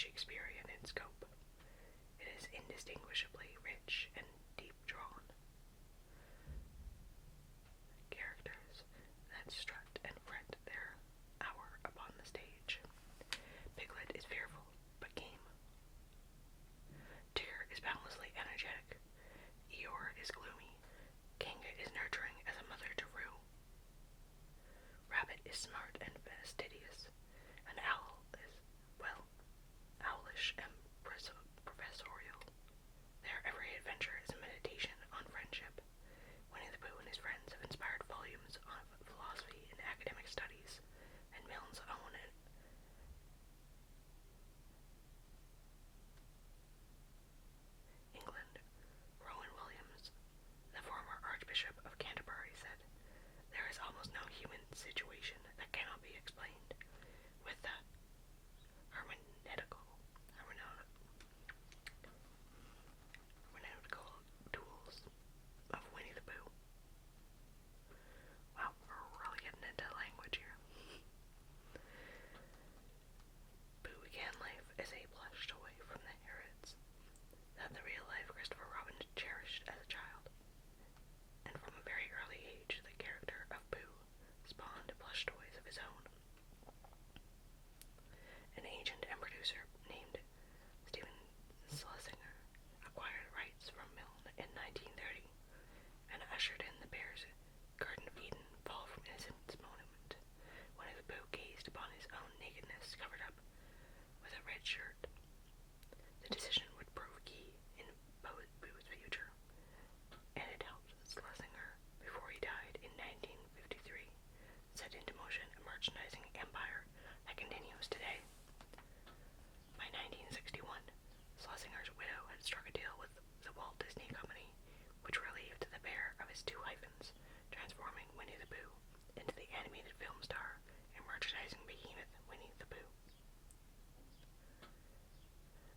Shakespearean in scope. It is indistinguishably rich and deep-drawn. Characters that strut and fret their hour upon the stage. Piglet is fearful, but game. Tigger is boundlessly energetic. Eeyore is gloomy. Kanga is nurturing as a mother to Roo. Rabbit is smart and fastidious. An owl is, well, owlish and professorial. Their every adventure is a meditation on friendship. Winnie the Pooh and his friends have inspired volumes of philosophy and academic studies, and Milne's own England. Rowan Williams, the former Archbishop of Canterbury, said, "There is almost no human situation that cannot be explained with the hermeneutical tools of Winnie the Pooh." Wow, we're really getting into language here. Pooh began life as a plush toy from the Harrods that the real-life Christopher Robin cherished as a child. And from a very early age, the character of Pooh spawned plush toys of his own. An agent and producer named Stephen Schlesinger acquired rights from Milne in 1930 and ushered in the bear's Garden of Eden Fall from Innocence monument. Winnie the Pooh gazed upon his own nakedness covered up with a red shirt. The decision would prove key in Pooh's future, and it helped Schlesinger, before he died in 1953, set into motion a merchandising empire that continues today. By 1961, Schlesinger's widow had struck a deal with the Walt Disney Company, which relieved the bear of his two hyphens, transforming Winnie the Pooh into the animated film star and merchandising behemoth Winnie the Pooh.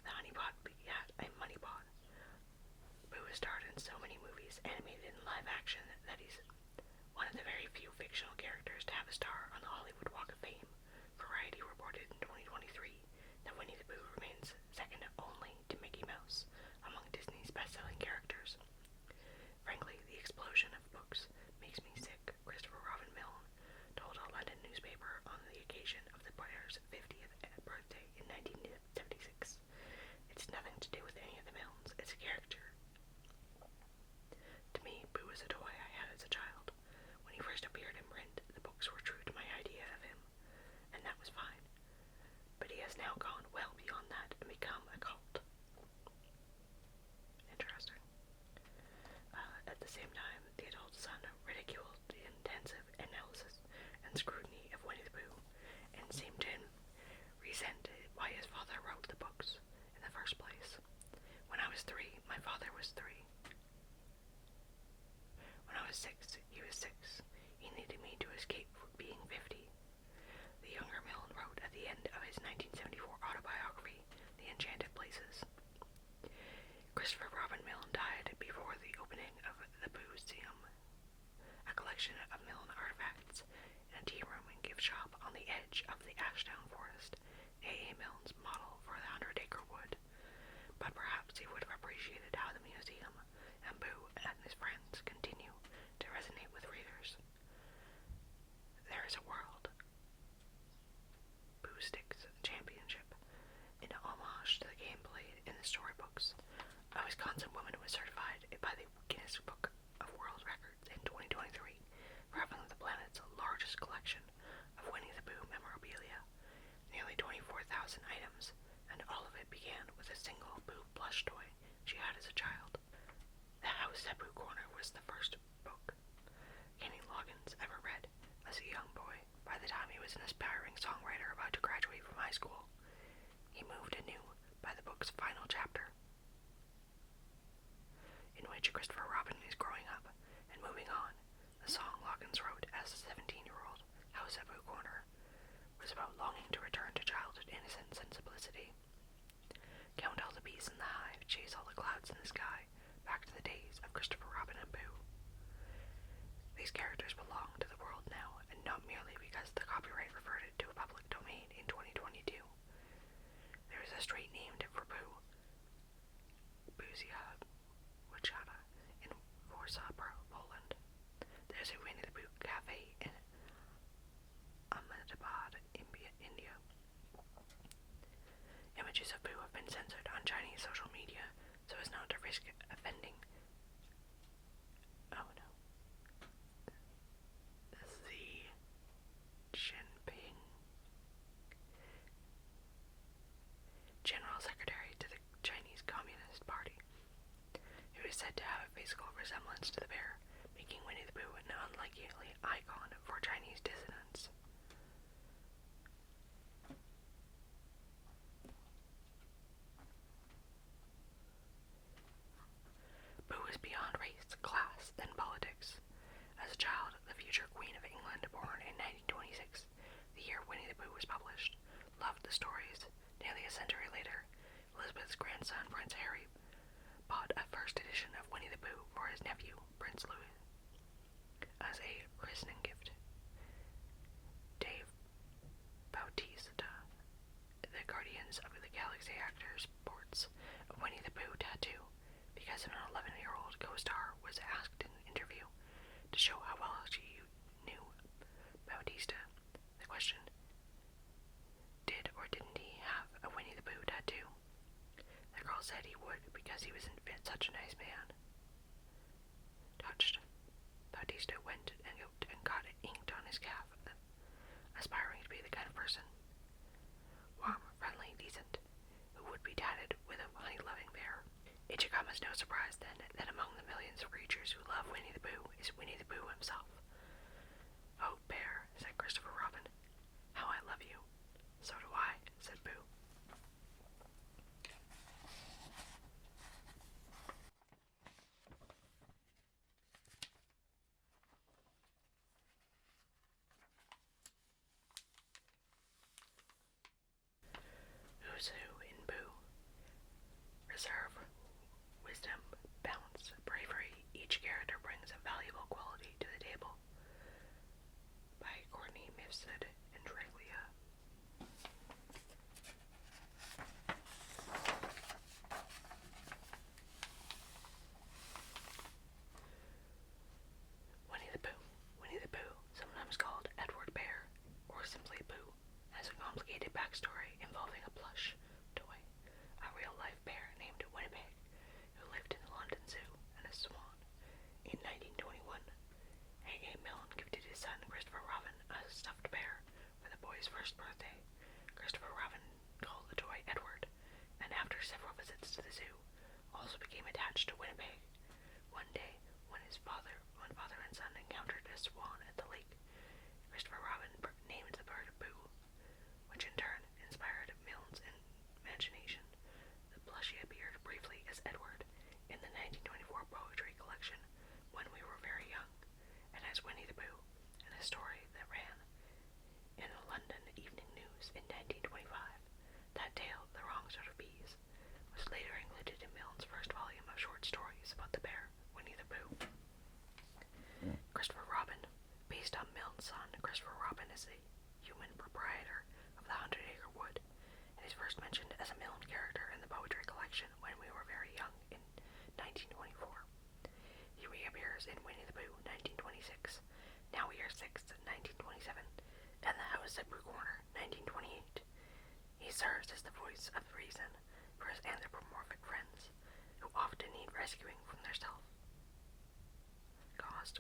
The honeypot begat a moneypot. Pooh has starred in so many movies, animated and live action, that he's one of the very few fictional characters to have a star on the Hollywood Walk of Fame. Variety reported in 2023 that Winnie the Pooh remains second only to Mickey Mouse among Disney's best-selling characters. Frankly, the explosion of books makes me sick, Christopher Robin Milne told a London newspaper on the occasion of the player's 50th birthday in 1976. It's nothing to do with any of the Milnes, it's a character. To me, Pooh is a toy I had as a child. When he first appeared in print, the books were true to my idea of him, and that was fine. But he has now gone well beyond that and become a cult. Interesting. At the same time, the adult son ridiculed the intensive analysis and scrutiny of Winnie the Pooh, and seemed to resent why his father wrote the books in the first place. When I was 3, my father was 3. When I was 6, he was 6. He needed me to escape being 50. The younger Milne wrote at the end of his 1974 autobiography, The Enchanted Places. Christopher Robin Milne died before the opening of the Pooh-seum, a collection of Milne artifacts in a tea room and gift shop on the edge of the Ashdown Forest, A.A. Milne's model for the 100-acre wood. But perhaps he would have appreciated how the museum and Pooh and his friends continue to resonate with readers. There is a world. Pooh Sticks Championship, in homage to the game played in the storybooks. A Wisconsin woman was certified by the Guinness Book of World Records in 2023 for having the planet's largest collection of Winnie the Pooh memorabilia, nearly 24,000 items, and all of it began with a single Pooh plush toy she had as a child. The House at Pooh Corner was the first book Kenny Loggins ever read as a young boy. By the time he was an aspiring songwriter about to graduate from high school, he moved anew by the book's final chapter, in which Christopher Robin is growing up and moving on. The song Loggins wrote as a 17-year-old, House at Pooh Corner, was about longing to return to childhood innocence and simplicity. Count all the bees in the hive, chase all the clouds in the sky, back to the days of Christopher Robin and Pooh. These characters belong to the world now, and not merely because the copyright reverted to a public domain in 2022. There is a street named for Pooh, Buzia Wachata, in Warsaw, Poland. There's a Winnie the Pooh cafe in Ahmedabad, India. Images of Pooh have been censored on Chinese social media so as not to risk offending. Oh no. Xi Jinping, General Secretary to the Chinese Communist Party, who is said to have a physical resemblance to the bear, making Winnie the Pooh an unlikely icon for Chinese dissidents. Pooh is beyond race, class, and politics. As a child, the future Queen of England, born in 1926, the year Winnie the Pooh was published, loved the stories. Nearly a century later, Elizabeth's grandson, Prince Harry, bought a first edition of Winnie the Pooh for his nephew, Prince Louis, as a christening gift. Dave Bautista, the Guardians of the Galaxy actor, sports a Winnie the Pooh tattoo because an 11-year-old co-star was asked in an interview to show how well she knew Bautista. The question, did or didn't he have a Winnie the Pooh tattoo? The girl said he would because he was such a nice man. Touched, Bautista went and got it inked on his calf, aspiring to be the kind of person, warm, friendly, decent, who would be tatted with a honey-loving bear. It should come as no surprise, then, that among the millions of creatures who love Winnie the Pooh is Winnie the Pooh himself. "Oh, bear," said Christopher Robin, "how I love you." "So do I," said Pooh. Who's who in Pooh? Reserve, wisdom, balance, bravery. Each character brings a valuable quality to the table. By Courtney Mifsud and Draglia. Winnie the Pooh. Winnie the Pooh, sometimes called Edward Bear, or simply Pooh, has a complicated backstory involving a plush toy, a real-life bear named Winnipeg, who lived in the London Zoo, and a swan. In 1921, A.A. Milne gifted his son Christopher Robin a stuffed bear for the boy's first birthday. Christopher Robin called the toy Edward, and after several visits to the zoo, also became attached to Winnipeg. One day, when father and son encountered a swan at the lake, Christopher Robin named the bird Pooh, which in turn inspired Milne's imagination. The plushie appeared briefly as Edward in the 1924 poetry collection, When We Were Very Young, and as Winnie the Pooh in a story that ran in a London Evening News in 1925. That tale, The Wrong Sort of Bees, was later included in Milne's first volume of short stories about the bear, Winnie the Pooh. Christopher Robin, based on Milne's son, Christopher Robin is the human proprietor of the 100-Acre Wood, and is first mentioned as a Milne character in the poetry collection When We Were Very Young in 1924. He reappears in Winnie the Pooh 1926, Now We Are Six 1927, and The House at Pooh Corner 1928. He serves as the voice of reason for his anthropomorphic friends, who often need rescuing from their self-caused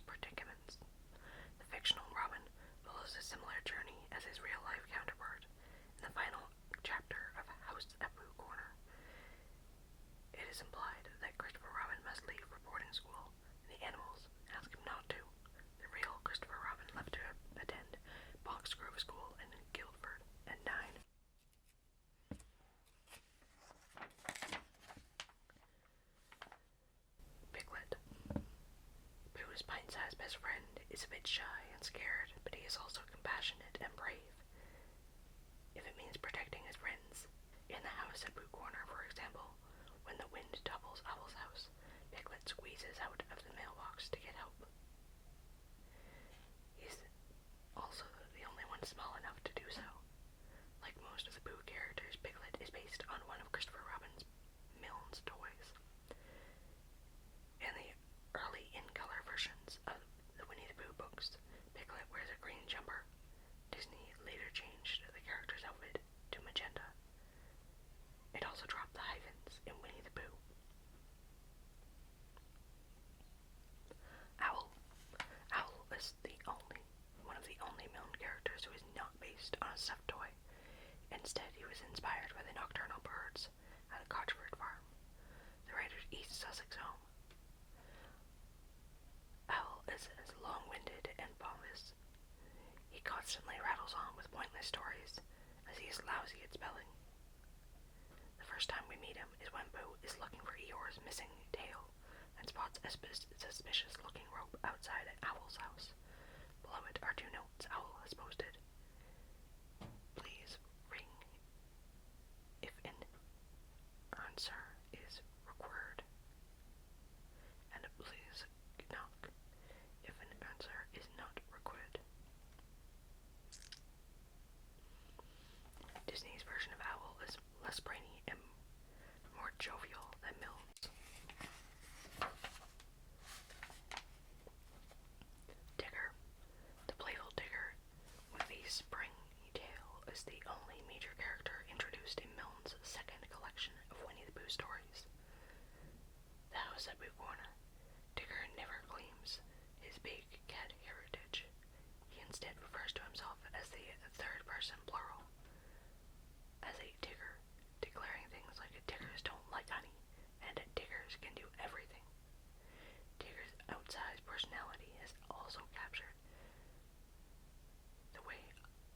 predicaments. The fictional Robin follows a similar journey as his real-life counterpart in the final chapter of House at Pooh Corner. It is implied that Christopher Robin must leave boarding school, and the animals ask him not to. The real Christopher Robin left to attend Boxgrove School in Guildford at 9. Piglet. Pooh's pint-sized best friend is a bit shy and scared, but he is also compassionate and brave, if it means protecting his friends. In the House at Pooh Corner, for example, when the wind topples Owl's house, Piglet squeezes out of the mailbox to get help. He's also the only one small enough to do so. Like most of the Pooh characters, Piglet is basically based on one of Christopher Robin Milne's toys. In the early in-color versions of the Winnie the Pooh books, Piglet wears a green jumper. Disney later changed the character's outfit to magenta. It also dropped the hyphens in Winnie the Pooh. Owl. Owl is one of the only Milne characters who is not based on a stuffed toy. Instead, he was inspired by the nocturnal birds at a Cotchford farm, the writer's East Sussex home. Owl is as long-winded and pompous. He constantly rattles on with pointless stories, as he is lousy at spelling. The first time we meet him is when Pooh is looking for Eeyore's missing tail, and spots a suspicious-looking rope outside Owl's house. Below it are 2 notes Owl has posted. Please ring if an answer is required, and please knock if an answer is not required. Disney's version of Owl is less brainy and more jovial than Milne's. Digger. The playful Digger with a springy tail is the only major character introduced in Milne's second collection of Winnie the Pooh stories. The house at Pooh Corner. Digger never claims his big cat heritage. He instead refers to himself as the third person plural, as a Digger, declaring things like Diggers don't like honey, and Diggers can do everything. Digger's outsized personality has also captured the way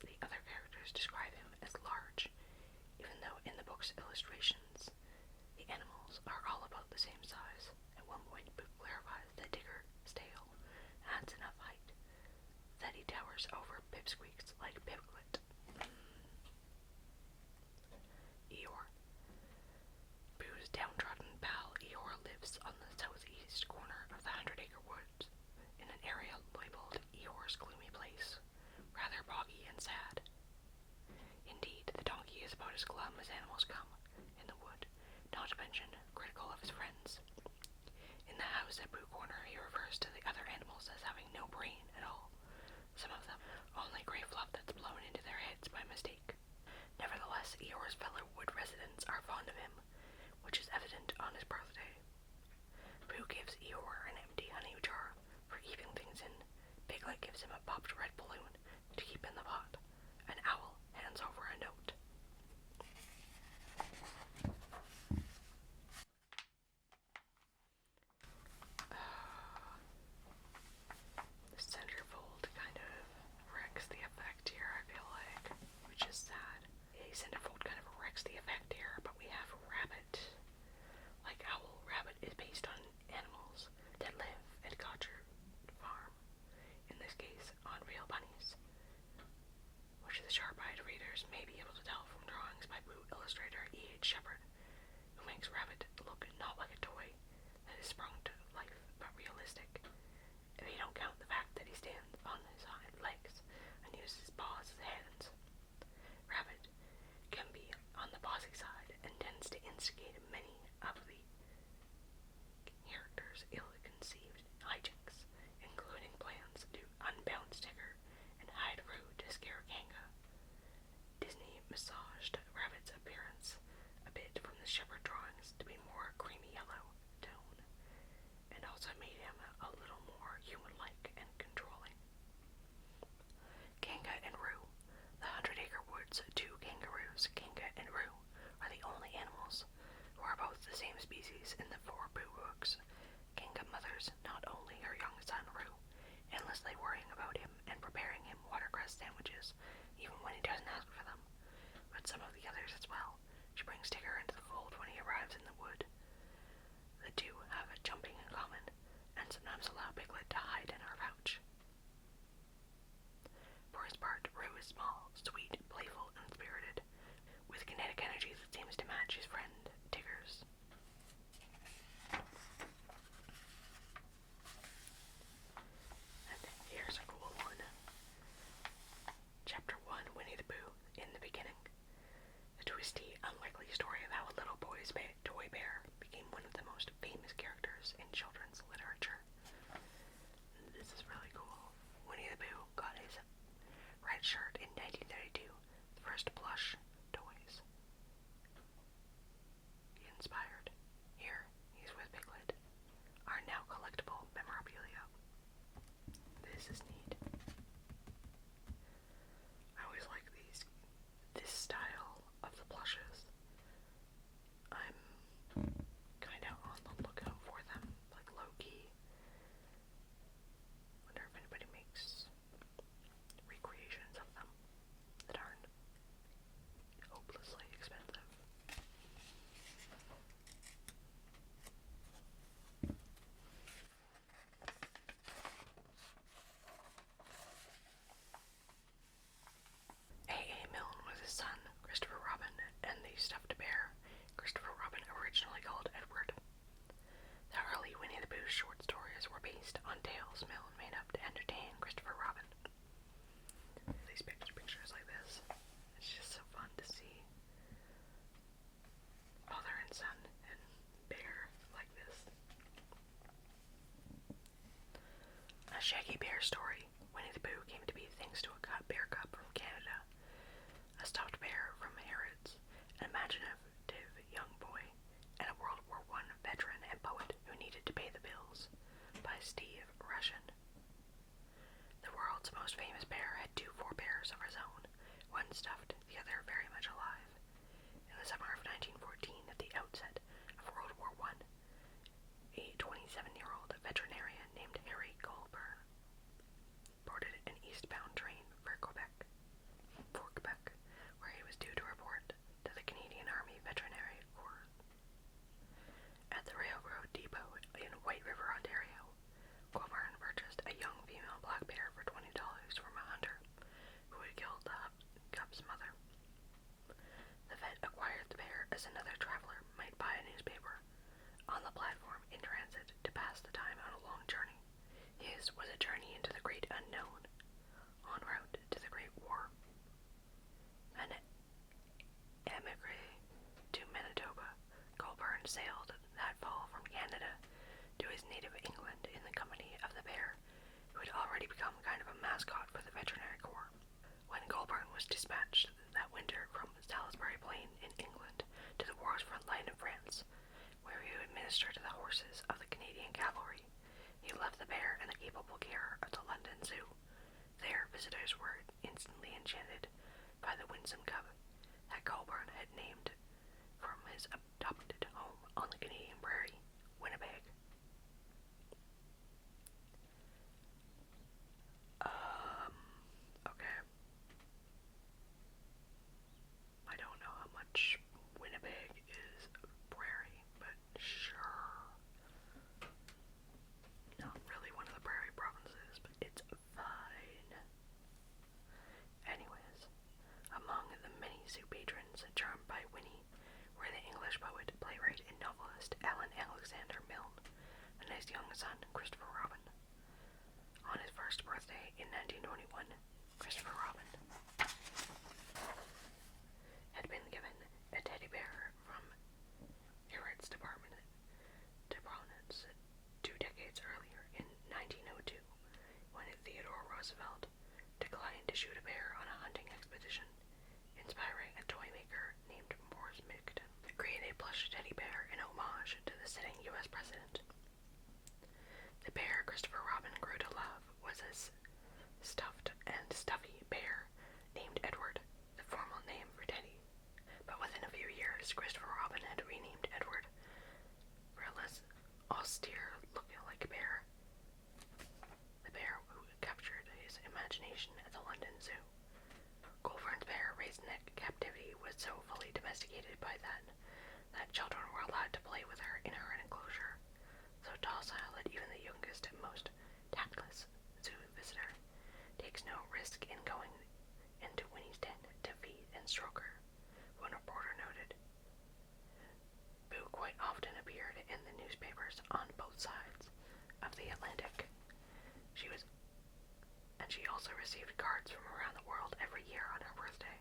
the other characters describe him as large, even though in the book's illustrations, the animals are all about the same size. At one point, Pooh clarifies that Digger's tail adds enough height that he towers over Pipsqueaks like Piglet. Eeyore. Pooh's downtrodden pal Eeyore lives on the southeast corner of the 100-acre woods, in an area labeled Eeyore's Gloomy Place, rather boggy and sad. Indeed, the donkey is about as glum as animals come in the wood, not to mention critical of his friends. In the house at Pooh Corner, he refers to the other animals as having no brain at all. Some of them only gray fluff that's blown into their heads by mistake. Nevertheless, Eeyore's fellow wood residents are fond of him, which is evident on his birthday. Pooh gives Eeyore an empty honey jar for keeping things in. Piglet gives him a popped red balloon to keep in the pot. An Owl hands over a note. The centerfold kind of wrecks the effect here, I feel like, which is sad. A centerfold kind of wrecks the effect here, but we have Rabbit. Like Owl, Rabbit is based on animals that live at Cotchford Farm, in this case, on real bunnies, which the sharp-eyed readers may be able to tell from drawings by Pooh illustrator E.H. Shepard, who makes Rabbit look not like a toy that is sprung to life, but realistic, if you don't count the fact that he stands on his hind legs and uses his paws as hands. Rabbit can be on the bossy side and tends to instigate many of the characters' ill-conceived hijinks, including plans to unbounce Digger and hide Roo to scare Kanga. Disney massaged Rabbit's appearance a bit from the Shepard drawings to be more creamy yellow tone, and also made him a little more human-like and controlling. Kanga and Roo. The 100-acre woods, 2 kangaroos, Kanga and Roo, are the only animals who are both the same species in the 4 Pooh books. Kanga mothers not only her young son Roo, endlessly worrying about him and preparing him watercress sandwiches, even when he doesn't ask for them, but some of the others as well. She brings Digger into the fold when he arrives in the wood. The 2 have jumping in common, and sometimes allow Piglet to hide in her pouch. For his part, Roo is small, sweet, playful, and spirited, with kinetic energy that seems to match his friend Digger's. And here's a cool one. Chapter 1, Winnie the Pooh, in the beginning. The twisty, unlikely story of how a little boy's toy bear became one of the most famous characters in children's literature. This is really cool. Winnie the Pooh got his red shirt in 1932, the first plush toys. He inspired. Here, he's with Piglet, are now collectible memorabilia. This is neat. I always like this style of the plushes. I'm kind of on the lookout for them, like low-key. Wonder if anybody makes recreations of them that aren't hopelessly expensive. A.A. Milne was his son, Christopher Robin, and the stuffed bear, Christopher Robin, originally called Edward. The early Winnie the Pooh short stories were based on tales Milne made up to entertain Christopher Robin. These pictures like this, it's just so fun to see father and son and bear like this. A Shaggy Bear story. Winnie the Pooh came to be thanks to a bear cub from Canada, a stuffed bear from Harrods, an imaginative young boy, and a World War I veteran and poet who needed to pay the bills, by Steve Rushin. The world's most famous bear had two forebears of his own, one stuffed, the other very much alive. In the summer of 1914, at the outset of World War I, a 27-year-old veterinarian named Harry Goulburn boarded an eastbound train for Quebec, where he was due to report to the Canadian Army Veterinary Corps. At the railroad depot in White River, Ontario, Goulburn purchased a young female black bear for $20 from a hunter who had killed the cub's mother. The vet acquired the bear as another traveler might buy a newspaper on the platform in transit to pass the time on a long journey. His was a journey into the great unknown, en route to the Great War. An emigre to Manitoba, Goulburn sailed that fall from Canada to his native England in the company of the bear, who had already become kind of a mascot for the Veterinary Corps. When Goulburn was dispatched that winter from Salisbury Plain in England to the war's front line in France, where he would administer to the horses of the Canadian cavalry, he left the bear in the capable care of the London Zoo. There, visitors were instantly enchanted by the winsome cub that Goulburn had named from his adopted home on the Canadian prairie, Winnipeg. Okay. I don't know how much Winnipeg is prairie, but sure. Not really one of the prairie provinces, but it's fine. Anyways, among the many zoo patrons charmed by Winnie were the English poet, playwright, and novelist Alan Alexander Milne, and his young son, Christopher Robin. On his first birthday in 1921, Christopher Robin had been given a teddy bear from Harrods Department to prominence 2 decades earlier in 1902, when Theodore Roosevelt declined to shoot a bear on a hunting expedition, inspiring a toy maker named Morris Migden to create a plush teddy bear in homage to the sitting U.S. president. The bear Christopher Robin grew to love was a stuffed and stuffy bear named Edward, the formal name for Teddy. But within a few years, Christopher Robin had renamed Edward for a less austere look-alike bear, the bear who captured his imagination at the London Zoo. Goulburn's bear raised in captivity was so fully domesticated by then that children were allowed to play with her in her enclosure, so docile that even the youngest and most tactless zoo visitor takes no risk in going into Winnie's den to feed and stroke her, one reporter noted. Pooh quite often appeared in the newspapers on both sides of the Atlantic. She also received cards from around the world every year on her birthday.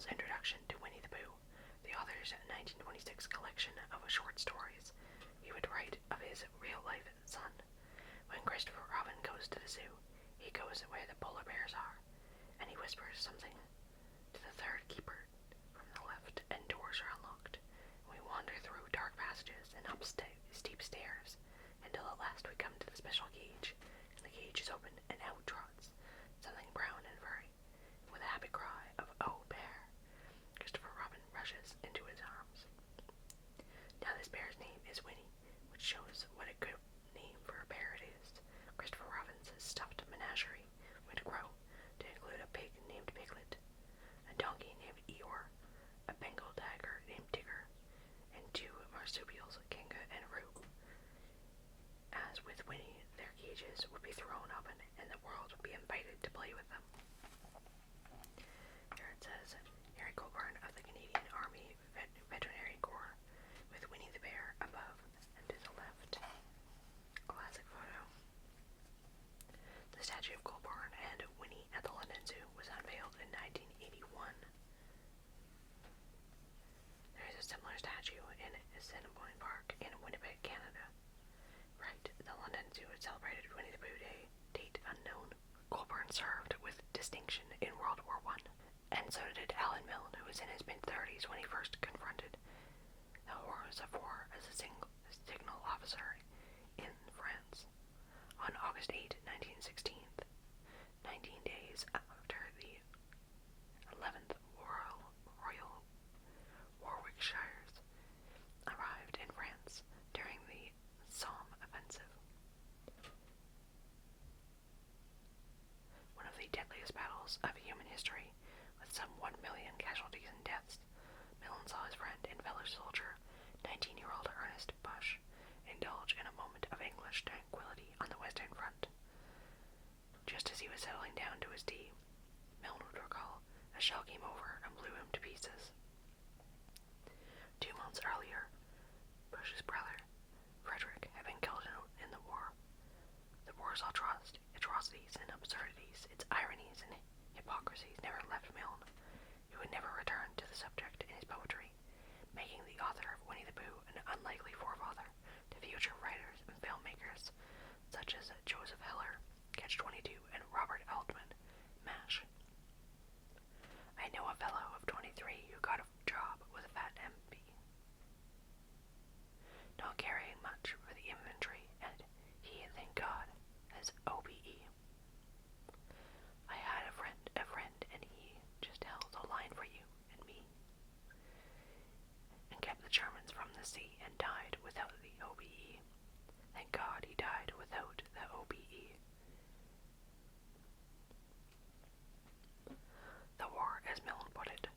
Milne's introduction to Winnie the Pooh, the author's 1926 collection of short stories, he would write of his real-life son. When Christopher Robin goes to the zoo, he goes where the polar bears are, and he whispers something to the third keeper from the left, and doors are unlocked. We wander through dark passages and up steep stairs until at last we come to the special cage, and the cage is open and out trots something brown and furry. With a happy cry of "Oh, bear!" Christopher Robin rushes into his arms. Now this bear's name is Winnie, which shows what a good name for a bear it is. Christopher Robin's stuffed menagerie would grow to include a pig named Piglet, a donkey named Eeyore, a Bengal tiger named Tigger, and two marsupials, Kinga and Roo. As with Winnie, their cages would be thrown open and the world would be invited to play with them. Here it says, Harry Colburn of the Canadian Army Veterinary Corps, with Winnie the Bear above and to the left. Classic photo. The statue of Colburn and Winnie at the London Zoo was unveiled in 1981. There is a similar statue in Assiniboine Park in Winnipeg, Canada. Right, the London Zoo had celebrated Winnie the Pooh Day, date unknown. Colburn served with distinction in World War I, and so did Alan Milne, who was in his mid-30s when he first confronted the horrors of war as a signal officer in France. On August 8, 1916, 19 days after the 11th Royal Warwickshires arrived in France during the Somme offensive. One of the deadliest battles of human history, with some 1 million casualties and deaths, Milne saw his friend and fellow soldier, 19-year-old Ernest Bush, indulge in a moment of English tranquility on the Western Front. Just as he was settling down to his tea, Milne would recall a shell came over and blew him to pieces. 2 months earlier, Bush's brother, Frederick, had been killed in the war. The war's atrocities and absurdities, its ironies and hypocrisies never left Milne, who would never return to the subject in his poetry, making the author of Winnie the Pooh an unlikely forefather to future writers and filmmakers such as Joseph Heller, Catch-22, and Robert Altman, MASH. I know a fellow of 23 who got a job with a fat MP, not carrying much for the infantry, and he, thank God, has OBE. I had a friend, and he just held a line for you and me, and kept the Germans from the sea, and died without the OBE. Thank God he died without the OBE. The war, as Milne put it,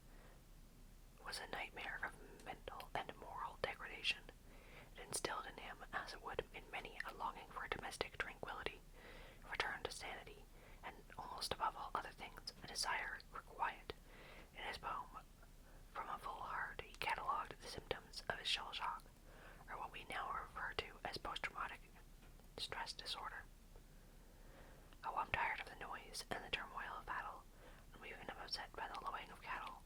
was a nightmare of mental and moral degradation. It instilled in him, as it would in many, a longing for domestic tranquility, a return to sanity, and almost above all other things, a desire for quiet. In his poem, From a Full Heart, he catalogued the symptoms of his shell shock, or what we now refer to as post-traumatic stress disorder. Oh, I'm tired of the noise and the turmoil of battle, and even am upset by the lowing of cattle,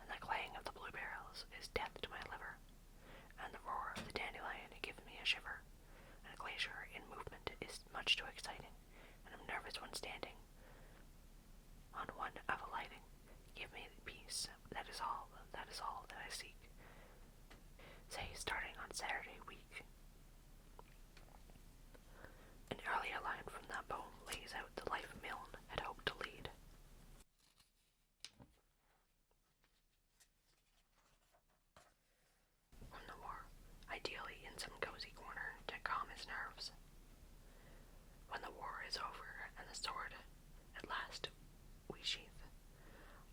and the clang of the blue barrels is death to my liver, and the roar of the dandelion gives me a shiver, and a glacier in movement is much too exciting, and I'm nervous when standing on one of alighting. Give me peace, that is all that I seek. Say, starting on Saturday week. An earlier line from that poem lays out the life Milne had hoped to lead. From the war, ideally in some cozy corner to calm his nerves. When the war is over and the sword at last we sheath,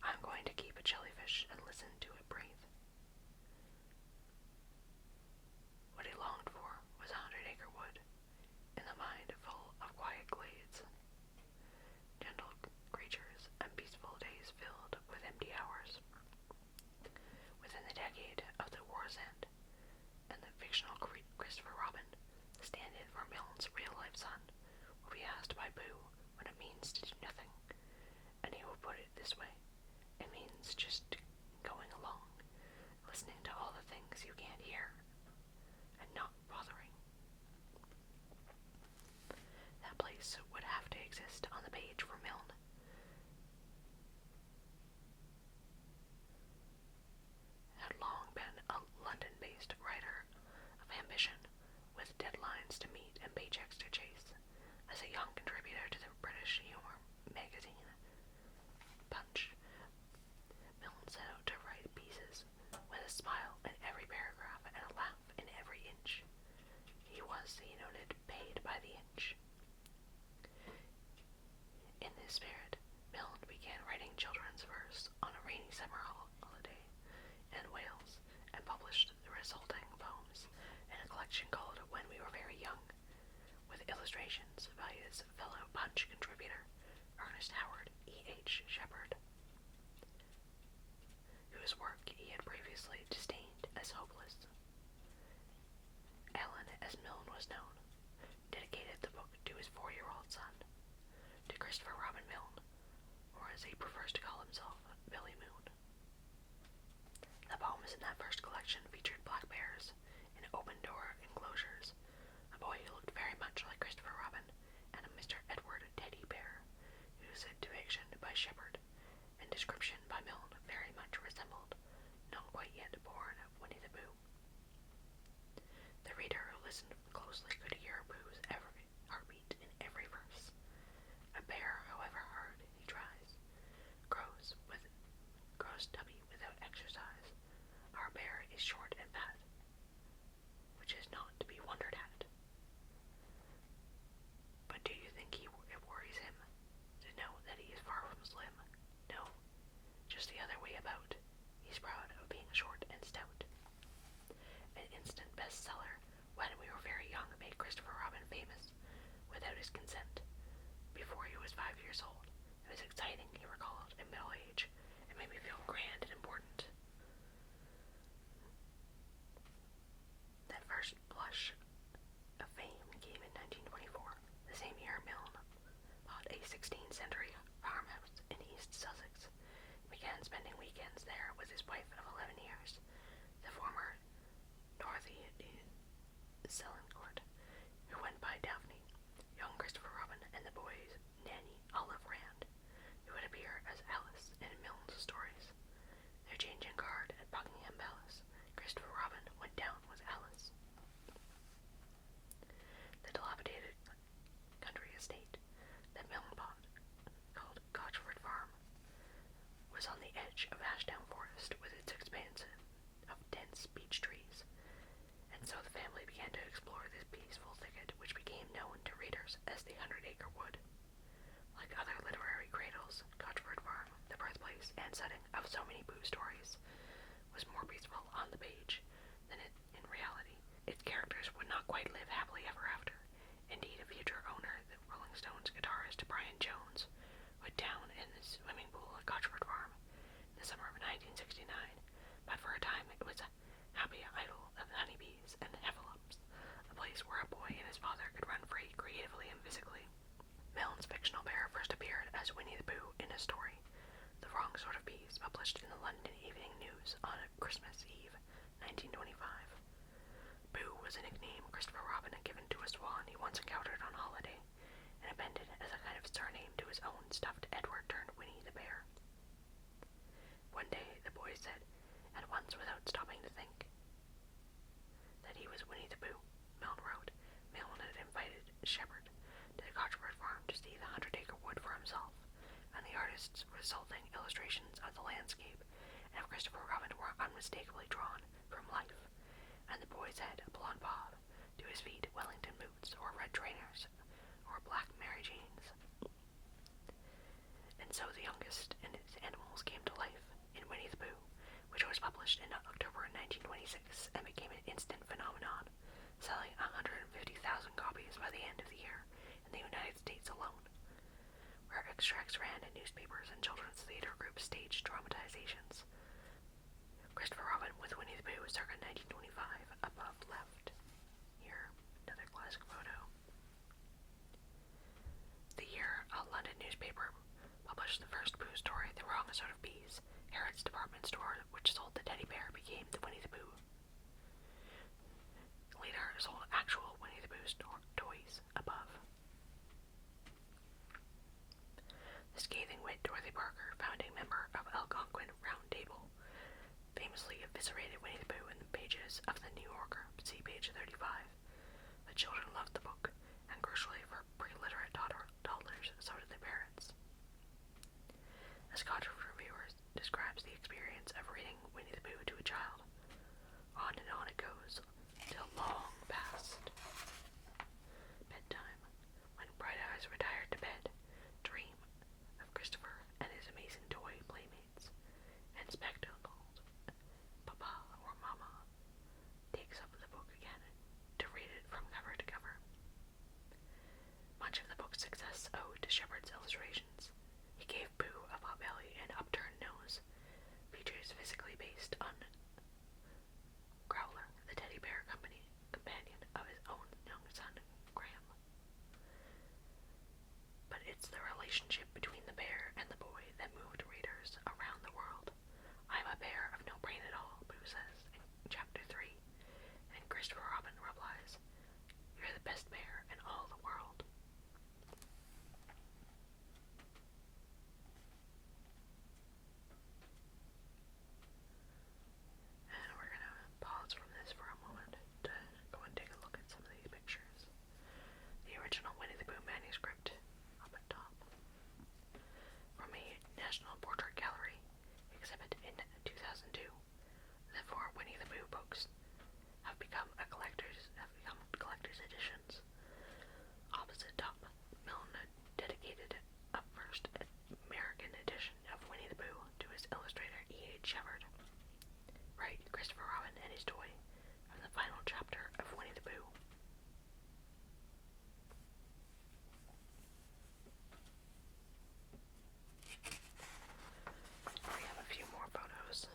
I'm going to keep a jellyfish and listen to it breathe. What he longed for was 100-acre wood, in the mind full of quiet glades, gentle creatures, and peaceful days filled with empty hours. Within the decade of the war's end, and the fictional Christopher Robin, the stand-in for Milne's real-life son, will be asked by Pooh what it means to do nothing, and he will put it this way: it means just voice would have to exist on the page for Milne. Had long been a London-based writer of ambition, with deadlines to meet and paychecks to chase. As a young contributor to the British humor magazine Punch, Milne set out to write pieces with a smile in every paragraph and a laugh in every inch. He was, he noted, paid by the inch. In this spirit, Milne began writing children's verse on a rainy summer holiday in Wales and published the resulting poems in a collection called When We Were Very Young, with illustrations by his fellow Punch contributor, Ernest Howard E.H. Shepard, whose work he had previously disdained as hopeless. Alan, as Milne was known, dedicated the book to his 4-year-old son, to Christopher Robin Milne, or as he prefers to call himself, Billy Moon. The poems in that first collection featured black bears in open-door enclosures, a boy who looked very much like Christopher Robin, and a Mr. Edward Teddy Bear, whose depiction by Shepard and description by Milne very much resembled, not quite yet born, Winnie the Pooh. The reader who listened closely could hear Pooh's every heartbeat in every verse. A bear, however hard he tries, grows stubby without exercise. Our bear is short and fat, which is not to be wondered at. But do you think it worries him to know that he is far from slim? No, just the other way about. He's proud of being short and stout. An instant bestseller, When We Were Very Young, made Christopher Robin famous without his consent. Before he was 5 years old, it was exciting, he recalled, in middle age. It made me feel grand and important. That first blush of fame came in 1924, the same year Milne bought a 16th-century farmhouse in East Sussex. He began spending weekends there with his wife of 11 years, the former Dorothy Sellencourt, who went by Daphne, young Christopher Robin, and the boy's nanny, Olive Rand, who would appear as Alice in Milne's stories. Their changing guard at Buckingham Palace, Christopher Robin went down with Alice. The dilapidated country estate that Milne bought, called Gotchford Farm, was on the edge of Ashdown Forest with its expanse of dense beech trees, and so the family began to explore this peaceful thicket, which became known to readers as the 100-Acre Wood. Like other literary cradles, Gotchford Farm, the birthplace and setting of so many Pooh stories, was more peaceful on the page than in reality. Its characters would not quite live happily ever after. Indeed, a future owner, the Rolling Stones guitarist Brian Jones, went down in the swimming pool at Gotchford Farm in the summer of 1969, but for a time it was a happy idol of honeybees and heffalumps, a place where a boy and his father could run free creatively and physically. Milne's fictional bear first appeared as Winnie the Pooh in a story, The Wrong Sort of Bees, published in the London Evening News on Christmas Eve, 1925. Pooh was a nickname Christopher Robin had given to a swan he once encountered on holiday, and appended as a kind of surname to his own stuffed Edward turned Winnie the Bear. One day, the boy said, at once without stopping to think, that he was Winnie the Pooh. Milne wrote, Milne had invited Shepard to the Gotchford Farm to see the 100-Acre Wood for himself, and the artist's resulting illustrations of the landscape and of Christopher Robin were unmistakably drawn from life, and the boy's head a blonde bob, to his feet Wellington boots or red trainers or black Mary Janes. And so the youngest and its animals came to life in Winnie the Pooh, which was published in October 1926 and became an instant phenomenon, selling 150,000 copies by the end of the year in the United States alone, where extracts ran in newspapers and children's theater groups staged dramatizations. Christopher Robin with Winnie the Pooh, circa 1925, above left. Here, another classic photo. The year a London newspaper published the first Pooh story, The Wrong Sort of Bees, Harrods department store, which sold the teddy bear, became the Winnie the Pooh. Later sold actual Winnie the Pooh toys above. The scathing wit Dorothy Parker, founding member of Algonquin Round Table, famously eviscerated Winnie the Pooh in the pages of the New Yorker, see page 35. The children loved the book, and crucially for pre-literate toddlers, so did their parents. A Scottish reviewer describes the experience of reading Winnie the Pooh to a child. On and on it goes, till long past bedtime, when Bright Eyes retired to bed, dream of Christopher and his amazing toy playmates, and spectacled Papa or Mama takes up the book again to read it from cover to cover. Much of the book's success owed to Shepard's illustrations. He gave Pooh a pot-belly and upturned nose, features physically based on Growler, the teddy bear companion of his own young son, Graham. But it's the relationship between the bear and the boy that moved readers around the world. I'm a bear of no brain at all, Pooh says in Chapter 3, and Christopher Robin replies, "You're the best bear in all the world." And we're going to pause from this for a moment to go and take a look at some of these pictures. The original Winnie the Pooh manuscript up at top. From a National Portrait Gallery exhibit in 2002, the 4 Winnie the Pooh books have become collector's editions. Opposite top, Milne dedicated a first American edition of Winnie the Pooh to his illustrator E.H. Shepard. Right, Christopher Robin and his toy from the final chapter of Winnie the Pooh. We have a few more photos.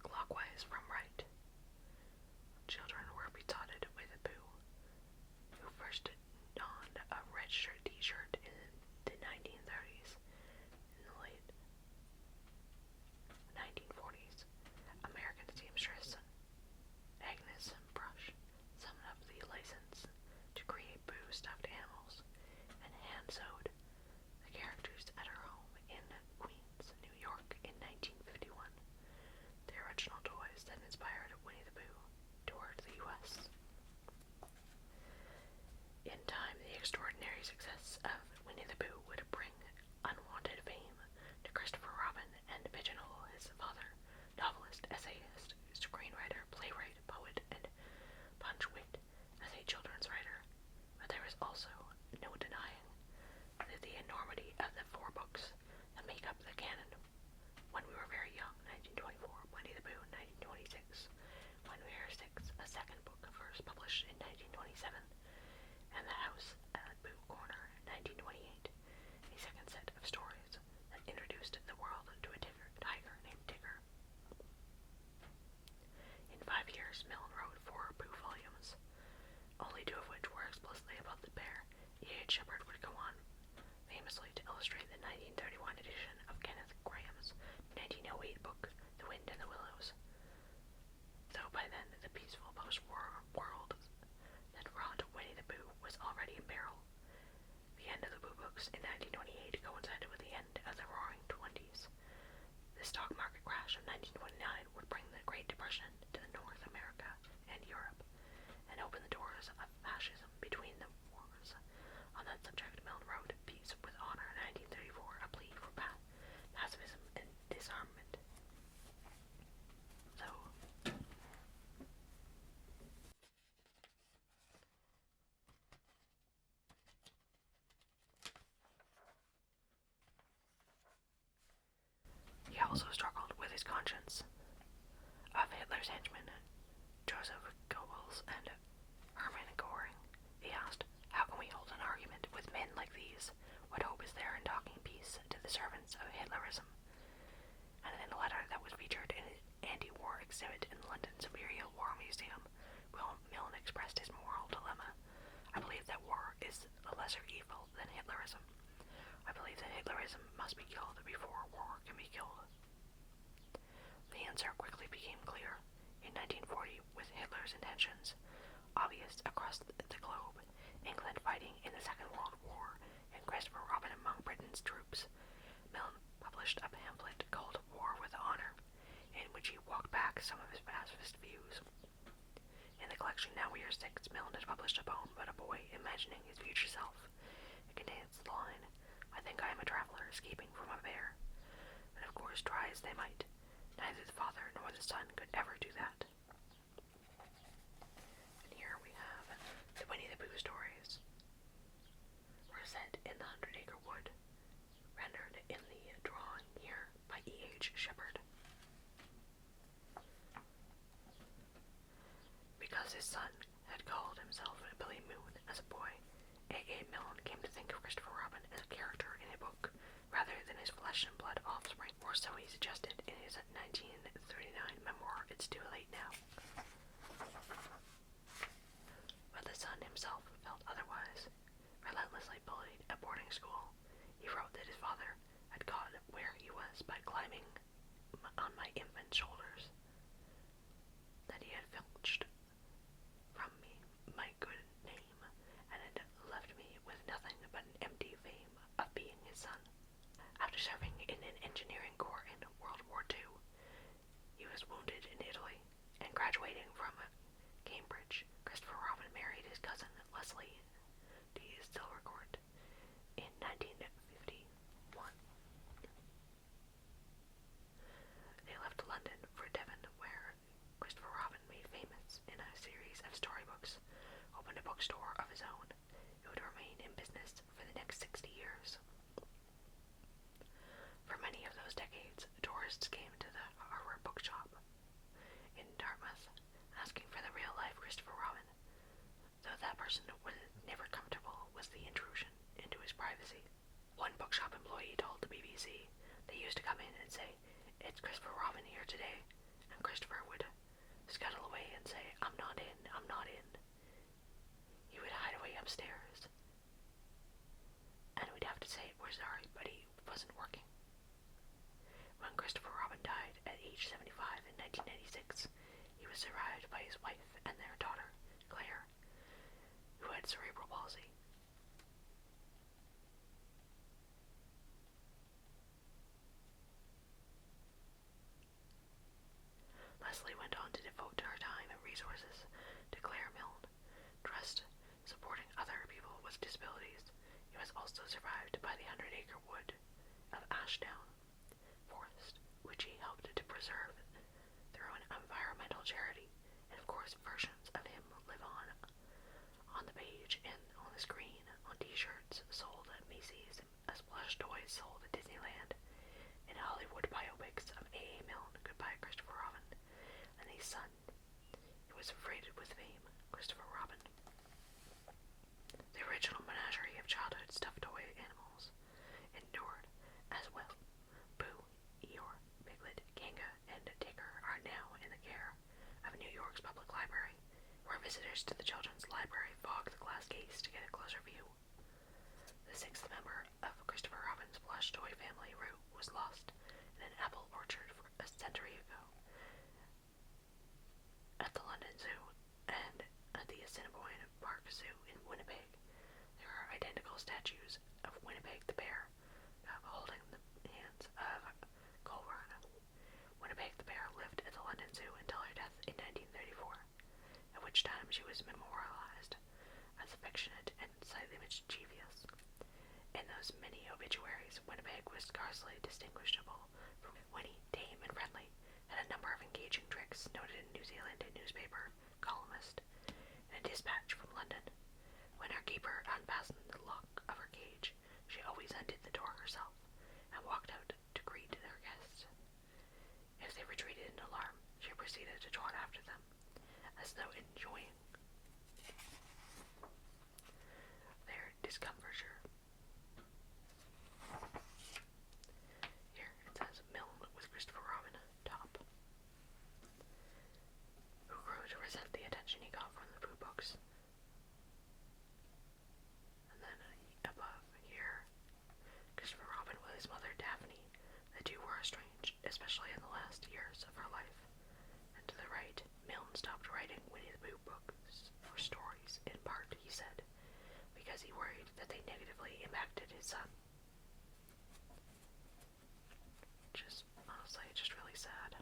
Clockwise from right. Children were besotted with Pooh, who first donned a red t-shirt in the 1930s. In the late 1940s, American seamstress Agnes Brush summed up the license to create Pooh stuffed animals and hand-sewed the characters at her home in Queens, New York in 1951. The original toys that inspired Winnie the Pooh toured the U.S. In time, the extraordinary success of Winnie the Pooh would bring unwanted fame to Christopher Robin and pigeonhole his father, novelist, essayist, screenwriter, playwright, poet, and punch wit, as a children's writer. But there is also no denying the enormity of the 4 books that make up the canon. When We Were Very Young, 1924, Winnie the Pooh, 1926, When We Were 6, a second book first published in 1927, and The House at Pooh Corner, 1928, a second set of stories that introduced the world to a tiger named Tigger. In 5 years, Milne wrote 4 Pooh volumes, only 2 of which were explicitly about the bear. E.H. Shepard would go on famously to illustrate the 1931 edition of Kenneth Graham's 1908 book, The Wind in the Willows. Though by then, the peaceful post-war world that wrought Winnie the Pooh was already in peril. The end of the Pooh books in 1928 coincided with the end of the Roaring Twenties. The stock market crash of 1929 would bring the Great Depression to North America and Europe, and open the doors of fascism between the wars. On that subject, Milne wrote Peace with Honor, 1934, a plea for pacifism and disarmament. So, he also struggled with his conscience. Of Hitler's henchmen, Joseph Goebbels and Hermann Göring, he asked, "How can we hold an argument with men like these? What hope is there in talking peace to the servants of Hitlerism?" And in a letter that was featured in an anti-war exhibit in London's Imperial War Museum, Milne expressed his moral dilemma. "I believe that war is a lesser evil than Hitlerism. I believe that Hitlerism must be killed before war can be killed." The answer quickly became clear. In 1940, with Hitler's intentions obvious across the globe, England fighting in the Second World War, and Christopher Robin some of his pacifist views. In the collection Now We Are Six, Milne had published a poem about a boy imagining his future self. It contains the line, "I think I am a traveler escaping from a bear." But of course, try as they might, neither the father nor the son could ever do that. And here we have the Winnie the Pooh stories. Were set in the 100-Acre Wood, rendered in the drawing here by E.H. Shepard. Because his son had called himself Billy Moon as a boy, A.A. Milne came to think of Christopher Robin as a character in a book, rather than his flesh-and-blood offspring, or so he suggested in his 1939 memoir, It's Too Late Now. But the son himself felt otherwise. Relentlessly bullied at boarding school, he wrote that his father had got where he was by climbing on my infant shoulders, that he had filched from me my good name, and had left me with nothing but an empty fame of being his son. After serving in an engineering corps in World War II, he was wounded in Italy, and graduating from Cambridge, Christopher Robin married his cousin Leslie D. Silvercourt in 1951. They left London for Devon, where Christopher Robin made famous in a series of storybooks, opened a bookstore of his own. It would remain in business for the next 60 years. For many of those decades, tourists came to the Harvard Bookshop in Dartmouth, asking for the real-life Christopher Robin, though that person was never comfortable with the intrusion into his privacy. One bookshop employee told the BBC they used to come in and say, "It's Christopher Robin here today," and Christopher would scuttle away and say, I'm not in. He would hide away upstairs, and we'd have to say, "We're sorry, but he wasn't working." When Christopher Robin died at age 75 in 1996, he was survived by his wife and their daughter, Claire, who had cerebral palsy. Leslie went on to devote her time and resources to Claire Milne, trust supporting other people with disabilities. He was also survived by the 100-Acre Wood of Ashdown Forest, which he helped to preserve through an environmental charity, and of course versions of him live on the page and on the screen, on t-shirts sold at Macy's, as plush toys sold at Disneyland, in Hollywood biopics of A.A. Milne, Goodbye Christopher Robin, and his son, who was freighted with fame, Christopher Robin. The original menagerie of childhood stuffed toy animals endured as well. Pooh, Eeyore, Piglet, Kanga, and Tigger are now in the care of New York's Public Library, where visitors to the children's library fog the glass case to get a closer view. The sixth member of Christopher Robin's plush toy family, Roo, was lost in an apple orchard a century ago. At the London Zoo and at the Assiniboine Park Zoo in Winnipeg, there are identical statues of Winnipeg the bear, holding the hands of Colburn. Winnipeg the bear lived at the London Zoo until her death in 1934, at which time she was memorialized as affectionate and slightly mischievous. In those many obituaries, Winnipeg was scarcely distinguishable from Winnie, tame and friendly, had a number of engaging tricks, noted in New Zealand newspaper columnist, in a dispatch from London. When her keeper unfastened the lock of her cage, she always undid the door herself, and walked out to greet their guests. If they retreated in alarm, she proceeded to trot after them, as though enjoying their discomfiture. Here it says Milne with Christopher Robin, top, who grew to resent the attention he got from the Pooh books. And then above here, Christopher Robin with his mother Daphne. The two were estranged, especially in the last years of her life. And to the right, Milne stopped writing Winnie the Pooh books or stories, in part, he said, because he worried that they negatively impacted his son. Which is, honestly, just really sad.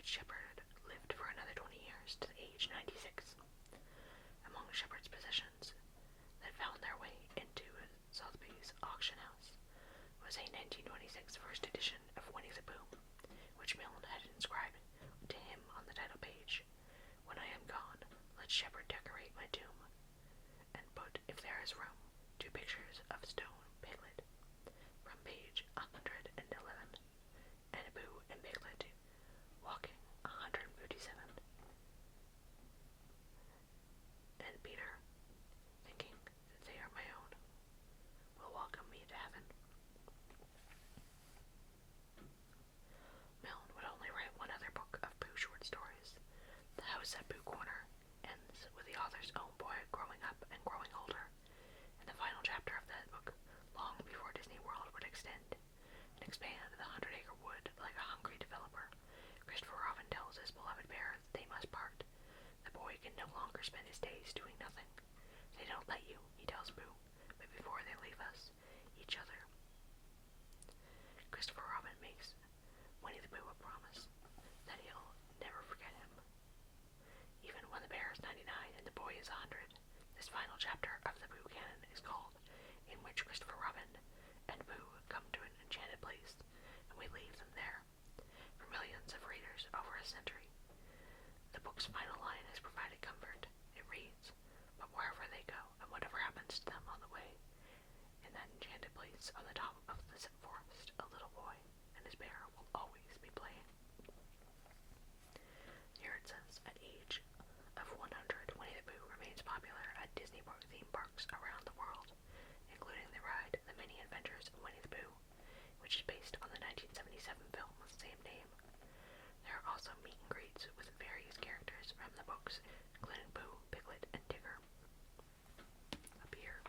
middle-aged shepherd lived for another 20 years to age 96. Among Shepherd's possessions that found their way into Sotheby's auction house was a 1926 first edition of Winnie the Pooh, which Milne had inscribed to him on the title page, "When I am gone, let Shepherd decorate my tomb, and put, if there is room, 2 pictures of stone Piglet," from page 111, and Pooh and Piglet walking 157, and Peter, thinking that they are my own, will welcome me to heaven. Milne would only write one other book of Pooh short stories. The House at Pooh Corner ends with the author's own boy growing up and growing older. In the final chapter of that book, long before Disney World would extend and expand the 100-acre wood like a hungry developer, Christopher Robin tells his beloved bear that they must part. The boy can no longer spend his days doing nothing. "They don't let you," he tells Pooh, "but before they leave us, each other." Christopher Robin makes Winnie the Pooh a promise that he'll never forget him, even when the bear is 99 and the boy is 100. This final chapter of the Pooh canon is called "In Which Christopher Robin and Pooh Come to an Enchanted Place," and we leave them there. For millions of readers over a century, the book's final line has provided comfort. It reads, "But wherever they go, and whatever happens to them on the way, in that enchanted place on the top of the forest, a little boy and his bear will always be playing." Here it says, at age of 100, Winnie the Pooh remains popular at Disney theme parks around the world, including the ride The Many Adventures of Winnie the Pooh, which is based on the 1977 film with the same name. There are also meet and greets with various characters from the books, including Pooh, Piglet, and Tigger. Up here,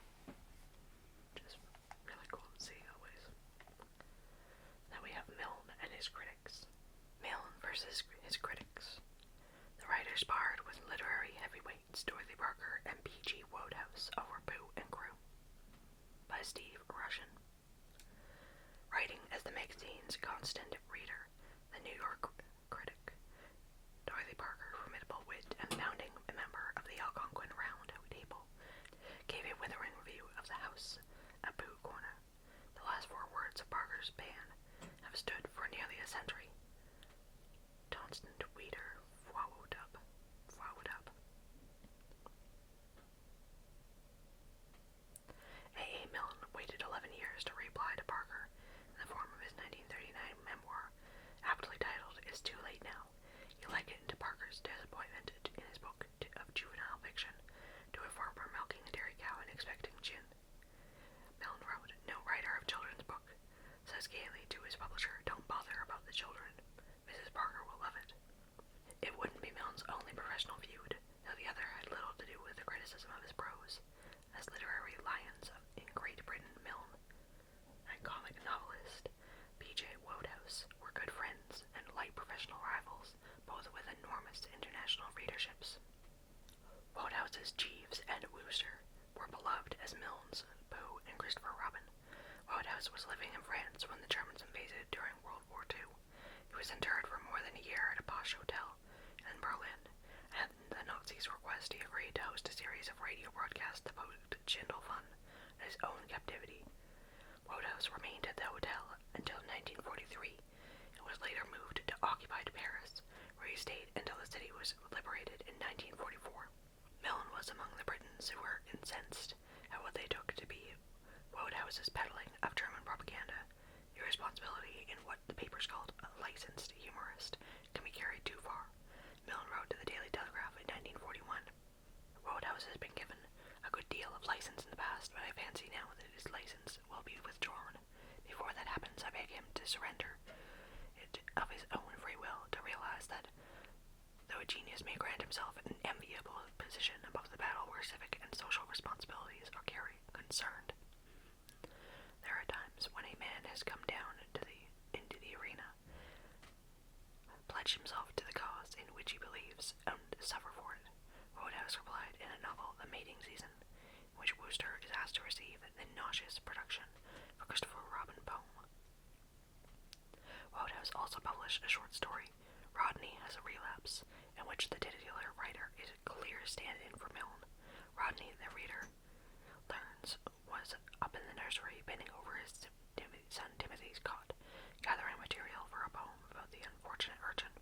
which is really cool to see always. Then we have Milne and his critics. Milne versus his critics. The writers sparred with literary heavyweights Dorothy Parker and P.G. Wodehouse over Pooh and Crew. By Steve Rushin. Writing as the magazine's constant reader, the New York critic, Dorothy Parker, formidable wit and founding member of the Algonquin Round Table, gave a withering review of the House at Pooh Corner. The last 4 words of Parker's ban have stood for nearly a century. Constant reader, followed up. A. Milne waited 11 years to reply to Parker in the form of his 1939 memoir, aptly titled "It's Too Late Now." He likened Parker's disappointment in his book of juvenile fiction to a farmer milking a dairy cow and expecting gin. Milne wrote, "No writer of children's book says gaily to his publisher, 'Don't bother about the children. Mrs. Parker will love it.'" It wouldn't be Milne's only professional feud, though the other had little to do with the criticism of his prose. As literary lions in Great Britain, Milne and comic novelist P.J. Wodehouse were good friends and light professional rivals, both with enormous international readerships. Wodehouse's Jeeves and Wooster were beloved as Milne's Pooh and Christopher Robin. Wodehouse was living in France when the Germans invaded during World War II. He was interred for more than a year at a posh hotel in Berlin, and at the Nazis' request he agreed to host a series of radio broadcasts devoted to Schindel Fun and his own captivity. Wodehouse remained at the hotel until 1943 and was later moved to occupied Paris, where he stayed until the city was liberated in 1944. Milne was among the Britons who were incensed at what they took to be Wodehouse's peddling of German propaganda. Irresponsibility in what the papers called a licensed humorist can be carried too far. Milne wrote to the Daily Telegraph in 1941, "Wodehouse has been given a good deal of license in the past, but I fancy now that his license will be withdrawn. Before that happens, I beg him to surrender it of his own free will, to realize that though a genius may grant himself an enviable position above the battle where civic and social responsibilities are concerned, there are times when a man has come down into the arena, pledged himself to the cause in which he believes, and suffer for it." Wodehouse replied in a novel, The Mating Season, in which Wooster is asked to receive the nauseous production of a Christopher Robin poem. Wodehouse also published a short story, Rodney has a relapse, in which the titular writer is a clear stand-in for Milne. Rodney, the reader learns, was up in the nursery bending over his son Timothy's cot, gathering material for a poem about the unfortunate urchin.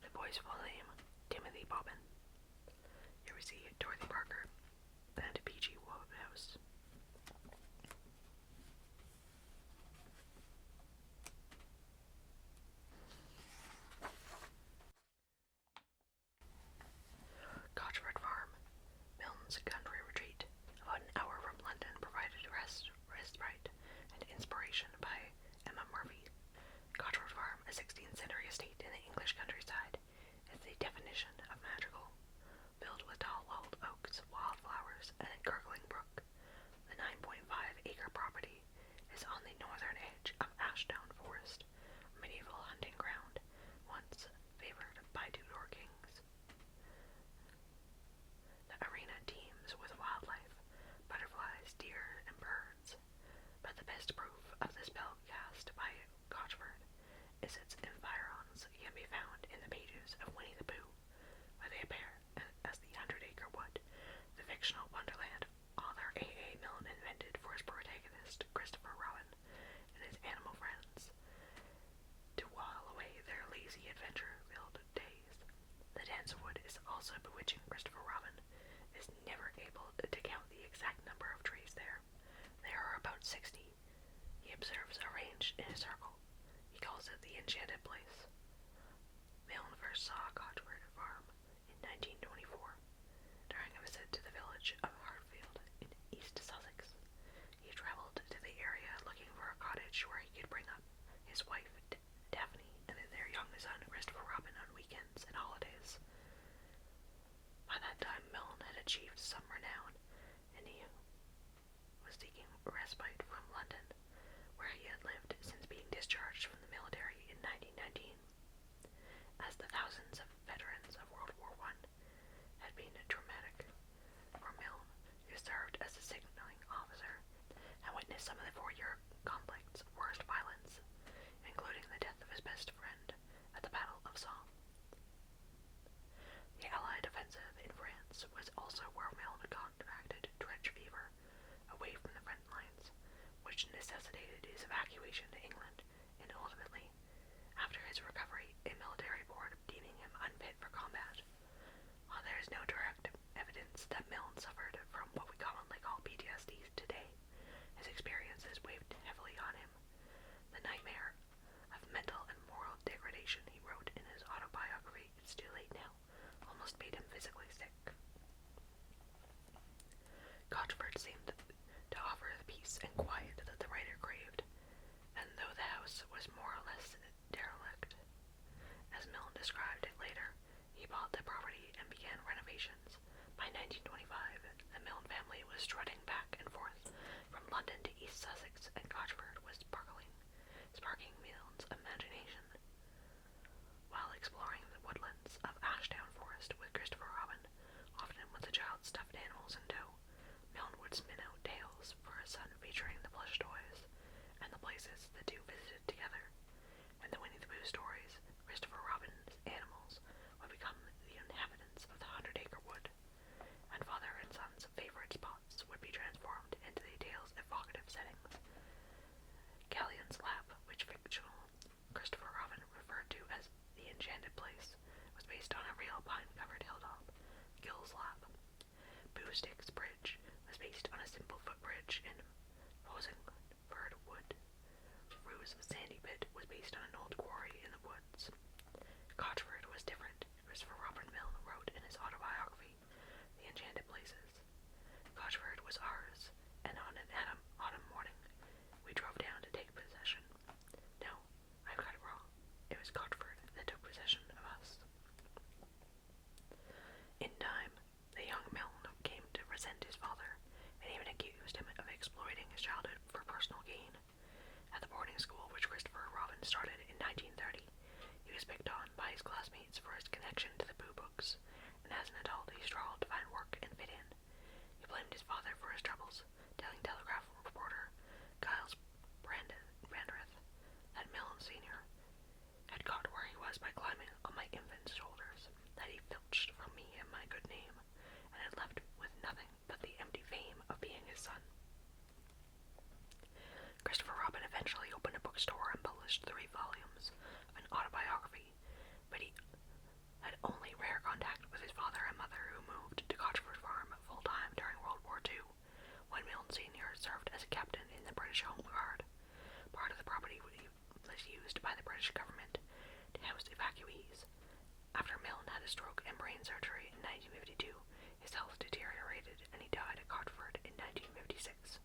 The boy's full name, Timothy Bobbin. Here we see Dorothy Parker and P.G. Wodehouse. Gotchford Farm, Milne's country retreat, about an hour from London, provided respite and inspiration by Emma Murphy. Gotchford Farm, a 16th century estate in the English countryside, is the definition of magical. Built with tall wild oaks, wildflowers, and a gurgling brook, the 9.5-acre property is on the northern edge of Ashdown Forest, a medieval hunting ground, once favored by Tudor kings. The arena teems with wildlife, butterflies, deer, and birds, but the best proof of the spell cast by Gotchford is its environs can be found in the pages of Winnie the Pooh, where they appear as the 100-acre wood, the fictional wonderland author A.A. Milne invented for his protagonist, Christopher Robin, and his animal friends, to while away their lazy adventure-filled days. The dense wood is also bewitching. Christopher Robin is never able to count the exact number of trees there. There are about 60. He observes arranged in a circle. He calls it the Enchanted Place. Milne first saw Gotchford Farm in 1924, during a visit to the village of Hartfield in East Sussex. He traveled to the area looking for a cottage where he could bring up his wife, Daphne, and their young son, Christopher Robin, on weekends and holidays. By that time, Milne had achieved some renown, and he was seeking respite from London, where he had lived since being discharged from the military in 1919. As the thousands of veterans of World War I had been traumatic for Milne, who served as a signaling officer and witnessed some of the four-year conflict's worst violence, including the death of his best friend at the Battle of Somme. The Allied offensive in France was also where Milne contracted trench fever, away from the front lines, which necessitated his evacuation to England, and ultimately, after his recovery, a military board deeming him unfit for combat. While there is no direct evidence that Milne suffered from what we commonly call PTSD today, his experiences weighed heavily on him. The nightmare of mental and moral degradation he wrote in his autobiography, It's Too Late Now, almost made him physically sick. Gotchford seemed to offer the peace and quiet that the writer craved, and though the house was more or less derelict, as Milne described it later, he bought the property and began renovations. By 1925, the Milne family was strutting back and forth from London to East Sussex, and Gotchford was sparking Milne's imagination. While exploring the woodlands of Ashdown Forest with Christopher Robin, often with the child's stuffed animals in tow, Milne would spin out tales for his son featuring the plush toys and the places the two visited together. In the Winnie the Pooh stories, Christopher Robin's animals would become the inhabitants of the 100-acre wood, and father and son's favorite spots would be transformed into the tale's evocative settings. Galleon's Lap, which fictional Christopher Robin referred to as the Enchanted Place, was based on a real pine-covered hilltop, Gill's Lap. Boo Stick's Bridge was based on a simple footbridge in Bossingford Wood. Rue's Sandy Pit was based on an old quarry in the woods. Gotchford was different, Christopher Robin Milne wrote in his autobiography, The Enchanted Places. Gotchford was ours, and on an autumn morning, we drove down to take possession. No, I've got it wrong. It was Gotchford that took possession of us. In time, the young Milne came to resent his father, and even accused him of exploiting his childhood for personal gain. At the boarding school which Christopher Robin started in 1930, disease. After Milne had a stroke and brain surgery in 1952, his health deteriorated and he died at Hartford in 1956.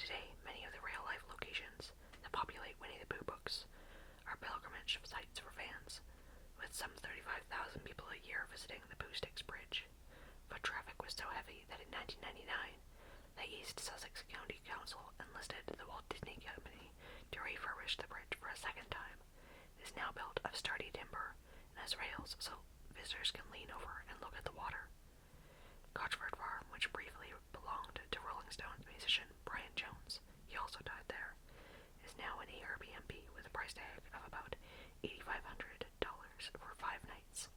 Today, many of the real-life locations that populate Winnie the Pooh books are pilgrimage sites for fans, with some 35,000 people a year visiting the Pooh Sticks Bridge. Foot traffic was so heavy that in 1999, the East Sussex County Council enlisted the Walt Disney Company to refurbish the bridge for a second time. It is now built of sturdy timber and has rails so visitors can lean over and look at the water. Gotchford Farm, which briefly belonged to Rolling Stones musician Brian Jones, he also died there, is now an Airbnb with a price tag of about $8,500 for 5 nights.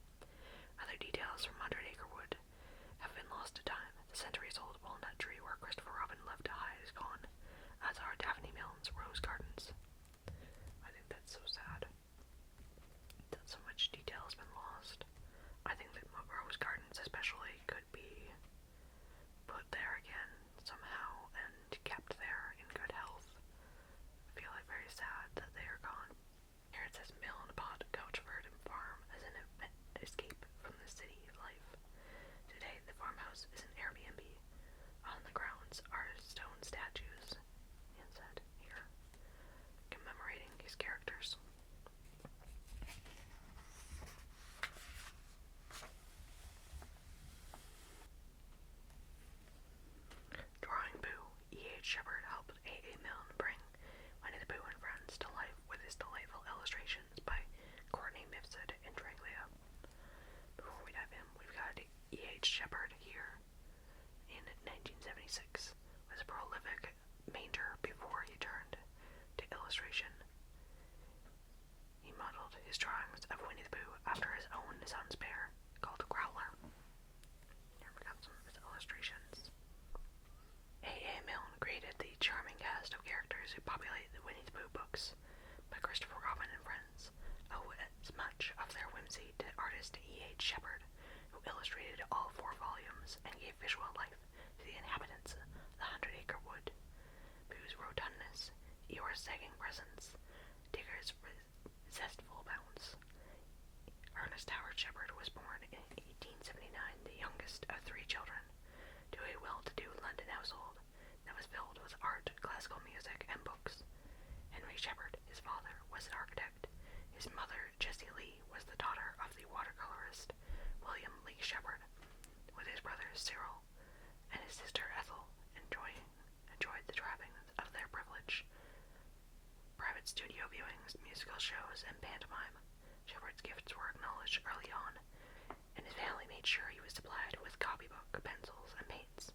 Other details from 100 Acre Wood have been lost to time. The centuries-old walnut tree where Christopher Robin loved to hide is gone, as are Daphne Milne's rose gardens. I think that's so sad that so much detail has been lost. I think that rose gardens especially could be put there again somehow and kept there in good health. I feel like very sad that they are gone. Here it says Milne bought Gotchford Farm as an escape from the city life. Today, the farmhouse is an Airbnb. On the grounds are stone statues, Ian said here, commemorating his characters. Drawing Pooh, E.H. Shepard helped A.A. Milne bring Winnie the Pooh and Friends to life with his delightful illustrations by Courtney Mifsud and Dranglia. Before we dive in, we've got E.H. Shepard here. In 1976, was a prolific painter before he turned to illustration. He modeled his drawings of Winnie the Pooh after his own son's bear, called Growler. Here we got some of his illustrations. A.A. Milne created the charming cast of characters who populate the Winnie the Pooh books by Christopher Robin and Friends, owe as much of their whimsy to artist E.H. Shepard, who illustrated all 4 volumes and gave visual life to the inhabitants of the 100 Acre Wood. Pooh's rotundness, Eeyore's sagging presence, Digger's zestful bounce. Ernest Howard Shepard was born in 1879, the youngest of 3 children, to a well-to-do London household that was filled with art, classical music, and books. Henry Shepard, his father, was an architect. His mother, Jessie Lee, was the daughter of the watercolorist William Lee Shepard, with his brothers Cyril and his sister Ethel enjoyed the trappings of their privilege. Private studio viewings, musical shows, and pantomime. Shepard's gifts were acknowledged early on, and his family made sure he was supplied with copybook, pencils, and paints.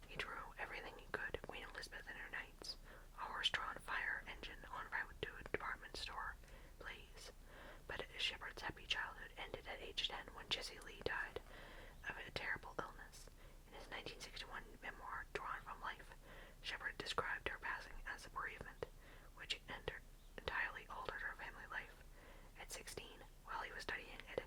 He drew everything he could: Queen Elizabeth and her knights, a horse-drawn fire engine en route to a department store, plays. But Shepard's happy childhood ended at age 10 when Jessie Lee died of a terrible illness. In his 1961 memoir, Drawn from Life, Shepard described her passing as a bereavement, which entirely altered her family life. At 16, while he was studying at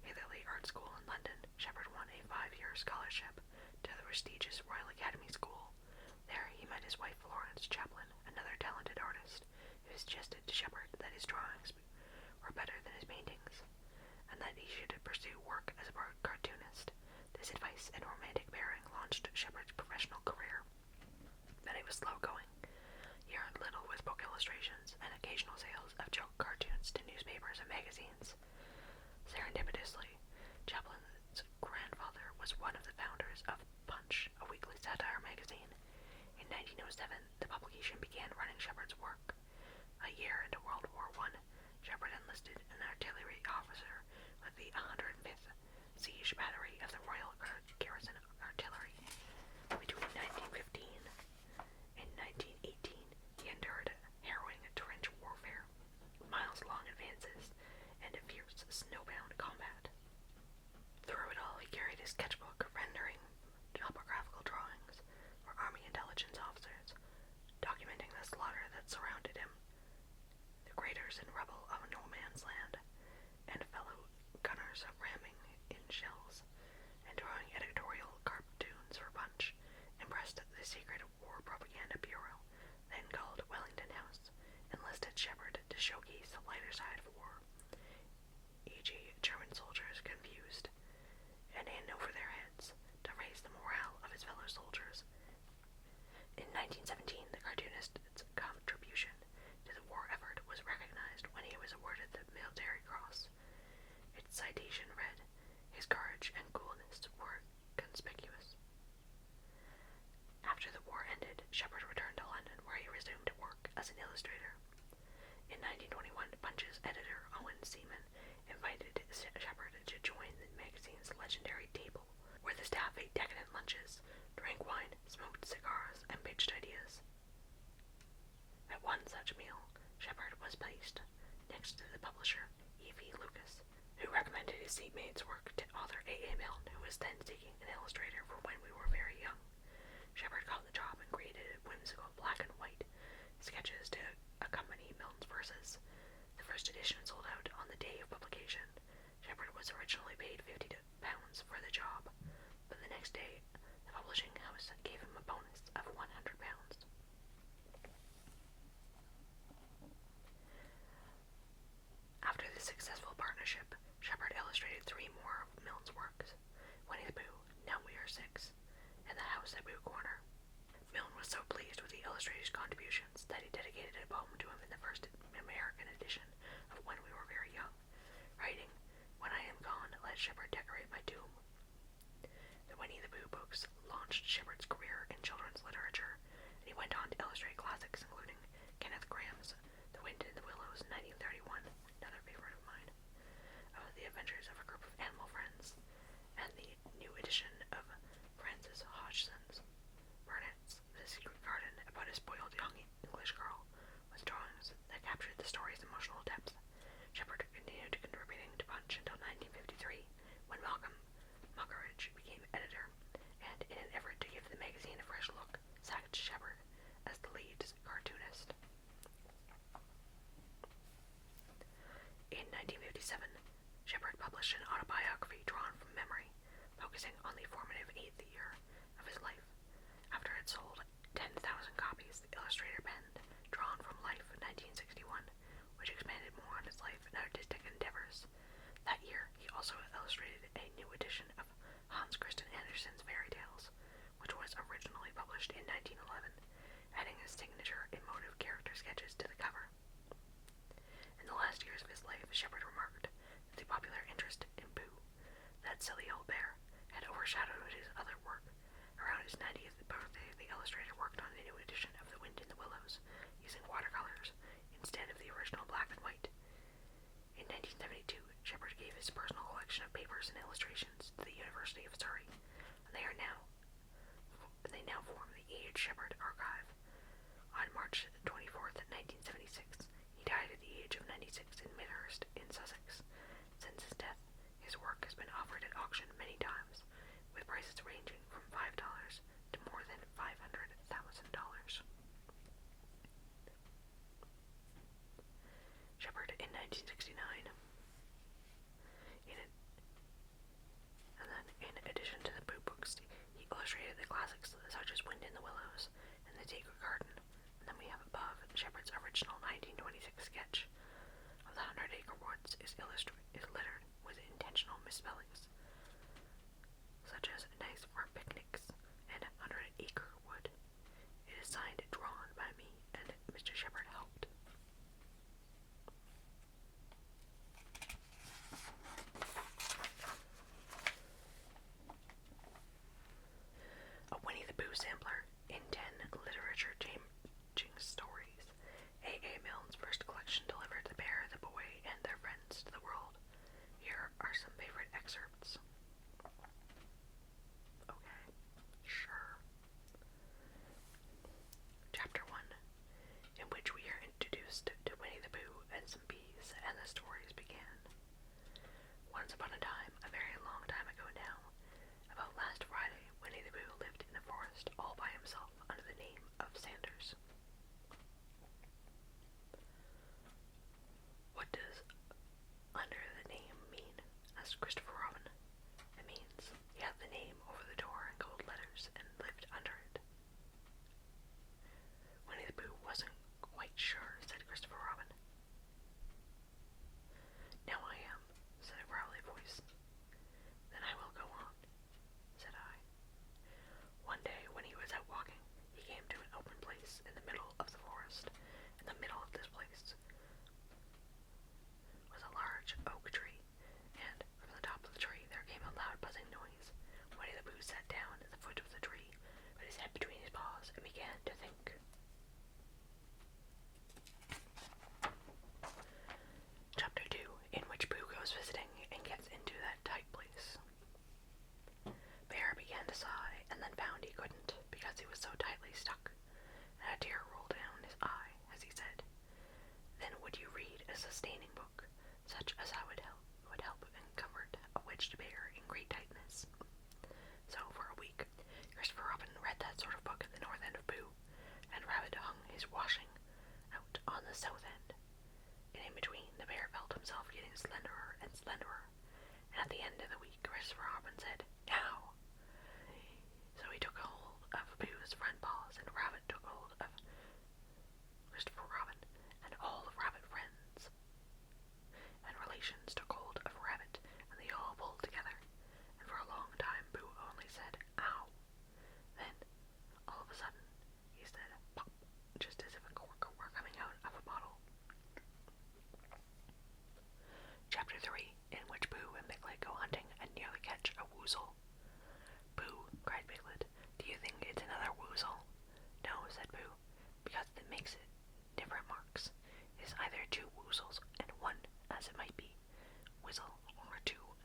Hatherley Art School in London, Shepard won a 5-year scholarship to the prestigious Royal Academy School. There he met his wife Florence Chaplin, another talented artist, who suggested to Shepard that his drawings were better than his paintings, and that he should pursue work as a cartoonist. This advice and romantic pairing launched Shepard's professional career. But it was slow going. He earned little with book illustrations and occasional sales of joke cartoons to newspapers and magazines. Serendipitously, Chaplin's grandfather was one of the founders of Punch, a weekly satire magazine. In 1907, the publication began running Shepard's work. A year into World War I, Shepard enlisted an artillery officer with the 105th Siege Battery of the Royal Garrison Artillery. Between 1915 and 1918, he endured harrowing trench warfare, miles-long advances, and a fierce snowbound combat. Through it all, he carried his sketchbook, rendering topographical drawings for Army intelligence officers, documenting the slaughter that surrounded him, the craters and rubble of no man's land, and fellow gunners ramming in shells, and drawing editorial cartoons for Punch, impressed the secret War Propaganda Bureau, then called Wellington House, enlisted Shepard to showcase the lighter side of war. Punch's editor, Owen Seaman, invited Shepard to join the magazine's legendary table, where the staff ate decadent lunches, drank wine, smoked cigars, and pitched ideas. At one such meal, Shepard was placed next to the publisher, E.V. Lucas, who recommended his seatmate's work to author A.A. Milne, who was then seeking an illustrator for When We Were Very Young. Shepard got the job and created whimsical black and white sketches to accompany Milne's verses. The first edition sold out on the day of publication. Shepard was originally paid £50 for the job, but the next day, the publishing house gave him a bonus of £100. After the successful partnership, Shepard illustrated 3 more of Milne's works: Winnie the Pooh, Now We Are 6, and The House at Boo Corner. Milne was so pleased with the illustrator's contributions that he dedicated a poem to him in the first American edition of When We Were Very Young, writing, "When I am gone, let Shepard decorate my tomb." The Winnie the Pooh books launched Shepard's career in children's literature, and he went on to illustrate classics including Kenneth Graham's The Wind in the Willows, 1931, another favorite of mine, The Adventures of a Group of Animal Friends, and the new edition of Francis Hodgson's Burnett's The Secret Garden, about a spoiled young English girl, with drawings that captured the story's emotional depth. Shepard continued contributing to Punch until 1953, when Malcolm Muggeridge became editor, and in an effort to give the magazine a fresh look, sacked Shepard as the lead cartoonist. In 1957, Shepard published an autobiography drawn from memory, focusing on the formative 8th year of his life. After it sold 10,000 copies, the illustrator penned Drawn from Life, 1961, which expanded more on his life and artistic endeavors. That year, he also illustrated a new edition of Hans Christian Andersen's Fairy Tales, which was originally published in 1911, adding his signature emotive character sketches to the cover. In the last years of his life, Shepard remarked that the popular interest in Pooh, that silly old bear, had overshadowed his other work. Around his 90th birthday, the illustrator worked on a new edition of The Wind in the Willows, using watercolors instead of the original black and white. In 1972, Shepard gave his personal collection of papers and illustrations to the University of Surrey, and they now form the E.H. Shepard Archive. On March 24th, 1976, he died at the age of 96 in Midhurst in Sussex. Since his death, his work has been offered at auction many times, with prices ranging from $5 to more than $500,000. Shepard in 1969. In addition to the Pooh books, he illustrated the classics such as Wind in the Willows and The Secret Garden. And then we have above Shepard's original 1926 sketch of the 100-Acre Woods is littered with intentional misspellings, such as Nice for Picnics and 100-Acre Wood. It is signed Drawn by me, and Mr. Shepard helped. A Winnie the Pooh sampler in 10 literature-changing stories. A.A. Milne's first collection delivered the bear, the boy, and their friends to the world. Here are some favorite excerpts. Okay, sure. Chapter 1, in which we are introduced to Winnie the Pooh and some bees, and the stories began. Once upon a time, a very long time ago now, about last Friday, Winnie the Pooh lived in a forest all by south end. And in between, the bear felt himself getting slenderer and slenderer. And at the end of the week, Christopher Robin said, "Now!" So he took a hold of Pooh's front paws, and Rabbit took hold of Christopher Robin, and all of Rabbit friends and relations took hold of Rabbit, and they all pulled together. And for a long time, Pooh only said, "Ow!" Then, all of a sudden, he said, "Pop," just as if a cork were coming out of a bottle. Chapter 3, in which Pooh and Piglet go hunting and nearly catch a woozle. "Pooh," cried Piglet, "do you think it's another woozle?" "No," said Pooh, "because it makes it different marks. It is either 2 woozles and 1, as it might be, whistle, or 2,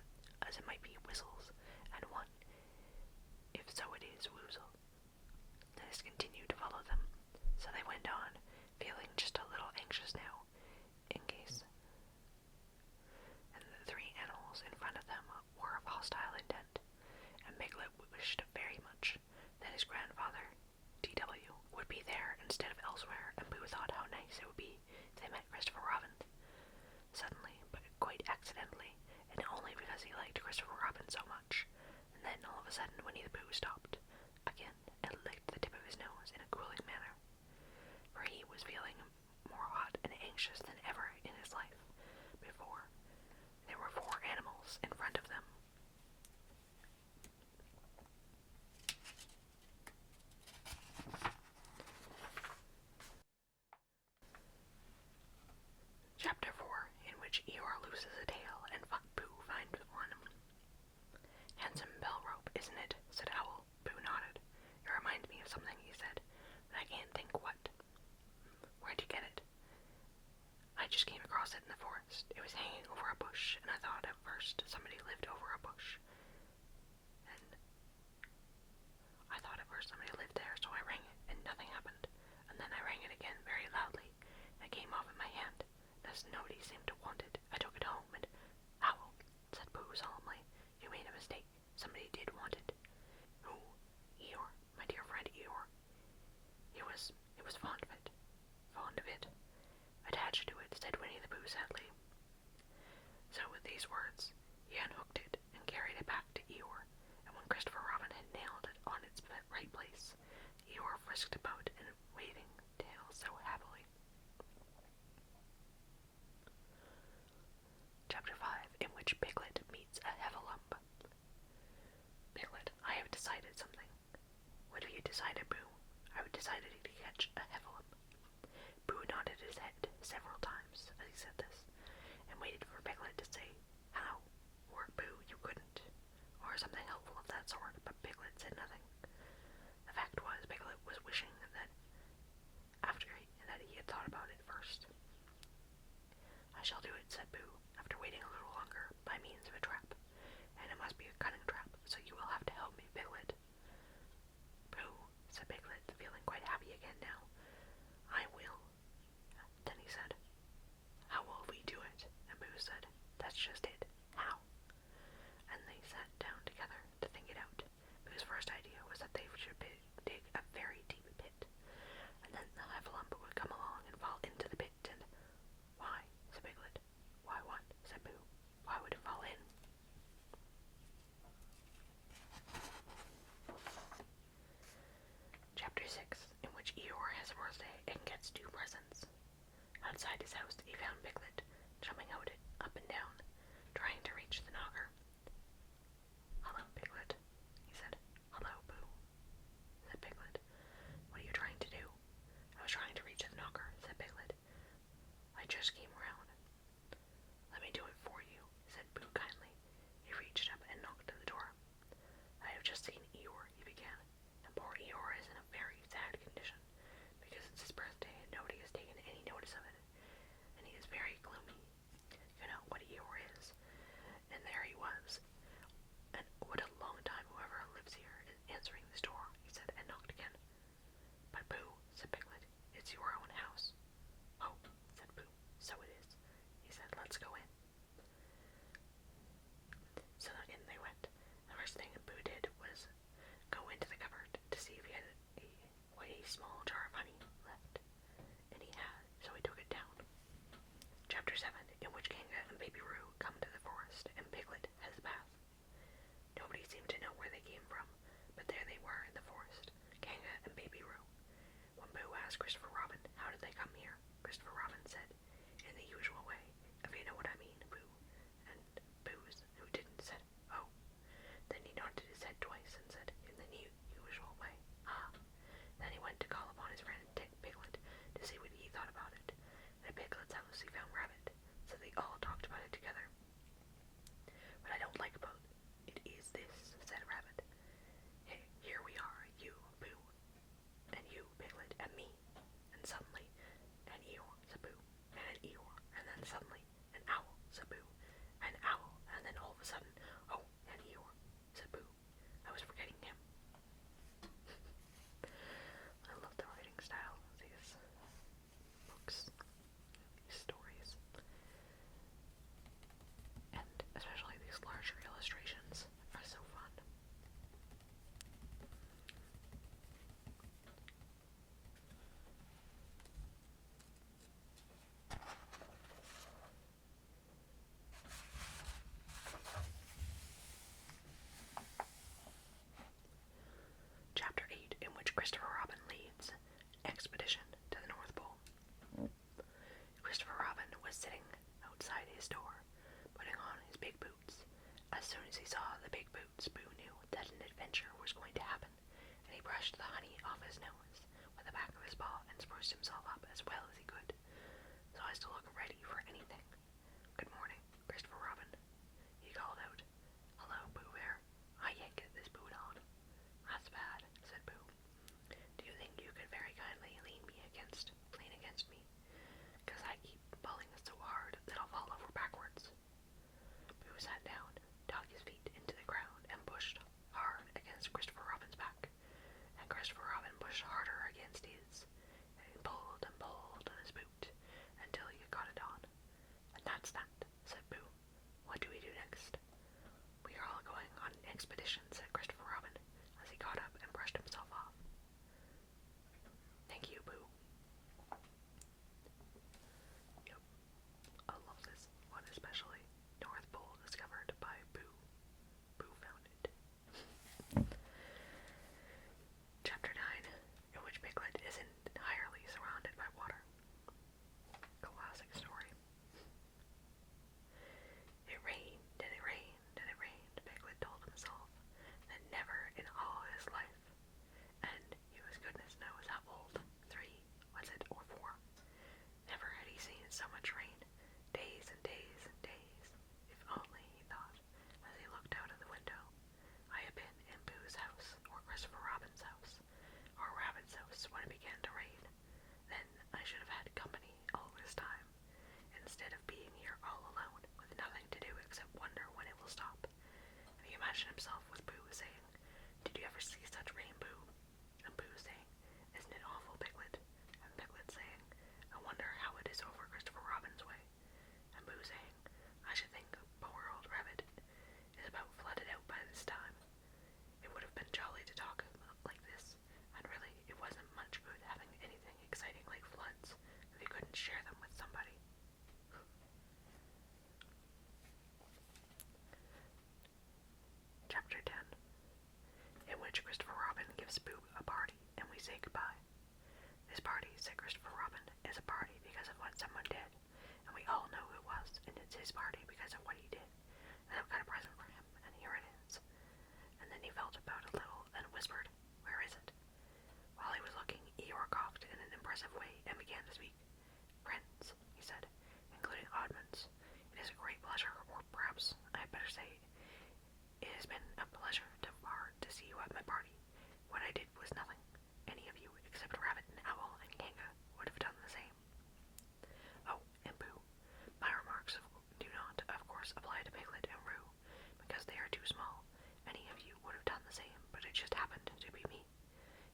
as it might be, whistles, and 1, if so it is, woozle." This continued to follow them, so they went on, feeling just a little anxious now, in case. And the 3 animals in front of them were of hostile intent, and Piglet wished very much that his grandfather, T.W., would be there instead of elsewhere, and Pooh thought how nice it would be if they met Christopher Robin. Suddenly, but quite accidentally, and only because he liked Christopher Robin so much, and then all of a sudden Winnie the Pooh stopped again and licked the tip of his nose in a cooling manner, for he was feeling more hot and anxious than ever in his life before. There were 4 animals in front of them. Chapter 4, in which Eeyore loses a tail and Pooh finds one. "Handsome bell rope, isn't it?" said Owl. Pooh nodded. "It reminds me of something," he said, "but I can't think what." "Where'd you get it?" "I just came across it in the forest. It was hanging over a bush, and I thought at first somebody lived over a bush. there, so I rang it, and nothing happened. And then I rang it again very loudly, and it came off in my hand. As nobody seemed to want it, I took it home, and Owl, said Pooh solemnly, you made a mistake. Somebody did want it. Who? Eeyore, my dear friend Eeyore. He was fond of it. Fond of it. Attached to it, said Winnie the Pooh sadly. So with these words, he unhooked it and carried it back to Eeyore, and when Christopher Robin had nailed it on its right place, Eeyore frisked about and waving tail so happily. Chapter 5, in which Piglet meets a heffalump. Piglet, I have decided something. What have you decided, Pooh? I have decided to catch a heffalump. Pooh nodded his head several times as he said this, and waited for Piglet to say, how, or Pooh, you couldn't, or something helpful of that sort, but Piglet said nothing. The fact was, Piglet was wishing that he had thought about it first. I shall do it, said Pooh, after waiting a little longer, by means of a trap, and it must be a cunning trap, so you will have to help me, Piglet. Pooh, said Piglet, feeling quite happy again now. I will. Then he said, how will we do it? And Pooh said, that's just it. How? And they sat down together to think it out. Pooh's first idea was that they should dig a very deep pit, and then the heffalump would come along and fall into the pit, and why? Said Piglet. Why what? Said Pooh. Why would it fall in? Chapter 6, in which Eeyore has a birthday and gets 2 presents. Outside his house he found Piglet, jumping up and down, asked Christopher Robin. How did they come here? Christopher Robin said, in the usual way, if you know what I mean, Boo. And Boo's, who didn't, said, oh. Then he nodded his head twice and said, in the usual way, ah. Then he went to call upon his friend Piglet to see what he thought about it. At Piglet's house he found Rabbit, so they all talked about it together. What I don't like about it is this, said Rabbit. Hey, here we are, you, Boo, and you, Piglet, and me, and suddenly, an Eeyore, said Boo, and an Eeyore, and then suddenly, an owl, said Boo, an owl, and then all of a sudden, oh, an Eeyore, said Boo. I was forgetting him. I love the writing style of these books, these stories, and especially these larger illustrations are so fun. Chapter 8, in which Christopher Robin leads Expedition to the North Pole. Christopher Robin was sitting outside his door, putting on his big boots. As soon as he saw the big boots, Boo knew that an adventure was going to happen, and he brushed the honey off his nose with the back of his paw and spruced himself up as well as he could, so as to look ready for anything. Good morning, Christopher Robin, he called out. Hello, Boo Bear. I can't get this boot on. That's bad, said Boo. Do you think you could very kindly lean against me? 'Cause I keep pulling so hard that I'll fall over backwards. Boo sat down, dug his feet into the ground, and pushed hard against Christopher Robin's back. And Christopher Robin pushed harder against his, and pulled on his boot, until he got it on. And that's that, said Boo. What do we do next? We are all going on an expedition, said Christopher Robin, as he got up and brushed himself off. Thank you, Boo. Yep, I love this one especially. North Pole discovered by Boo. Boo found it. Chapter 9, in which Piglet is entirely surrounded by water. Classic story. It rained, and it rained, and it rained, Piglet told himself, that never in all his life, and he was goodness knows how old, 3, was it, or 4, never had he seen so much rain, days and days and days. If only, he thought, as he looked out of the window, I had been in Boo's house, or Christopher Robin's house, or Rabbit's house when it began to rain, then I should have had company all this time, instead of being here all alone, with nothing to do except wonder when it will stop. And he imagined himself with Boo saying, Did you ever see such rain, Boo? And Boo saying, Isn't it awful, Piglet? And Piglet saying, I wonder how it is over Christopher Robin's way. And Boo saying, I should think poor old Rabbit is about flooded out by this time. It would have been jolly to talk like this, and really it wasn't much good having anything exciting like floods if you couldn't share them with somebody. Chapter 10, in which Christopher Robin gives Boo a party, and we say goodbye. This party, said Christopher Robin, is a party because of what someone did, and we all know who it was, and it's his party because of what he did, and I've got a present for him, and here it is. And then he felt about a little, and whispered, Where is it? While he was looking, Eeyore coughed in an impressive way, and began to speak. Friends, he said, including Oddmans, it is a great pleasure, or perhaps I had better say, it has been a pleasure to see you at my party. What I did was nothing. Any of you, except Rabbit and Owl and Kanga, would have done the same. Oh, and Boo, my remarks do not, of course, apply to Piglet and Roo, because they are too small. Any of you would have done the same, but it just happened to be me,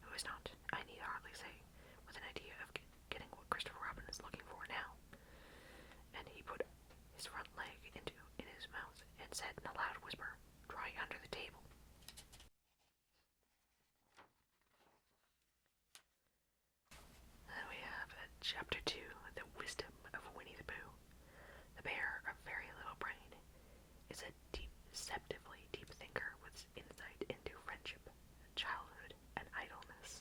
who is not, I need hardly say, with an idea of getting what Christopher Robin is looking for now. And he put his front leg in his mouth and said in a loud whisper, Try under the table. Then we have Chapter 2, The Wisdom of Winnie the Pooh. The bear, of very little brain, is a deceptively deep thinker with insight into friendship, childhood, and idleness.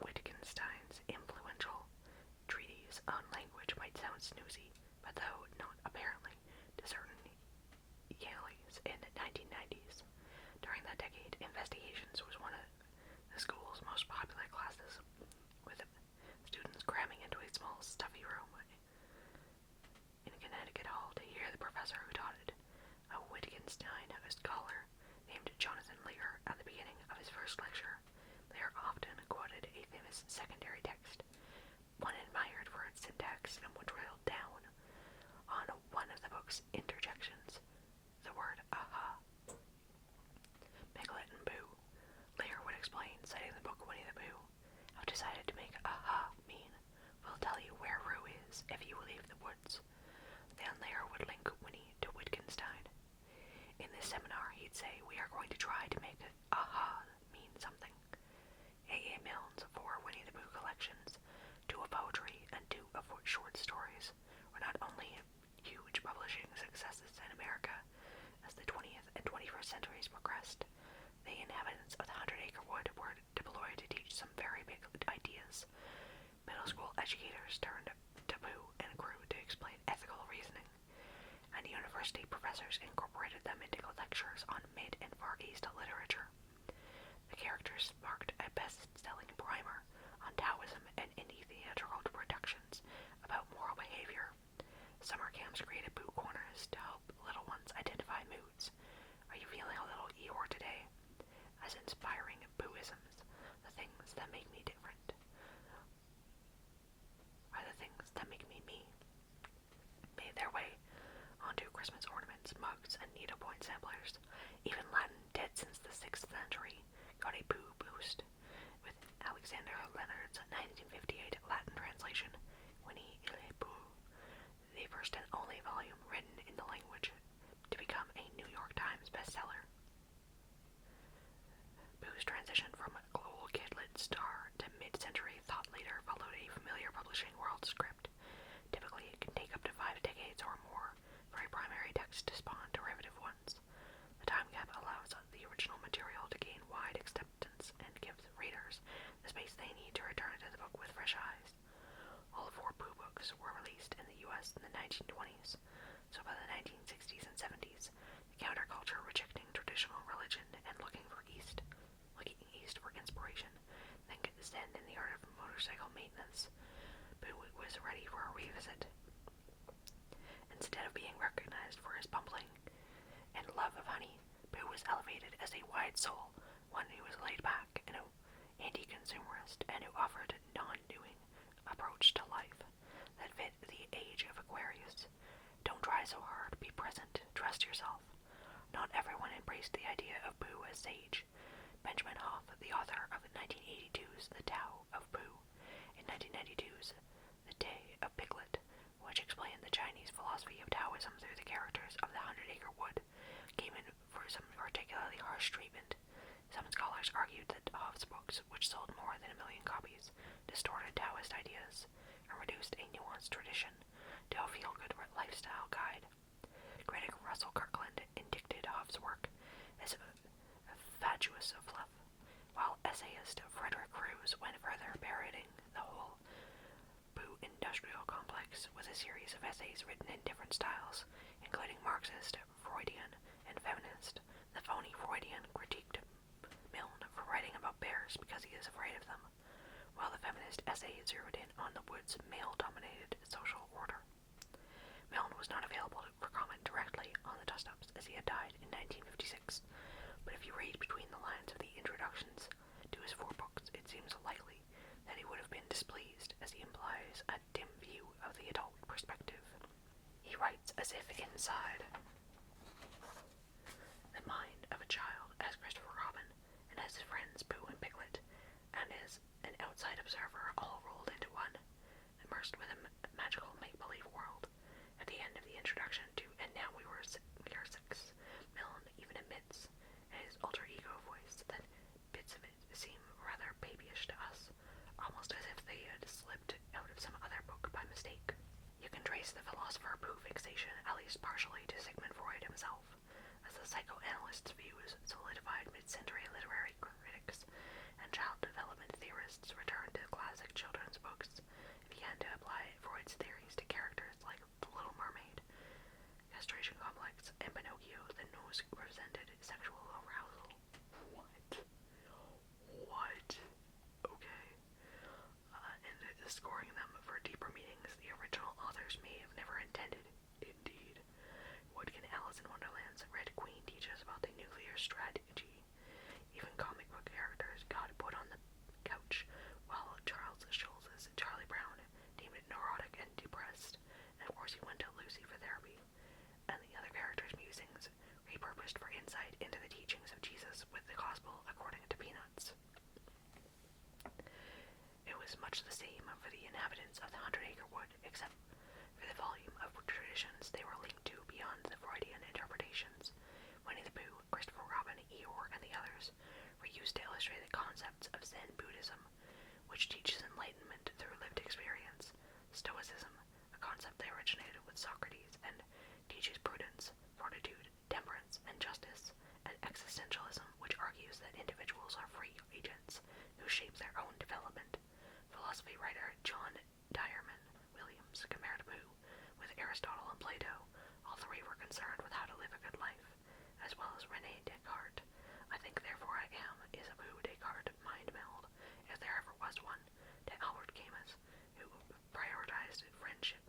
Wittgenstein's influential treatise on language might sound snoozy, but though not apparently, to certain Yaleys in the 1990s. During that decade, investigations was one of the school's most popular classes, with students cramming into a small, stuffy room in Connecticut Hall to hear the professor who taught it. A Wittgenstein scholar named Jonathan Lear at the beginning of his first lecture. Lear often quoted a famous secondary text, one admired for its syntax and would drill down on one of the book's interjections, the word aha. Piglet and Pooh. Lear would explain, citing the book Winnie the Pooh, I've decided to make aha mean, we'll tell you where Roo is if you leave the woods. Then Lear would link Winnie to Wittgenstein. In this seminar, he'd say, we are going to try to make aha mean something. A.A. Milne's 4 Winnie the Pooh collections, 2 of poetry and 2 of short stories, were not only huge publishing successes in America as the 20th and 21st centuries progressed. The inhabitants of the 100-acre wood were deployed to teach some very big ideas. Middle school educators turned to Pooh and Crew to explain ethical reasoning, and university professors incorporated them into lectures on Mid and Far East literature. The characters sparked a best-selling primer on Taoism and indie theatrical productions about moral behavior. Summer camps created Pooh corners to help little ones identify moods. Are you feeling a little Eeyore today? As inspiring Poohisms, the things that make me different are the things that make me me. Made their way onto Christmas ornaments, mugs, and needlepoint samplers. Even Latin, dead since the 6th century, got a Pooh boost, with Alexander Leonard's 1958 Latin translation, Winnie the Pooh, the first and only volume written in the language to become a New York Times bestseller. Pooh's transition from global kid-lit star to mid-century thought leader followed a familiar publishing world script. Typically, it can take up to 5 decades or more for a primary text to spawn derivative ones. The time gap allows the original material to gain wide acceptance and gives readers the space they need to return to the book with fresh eyes. All 4 Pooh books were released in the U.S. in the 1920s, so by the 1960s and 70s, the counterculture rejecting traditional religion and looking east for inspiration, then Zen in the art of motorcycle maintenance, Pooh was ready for a revisit. Instead of being recognized for his bumbling and love of honey, Pooh was elevated as a wide soul, one who was laid back and anti-consumerist, and who offered a non-doing approach to life that fit the age of Aquarius. Don't try so hard, be present, trust yourself. Not everyone embraced the idea of Pooh as sage. Benjamin Hoff, the author of 1982's The Tao of Pooh, in 1992's The Day of Piglet, which explained the Chinese philosophy of Taoism through the characters of the 100-acre wood, came in for some particularly harsh treatment. Some scholars argued that Hoff's books, which sold more than 1 million copies, distorted Taoist ideas and reduced a nuanced tradition to a feel-good lifestyle guide. Critic Russell Kirkland indicted Hoff's work as fatuous fluff, while essayist Frederick Crews went further, parodying the whole Pooh industrial complex with a series of essays written in different styles, including Marxist, Freudian, and feminist. The phony Freudian critiqued Milne for writing about bears because he is afraid of them, while the feminist essay zeroed in on the wood's male-dominated social order. Milne was not available for comment directly on the dust-ups as he had died in 1956, but if you read between the lines of the introductions to his 4 books, it seems likely that he would have been displeased, as he implies a dim view of the adult perspective. He writes as if inside the mind of a child as Christopher Robin, and as his friends Pooh and Piglet, and as an outside observer all rolled into one, immersed with a magical make-believe world. At the end of the introduction to And Now We Are Six, Milne even admits in his alter ego voice that bits of it seem rather babyish to us, almost as if they had slipped out of some other book by mistake. You can trace the philosopher Pooh fixation at least partially to Sigmund Freud himself, as the psychoanalyst's views solidified mid-century literary critics and child development theorists returned to much the same for the inhabitants of the 100-Acre Wood, except for the volume of traditions they were linked to beyond the Freudian interpretations. Winnie the Pooh, Christopher Robin, Eeyore, and the others were used to illustrate the concepts of Zen Buddhism, which teaches enlightenment through lived experience, Stoicism, a concept that originated with Socrates, and teaches prudence, fortitude, temperance, and justice, and existentialism, which argues that individuals are free agents who shape their own development. Philosophy writer John Dyerman Williams compared Pooh with Aristotle and Plato. All three were concerned with how to live a good life, as well as René Descartes. I think therefore I am is a Pooh-Descartes mind meld, if there ever was one, to Albert Camus, who prioritized friendship.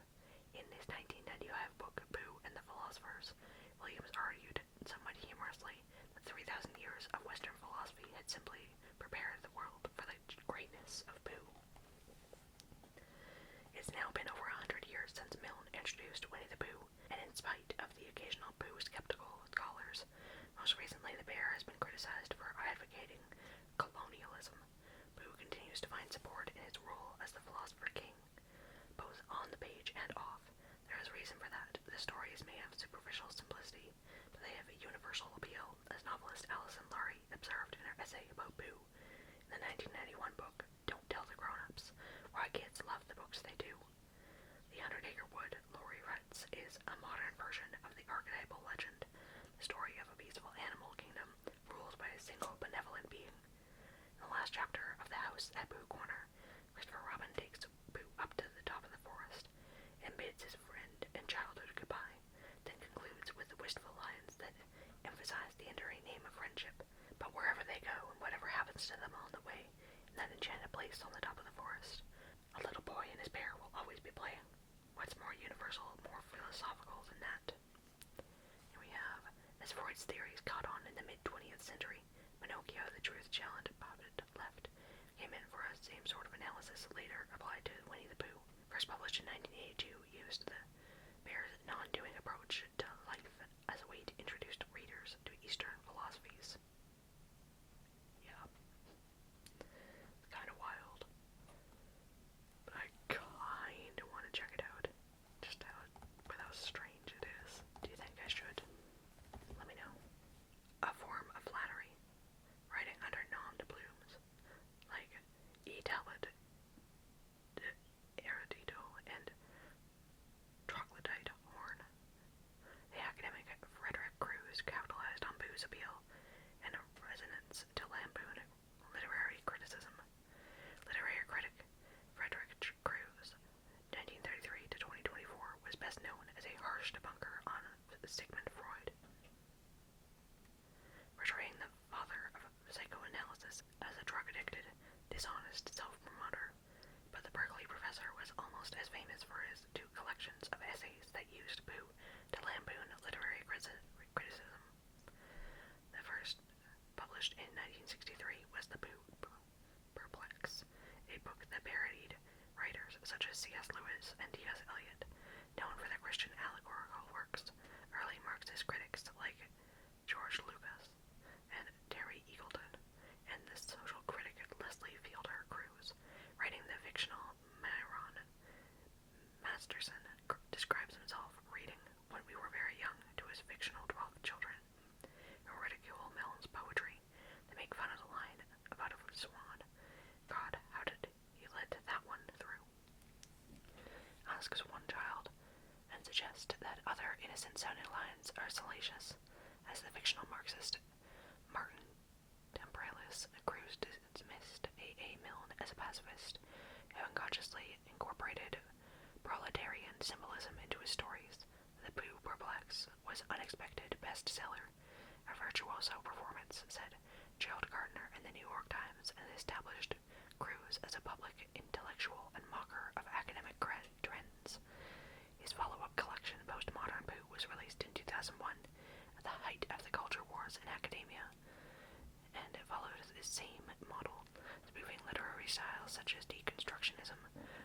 In his 1995 book Pooh and the Philosophers, Williams argued, somewhat humorously, that 3,000 years of Western philosophy had simply prepared the world for the greatness of Pooh. It's now been over 100 years since Milne introduced Winnie the Pooh, and in spite of the occasional Pooh-skeptical scholars, most recently the bear has been criticized for advocating colonialism. Pooh continues to find support in his role as the philosopher king, both on the page and off. There is reason for that. The stories may have superficial simplicity, but they have a universal appeal, as novelist Alison Laurie observed in her essay about Pooh in the 1991 book Don't Tell the Grown-Ups, why kids love the books they do. The 100-Acre Wood, Laurie writes, is a modern version of the archetypal legend, the story of a peaceful animal kingdom ruled by a single benevolent being. In the last chapter of The House at Pooh Corner, Christopher Robin takes Pooh up to the top of the forest and bids his friend and childhood goodbye, then concludes with the wistful lines that emphasize the enduring name of friendship. But wherever they go and whatever happens to them on the way, in that enchanted place on the top of the forest, a little boy and his bear will always be playing. What's more universal, more philosophical than that? Here we have, as Freud's theories caught on in the mid-20th century, Pinocchio, the truth-challenged puppet left, came in for a same sort of analysis later applied to Winnie the Pooh. First published in 1982, used the bear's non-doing approach to life as a way to introduce readers to Eastern philosophies. Yeah. It's kind of wild. But I kind of want to check it out. Just how strange it is. Do you think I should? Let me know. A form of flattery. Writing under nom de plumes. Like E. Talbot, Erudito, and Troglodyte Horn. The academic Frederick Crews capitalized on Pooh's appeal and a resonance to lampoon literary criticism. Literary critic Frederick Crews, 1933 to 2024, was best known as a harsh debunker on Sigmund Freud, portraying the father of psychoanalysis as a drug-addicted, dishonest self-promoter. But the Berkeley professor was almost as famous for his two collections of essays that used Pooh to lampoon literary criticism. The first, published in 1963, was The Pooh Perplex, a book that parodied writers such as C.S. Lewis and T.S. Eliot, known for their Christian allegorical works. Early Marxist critics like George Lucas and Terry Eagleton, and the social critic Leslie Fielder Cruz, writing the fictional Myron Masterson, describes himself reading When We Were Very Young to his fictional 12 children, who ridicule Milne's poetry. They make fun of the line about a swan. God, how did he let that one through? Asks one child, and suggests that other innocent-sounding lines are salacious, as the fictional Marxist Martin Temporalis Cruz dismissed A.A. Milne as a pacifist, who unconsciously incorporated proletarian symbolism into his stories. The Pooh Perplex was unexpected bestseller, a virtuoso performance, said Gerald Gardner in the New York Times, and established Cruz as a public intellectual and mocker of academic trends. His follow-up collection, Postmodern Pooh, was released in 2001 at the height of the culture wars in academia, and it followed the same model, spoofing literary styles such as deconstructionism,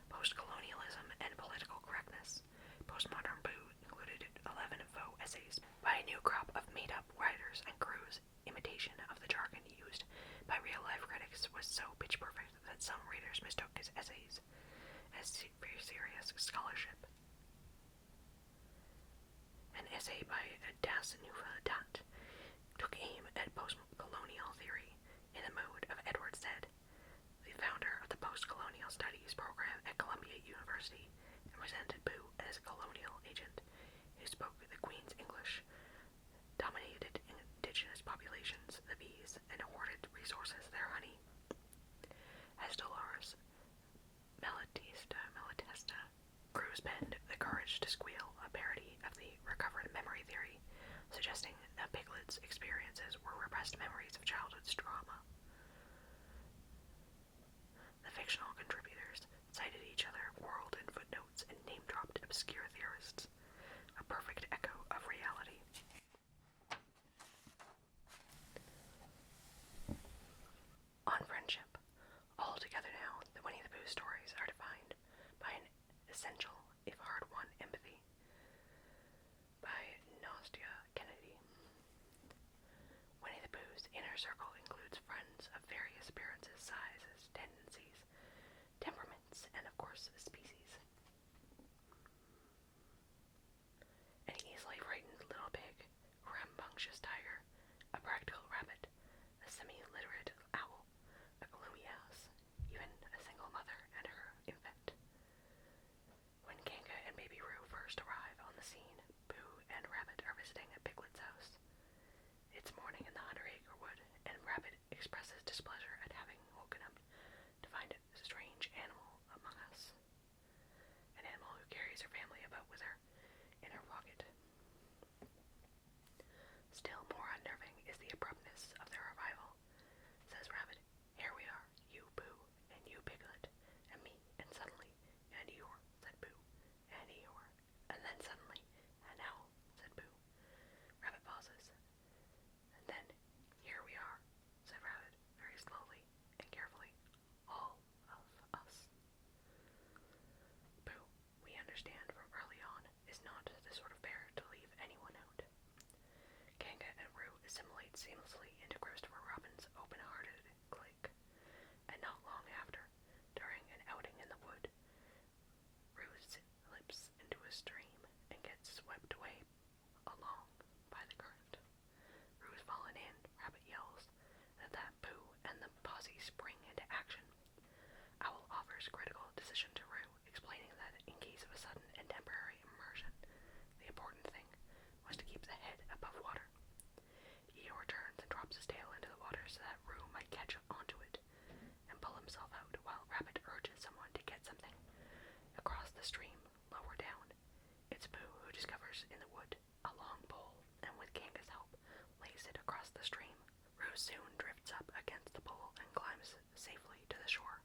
post-colonialism, and political correctness. Postmodern Pooh included 11 faux essays by a new crop of made-up writers, and Cruz' imitation of the jargon used by real-life critics was so pitch-perfect that some readers mistook his essays as very serious scholarship. An essay by Das Neue Dat took aim at post-colonial theory in the mode of Edward Said, the founder of the post-colonial studies program at Columbia University, and presented Pooh as a colonial agent who spoke the Queen's English, dominated indigenous populations, the bees, and hoarded resources, their honey. As Dolores Malatesta Cruz penned The Courage to Squeal, a parody of the recovered memory theory, suggesting that Piglet's experiences were repressed memories of childhood's trauma. The fictional contributors cited each other, whirled in footnotes, and name-dropped obscure theorists, a perfect echo of reality. On friendship. All together now, the Winnie the Pooh stories are defined by an essential, if hard-won, empathy. By Nastia Kennedy. Winnie the Pooh's inner circle includes friends of various appearances, sizes, tendencies, temperaments, and of course, species. An easily frightened little pig, a rambunctious tiger, a practical rabbit, a semi-literate owl, a gloomy house, even a single mother and her infant. When Kanga and Baby Roo first arrive on the scene, Pooh and Rabbit are visiting at Piglet's house. It's morning in the 100-acre wood, and Rabbit expresses displeasure at having woken up to find a strange animal among us. An animal who carries her family about with her in her pocket. Still more unnerving is the abruptness of their arrival. Says Rabbit, "Here we are, you Pooh, and you Piglet, and me, and suddenly, and Eeyore," said Pooh, and Eeyore, and then suddenly, and Owl, said Pooh. Rabbit pauses. And then, "Here we are," said Rabbit, very slowly and carefully, "all of us." Pooh, we understand from early on, is not the sort of bear to leave anyone out. Kanga and Roo assimilate seamlessly into Christopher Robin's open-hearted clique, and not long after, during an outing in the wood, Roo slips into a stream and gets swept away along by the current. Roo's fallen in, Rabbit yells. At that, Pooh and the posse spring into action. Owl offers critical decision to Roo, explaining that in case of a sudden and temporary immersion, the important thing was to keep the head above water. Eeyore turns and drops his tail into the water so that Roo might catch onto it and pull himself out, while Rabbit urges someone to get something across the stream lower down. It's Pooh who discovers in the wood a long pole, and with Kanga's help, lays it across the stream. Roo soon drifts up against the pole and climbs safely to the shore.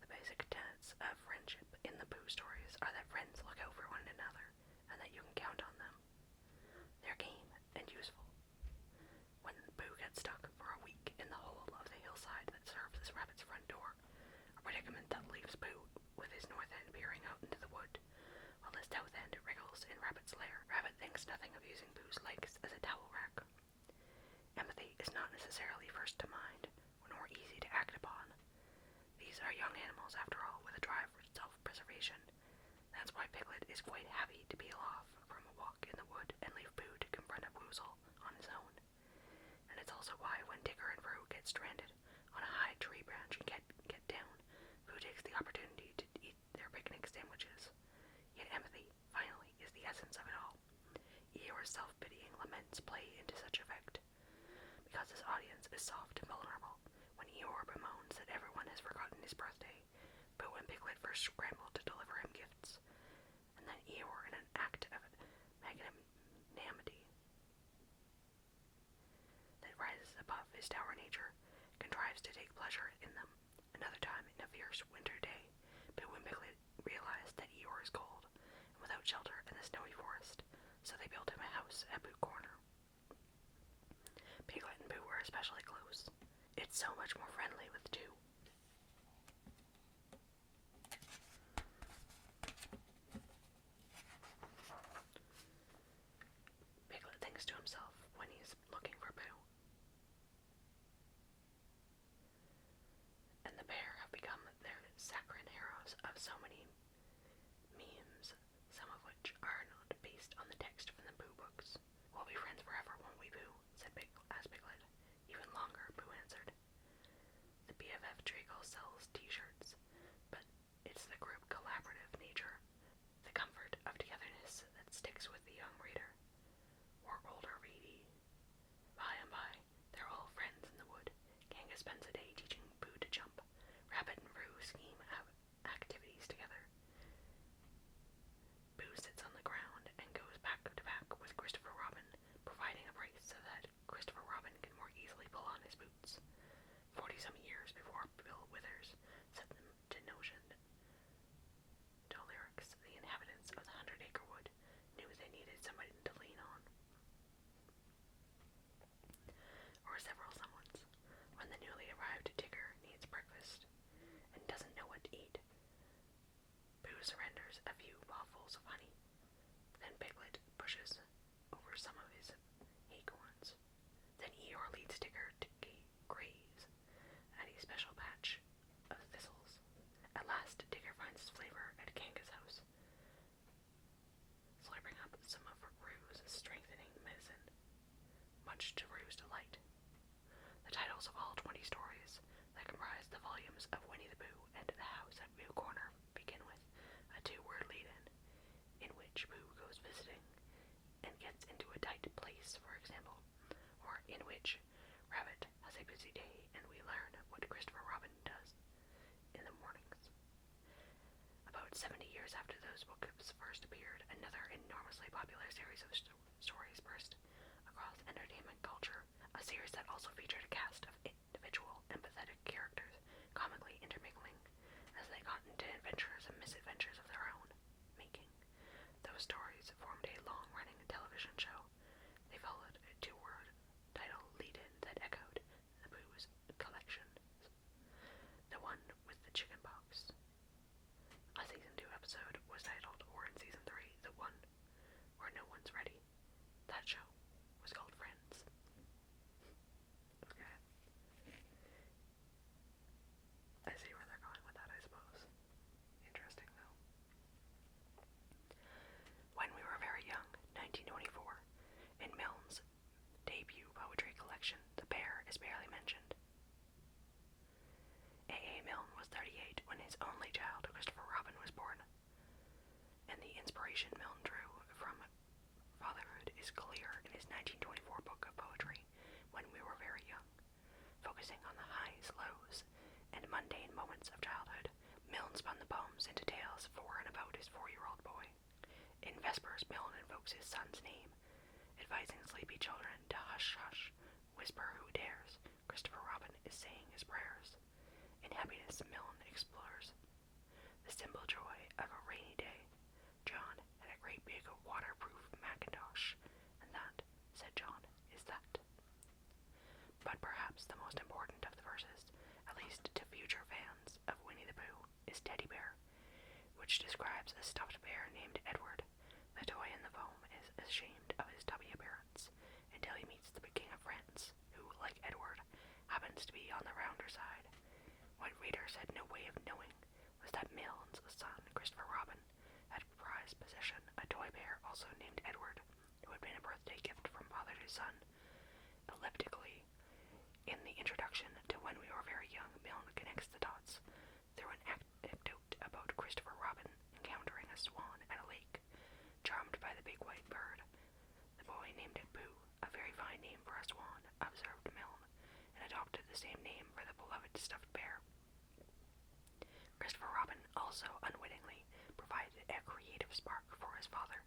The basic tenets of friendship in the Pooh stories are that friends look out for one another, and that you can count on them. They're game and useful. When Pooh gets stuck for a week in the hole of the hillside that serves as Rabbit's front door, a predicament that leaves Pooh with his north end peering out into the wood, while his south end wriggles in Rabbit's lair, Rabbit thinks nothing of using Pooh's legs as a towel rack. Empathy is not necessarily first to mind, nor easy to act upon. These are young animals, after all, with a drive for self-preservation. That's why Piglet is quite happy to peel off from a walk in the wood and leave Pooh to confront a woozle on his own. And it's also why when Tigger and Roo get stranded on a high tree branch and get down, Pooh takes the opportunity to eat their picnic sandwiches. Yet empathy, finally, is the essence of it all. Eeyore's self-pitying laments play into such effect. Because his audience is soft and vulnerable, when Eeyore bemoans that everyone has forgotten his birthday, Pooh and Piglet first scramble to deliver him gifts, and then Eeyore, in an act of magnanimity that rises above his dour nature, contrives to take pleasure in them. Another time, in a fierce winter day, Pooh and Piglet realize that Eeyore is cold and without shelter in the snowy forest, so they build him a house at Pooh Corner. Piglet and Pooh are especially close. It's so much more friendly with two. Piglet thinks to himself when he's looking for Pooh. And the pair have become saccharine heroes of so many memes, some of which are not based on the text from the Pooh books. We'll be friends forever, won't we, Pooh? Asked Piglet. Even longer, Pooh answered. The BFF Treacle sells t-shirts, but it's the group collaborative nature, the comfort of togetherness that sticks with the young reader. Or older readee. By and by, they're all friends in the wood. Kanga spends a day teaching Pooh to jump. Rabbit and Roo scheme activities together. Pooh sits on the ground and goes back to back with Christopher Robin, providing a brace so that Christopher Robin can more easily pull on his boots. 40-some years before Bill Withers set them to notion to lyrics, the inhabitants of the 100-acre wood knew they needed somebody to lean on. Or several someones. When the newly arrived Tigger needs breakfast and doesn't know what to eat, Pooh surrenders a few mouthfuls of honey. Then Piglet pushes over some of his acorns. Then Eeyore leads Tigger to graze at a special patch of thistles. At last, Tigger finds his flavor at Kanga's house, slurping up some of Roo's strengthening medicine, much to Roo's delight. The titles of all 20 stories that comprise the volumes of Winnie the Pooh and The House at Pooh Corner begin with a two-word lead-in, in which Pooh goes visiting and gets into a tight place, for example, or in which Rabbit has a busy day and we learn what Christopher Robin does in the mornings. About 70 years after those books first appeared, another enormously popular series of stories burst across entertainment culture, a series that also featured a cast of individual, empathetic characters, comically intermingling as they got into adventures and misadventures of their own making. Those stories formed a long-running television show. They followed a two-word title lead-in that echoed the Pooh's collections. The one with the chicken pox. A season 2 episode was titled, or in season 3, the one where no one's ready. That show was called Friends. Okay. I see where they're going with that, I suppose. Interesting, though. When We Were Very Young, 1924, in Milne's debut poetry collection, the pair is barely mentioned. A.A. Milne was 38 when his only child, Christopher Robin, was born, and the inspiration Milne drew from fatherhood is clear in his 1924 book of poetry, When We Were Very Young. Focusing on the highs, lows, and mundane moments of childhood, Milne spun the poems into tales for and about his 4-year-old boy. In Vespers, Milne invokes his son's name, advising sleepy children to hush, hush, whisper who dares. Christopher Robin is saying his prayers. In Happiness, Milne explores the simple joy of a rainy day. John had a great big waterproof Macintosh, and that, said John, is that. But perhaps the most important of the verses, at least to future fans of Winnie the Pooh, is Teddy Bear, which describes a stuffed bear named Edward. The toy in the foam is ashamed of his tubby appearance until he meets the King of France, who, like Edward, happens to be on the rounder side. What readers had no way of knowing was that Milne's son, Christopher Robin, had prized possession a toy bear also named Edward, who had been a birthday gift from father to son. Elliptically, in the introduction to When We Were Very Young, Milne connects the dots through an anecdote about Christopher Robin encountering a swan at a lake. Charmed by the big white bird, the boy named it Pooh, a very fine name for a swan, observed Milne, and adopted the same name for the beloved stuffed bear. Christopher Robin also unwittingly provided a creative spark for his father.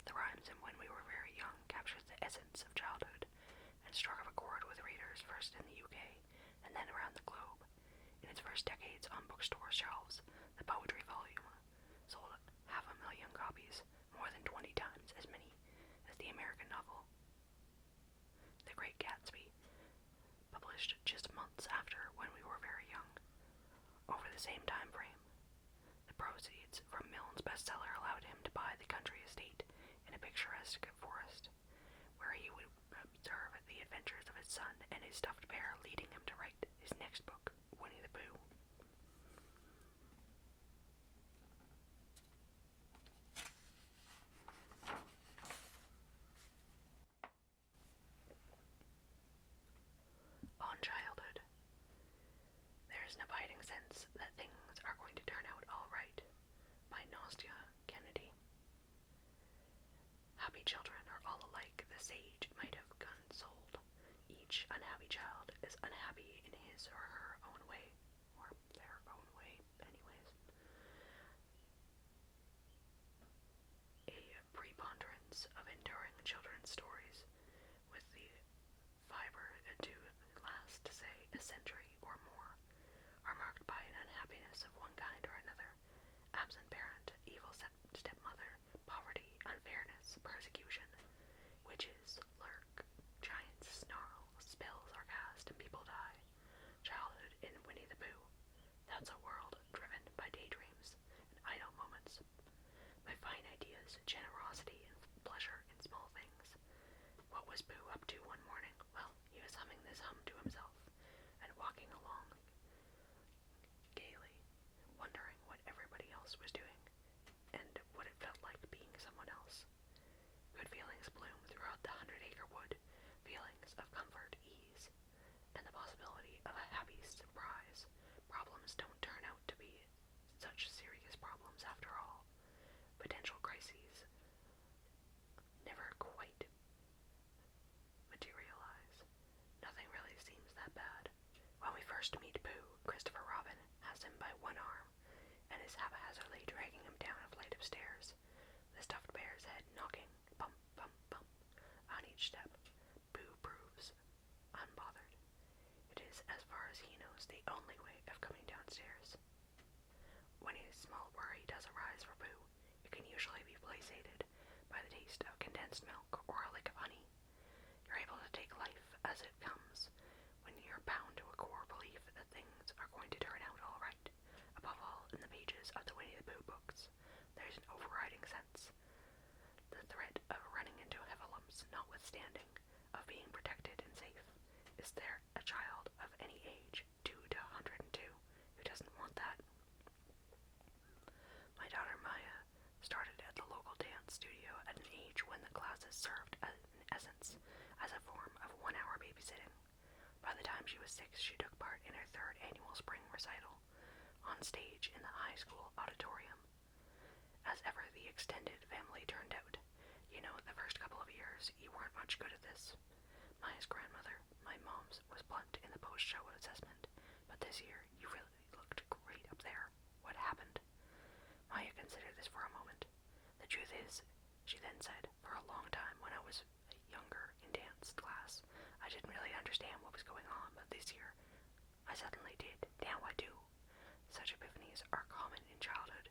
The rhymes in When We Were Very Young captures the essence of childhood and struck up a chord with readers first in the UK and then around the globe. In its first decades on bookstore shelves, the poetry volume sold 500,000 copies, more than 20 times as many as the American novel The Great Gatsby, published just months after When We Were Very Young. Over the same time frame, the proceeds from Milne's bestseller allowed him to buy the country estate in a picturesque forest, where he would observe the adventures of his son and his stuffed bear, leading him to write his next book, Winnie the Pooh. children are all alike. The sage might have consoled each unhappy child is unhappy in his or her own way, or their own way, anyways. A preponderance of enduring children's stories with the fiber to last, say, a century or more, are marked by an unhappiness of one kind or another: absent parent, evil stepmother, poverty, unfairness, persecution. Witches lurk, giants snarl, spells are cast, and people die. Childhood in Winnie the Pooh. That's a world driven by daydreams and idle moments, by fine ideas, generosity, and pleasure in small things. What was Pooh up to one morning? Well, he was humming this hum to himself and walking along gaily, wondering what everybody else was doing and what it felt like being someone else. Good feelings bloom throughout the 100-acre wood, feelings of comfort, ease, and the possibility of a happy surprise. Problems don't turn out to be such serious problems after all. Potential crises never quite materialize. Nothing really seems that bad. When we first meet Pooh, Christopher Robin has him by one arm and is haphazardly dragging him down a flight of stairs, the stuffed bear's head knocking bump, bump, bump on each step. Pooh proves unbothered. It is, as far as he knows, the only way of coming downstairs. When a small worry does arise for Pooh, it can usually be placated by the taste of condensed milk or a lick of honey. You're able to take life as it comes when you're bound to a core belief that things are going to turn out all right. Above all, in the pages of the Winnie the Pooh books, there's an overriding sense, the threat of running into heffalumps notwithstanding, of being protected and safe. Is there a child of any age, 2 to 102, who doesn't want that? My daughter Maya started at the local dance studio at an age when the classes served in essence as a form of 1-hour babysitting. By the time she was 6, she took part in her 3rd annual spring recital, on stage in the high school auditorium. As ever, the extended family turned out. You know, the first couple of years, you weren't much good at this. Maya's grandmother, my mom's, was blunt in the post-show assessment, but this year, you really looked great up there. What happened? Maya considered this for a moment. The truth is, she then said, for a long time when I was younger in dance class, I didn't really understand what was going on, but this year, I suddenly did. Now I do. Such epiphanies are common in childhood,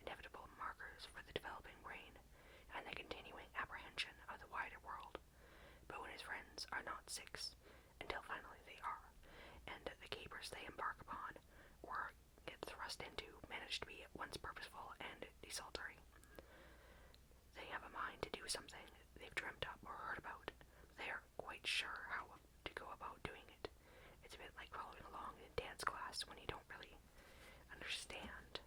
inevitable markers for the developing brain, and the continuing apprehension of the wider world. Boo and his friends are not 6, until finally they are, and the capers they embark upon, or get thrust into, manage to be at once purposeful and desultory. They have a mind to do something they've dreamt up or heard about. They aren't quite sure how to go about doing it. It's a bit like following along in dance class when you don't really understand.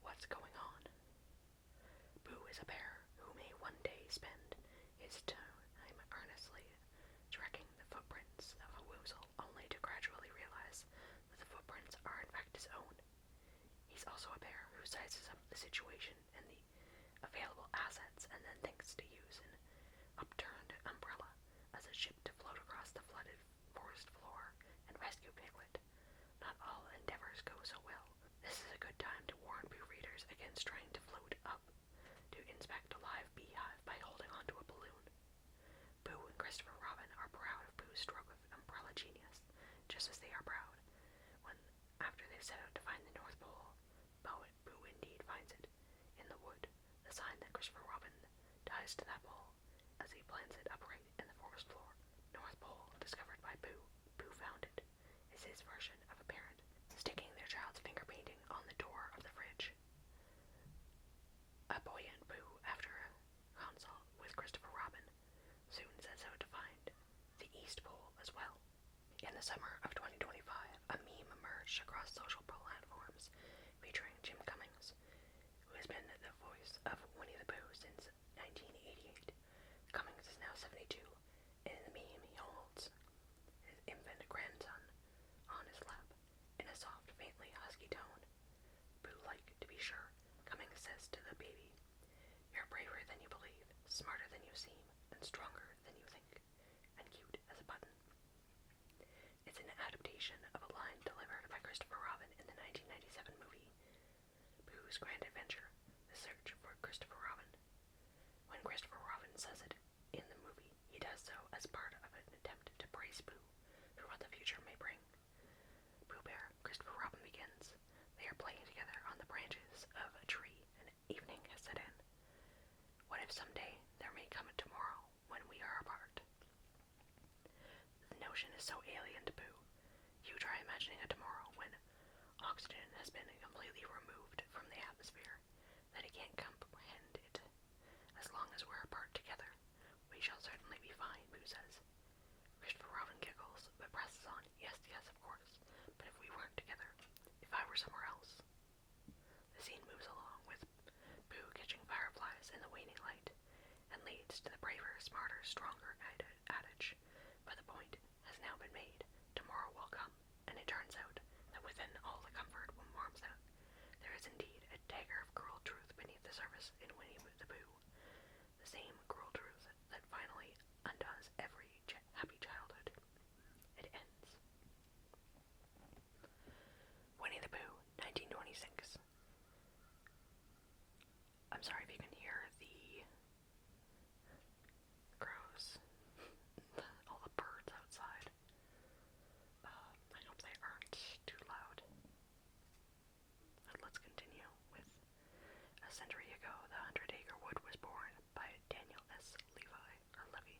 What's going on? Boo is a bear who may one day spend his time earnestly tracking the footprints of a woozle, only to gradually realize that the footprints are in fact his own. He's also a bear who sizes up the situation and the available assets and then thinks to use an upturned umbrella as a ship to float across the flooded forest floor and rescue Piglet. Not all endeavors go so well. This is a good time to warn Boo readers against trying to float up to inspect a live beehive by holding onto a balloon. Boo and Christopher Robin are proud of Boo's stroke of umbrella genius, just as they are proud when, after they've set out to find the North Pole, Boo indeed finds it in the wood, the sign that Christopher Robin ties to that pole as he plants it upright in the forest floor. North Pole, discovered by Boo. Boo found it, is his version of a parent sticking their child's finger painting on the door of the fridge. A buoyant Boo, after a consult with Christopher Robin, soon sets out to find the East Pole as well. In the summer of 2025, a meme emerged across social platforms featuring Jim Cummings, who has been the voice of Winnie the Pooh since 1988. Cummings is now 72, and in the meme he holds his infant grandson on his lap in a soft, faintly husky tone. sure. Cumming says to the baby, "You're braver than you believe, smarter than you seem, and stronger than you think, and cute as a button." It's an adaptation of a line delivered by Christopher Robin in the 1997 movie Pooh's Grand Adventure, The Search for Christopher Robin. When Christopher Robin says it in the movie, he does so as part of an attempt to praise Pooh for what the future may bring. Pooh Bear, Christopher Robin begins. They are playing together on the branches of a tree, and evening has set in. What if someday there may come a tomorrow when we are apart? The notion is so alien to Pooh. You try imagining a tomorrow when oxygen has been completely removed from the atmosphere, that he can't comprehend it. As long as we're apart together, we shall certainly be fine, Pooh says. Christopher Robin giggles, but presses on. Yes, yes, of course. But if we weren't together, if I were somewhere else. The scene moves along with Pooh catching fireflies in the waning light, and leads to the braver, smarter, stronger adage. But the point has now been made. Tomorrow will come, and it turns out that within all the comfort and warmth there is indeed a dagger of cruel truth beneath the surface in Winnie the Pooh. The same cruel truth that finally undoes every happy childhood. It ends. Winnie the Pooh, 1926. I'm sorry if you can hear the crows, all the birds outside. I hope they aren't too loud. But let's continue with a century ago, the 100-Acre Wood was born by Daniel S. Levy.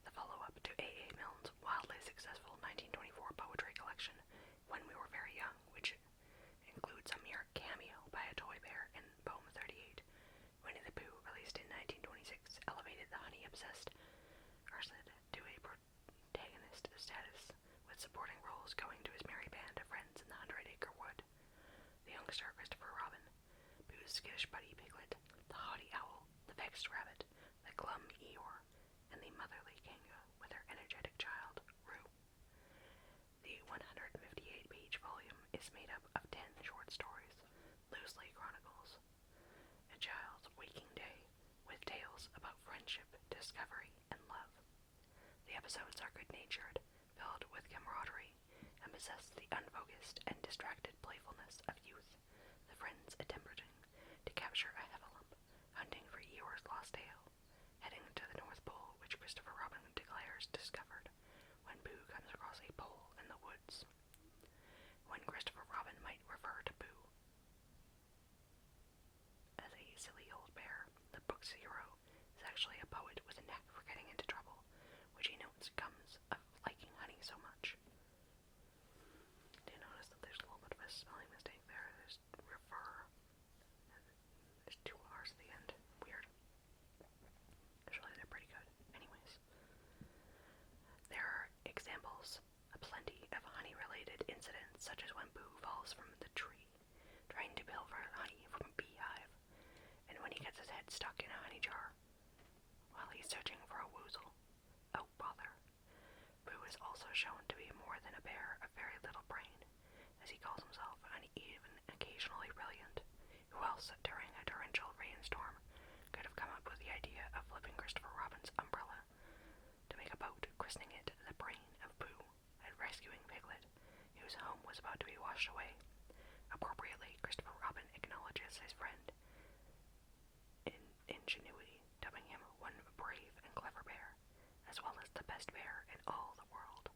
The follow-up to A.A. Milne's wildly successful 1924 poetry collection, When We Were Very Young, which includes a mere cameo by a toy bear in Poem 38. Winnie the Pooh, released in 1926, elevated the honey-obsessed Ursad to a protagonist status, with supporting roles going to his merry band of friends in the 100-Acre Wood. The youngster Christopher Robin, Pooh's skittish buddy Piglet, the haughty owl, the vexed rabbit, the glum Eeyore, and the motherly Kanga with her energetic child, Roo. The 158-page volume is made up of 10 short stories, loosely chronicles a child's waking day, with tales about friendship, discovery, and love. The episodes are good-natured, filled with camaraderie, and possess the unfocused and distracted playfulness of youth, the friends attempting to capture a heffalump, hunting for Eeyore's lost tail, heading to the North Pole, which Christopher Robin declares discovered when Pooh comes across a pole in the woods. When Christopher Robin might refer to Pooh as a silly old bear, the book's hero is actually a poet with a knack for getting into trouble, which he notes comes of liking honey so much. Do you notice that there's a little bit of a spelling mistake there? There's refer. There's 2 R's at the end. Weird. Usually they're pretty good. Anyways. There are examples aplenty of honey-related incidents, such as when Pooh falls from the tree, trying to pilfer honey from a beehive, and when he gets his head stuck in a honey jar while he's searching for a woozle. Oh, bother. Pooh is also shown to be more than a bear of very little brain, as he calls himself an even occasionally brilliant. Who else, during a torrential rainstorm, could have come up with the idea of flipping Christopher Robin's umbrella to make a boat, christening it the Brain of Pooh, and rescuing Piglet, whose home was about to be washed away? Appropriately, Christopher Robin acknowledges his friend in ingenuity, dubbing him one brave and clever bear, as well as the best bear in all the world.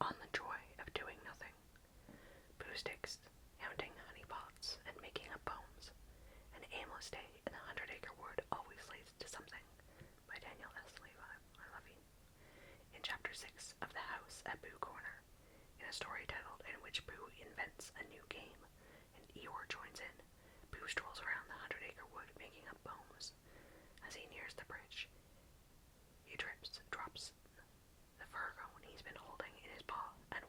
On the joy of doing nothing, Pooh sticks, counting honey pots and making up poems. An aimless day in the 100-Acre Wood always leads to something, by Daniel S. Levy. In Chapter 6 of The House at Pooh Corner, in a story titled In Which Pooh Invents a New Game, and Eeyore joins in, Pooh strolls around the 100-Acre Wood making up poems. As he nears the bridge, he drops the fur cone he's been holding in his paw, and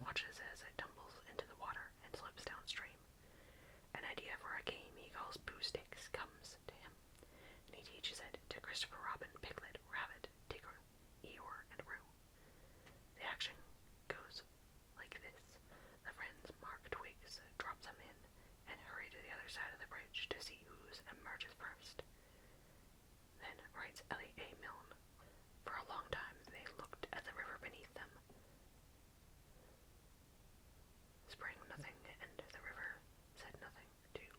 Sticks comes to him, and he teaches it to Christopher Robin, Piglet, Rabbit, Tigger, Eeyore, and Roo. The action goes like this. The friends mark twigs, drop them in, and hurry to the other side of the bridge to see whose emerges first. Then writes Ellie A. Milne. For a long time they looked at the river beneath them. Sprang nothing, and the river said nothing, too,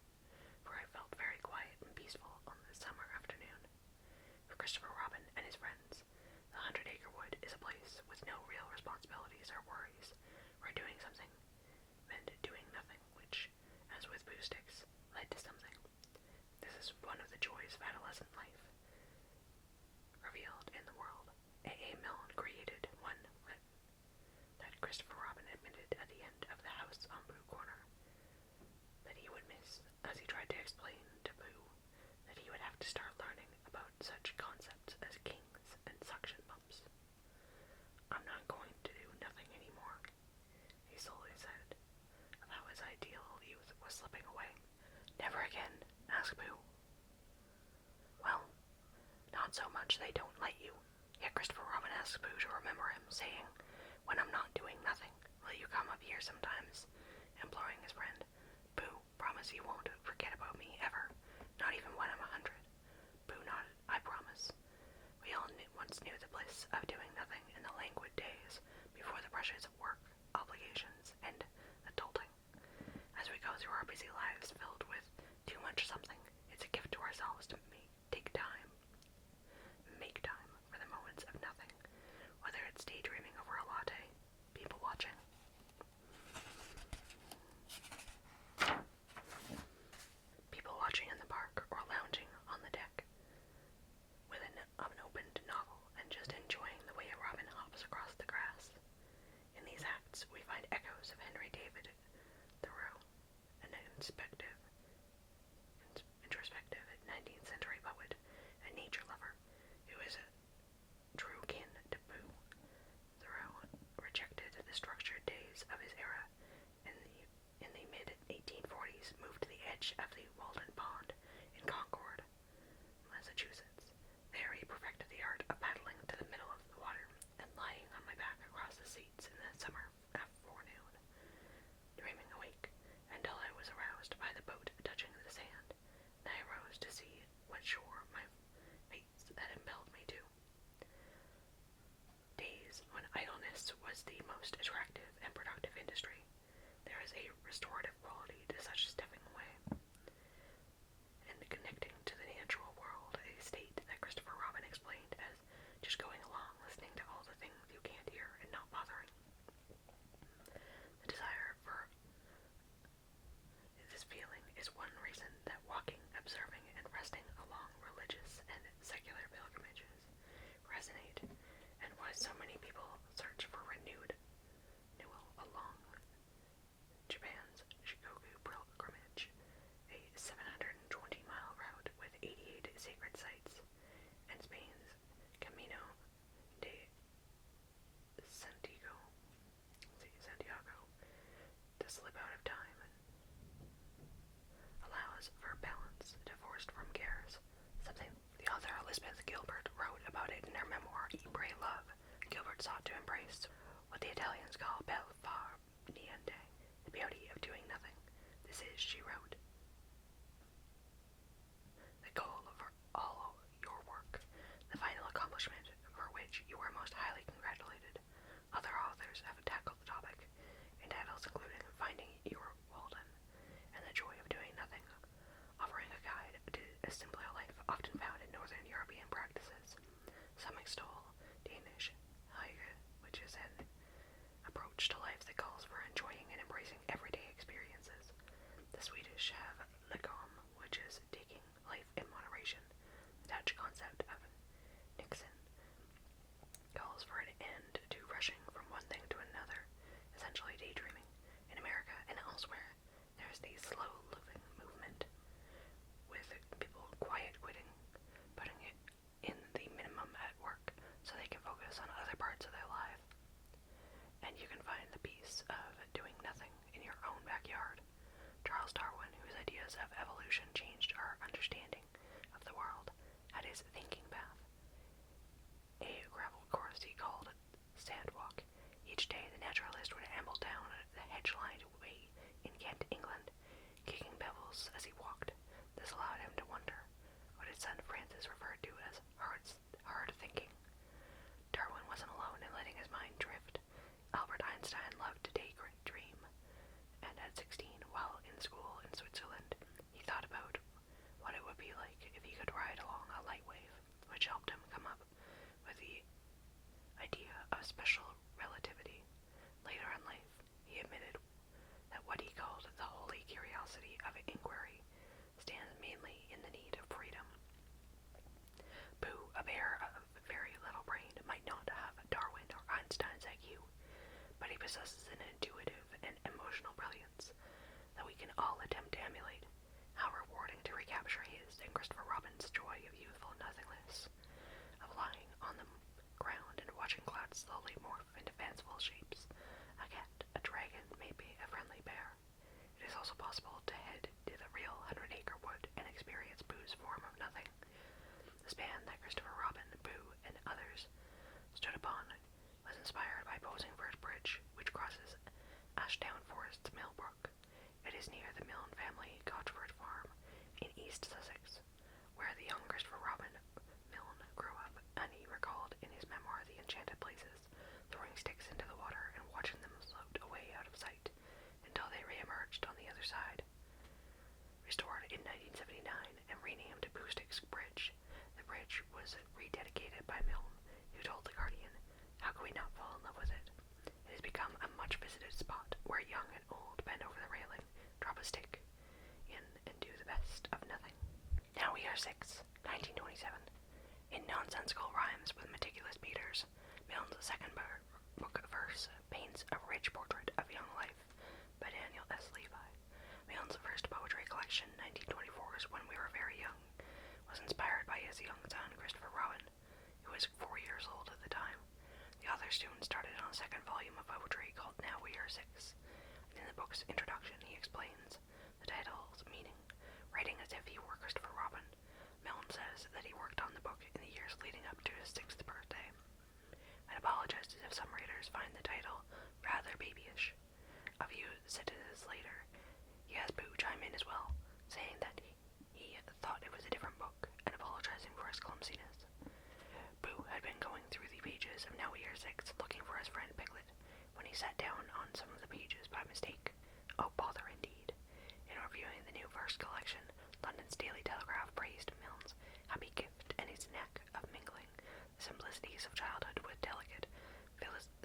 for I felt very quiet and peaceful on this summer afternoon. For Christopher Robin and his friends, the 100-acre wood is a place with no real responsibilities or worries, where doing something meant doing nothing, which, as with Pooh Sticks, led to something. This is one of the joys of adolescent life, revealed in the world. A. Milne created one that Christopher Robin admitted at the end of the house on Pooh Corner that he would miss as he tried to explain to Pooh that he would have to start learning about such concepts as kings and suction pumps. I'm not going to do nothing anymore, he slowly said, of how his ideal youth was slipping away. Never again, asked Pooh. Well, not so much they don't let you. Yet Christopher Robin asks Pooh to remember him, saying, when I'm not doing nothing, will you come up here sometimes? Imploring his friend. Pooh, promise you won't forget about me ever, not even when I'm 100. Pooh nodded. I promise. We all once knew the bliss of doing nothing in the languid days before the pressures of work, obligations, and adulting. As we go through our busy lives filled with too much something, it's a gift to ourselves to make time for the moments of nothing, whether it's daydreaming over a latte, people watching, in the park, or lounging on the deck with an unopened novel and just enjoying the way a robin hops across the grass. In these acts, we find echoes of Henry David Thoreau, an introspective 19th century poet and nature lover who is a true kin to Pooh. Thoreau rejected the structured days of his era in the mid-1840s, moved to the edge of the Walden Pond in Concord, Massachusetts. There he perfected the art of paddling to the middle of the water and lying on my back across the seats in the summer forenoon, dreaming awake until I was aroused by the boat touching the sand. Then I rose to see what shore my fates had impelled me to. Days when idleness was the most attractive and productive industry. There is a restorative quality to such stepping away and connecting to the natural world, a state that Christopher Robin explained as just going along, listening to all the things you can't hear and not bothering. The desire for this feeling is one reason that walking, observing, and resting along religious and secular pilgrimages resonate, and why so many people search for renewal along Japan's Shikoku pilgrimage, a 720-mile route with 88 sacred sites, and Spain's Camino de Santiago, to slip out of time, allows for balance, divorced from cares, something the author Elizabeth Gilbert wrote about it in her memoir, Eat, Pray, Love. Gilbert sought to embrace what the Italians call bel far niente, the beauty of doing nothing. This is, she wrote, the goal for all your work, the final accomplishment for which you are most highly congratulated. Other authors have tackled the topic in titles including Finding Your Walden and The Joy of Doing Nothing, offering a guide to a simpler life often found in Northern European practices. Some extol Danish hygge, which is an approach to life that calls for enjoying and embracing everyday experiences. The Swedish have lagom, which is taking life in moderation. The Dutch concept of Nixon calls for an end to rushing from one thing to another, essentially daydreaming. In America and elsewhere, there's the slow living movement, with people quiet quitting, putting it in the minimum at work so they can focus on other parts of their life. And you can find the peace which helped him come up with the idea of special relativity. Later in life, he admitted that what he called the holy curiosity of inquiry stands mainly in the need of freedom. Pooh, a bear of very little brain, might not have Darwin or Einstein's IQ, but he possesses an intuitive and emotional brilliance that we can all attempt to emulate. How rewarding to recapture his and Christopher Robin's joy of youthful nothingness, of lying on the ground and watching clouds slowly morph into fanciful shapes. A cat, a dragon, maybe a friendly bear. It is also possible to head to the real 100-acre wood and experience Pooh's form of nothing. The span that Christopher Robin, Pooh, and others stood upon was inspired by posing for his bridge, which crosses Ashdown Forest's Millbrook. It is near the Milne family Gotchford farm in East Sussex, where the young Christopher Robin Milne grew up, and he recalled in his memoir The Enchanted Places, throwing sticks into the water and watching them float away out of sight until they re-emerged on the other side. Restored in 1979 and renamed Pooh Sticks Bridge, the bridge was rededicated by Milne, who told The Guardian, "How could we not fall in love with it? It has become a much-visited spot where young and old bend over the railing, drop a stick in, and do the best of nothing." Now we are 6, 1927. In nonsensical rhymes with meticulous meters, Milne's second book of verse paints a rich portrait of young life by Daniel S. Levi. Milne's first poetry collection, 1924's When We Were Very Young, was inspired by his young son, Christopher Robin, who was 4 years old at the time. The author soon started on a second volume of poetry called Now We Are 6. In the book's introduction, he explains the title's meaning, writing as if he were Christopher Robin. Milne says that he worked on the book in the years leading up to his 6th birthday, and apologizes if some readers find the title rather babyish. A few sentences later, he has Pooh chime in as well, saying that he thought it was a different book, and apologizing for his clumsiness. Pooh had been going through the pages of Now We Are 6 looking for his friend Piglet, when he sat down on some of the pages by mistake. Oh, bother indeed. In reviewing the new verse collection, London's Daily Telegraph praised Milne's happy gift and his knack of mingling the simplicities of childhood with delicate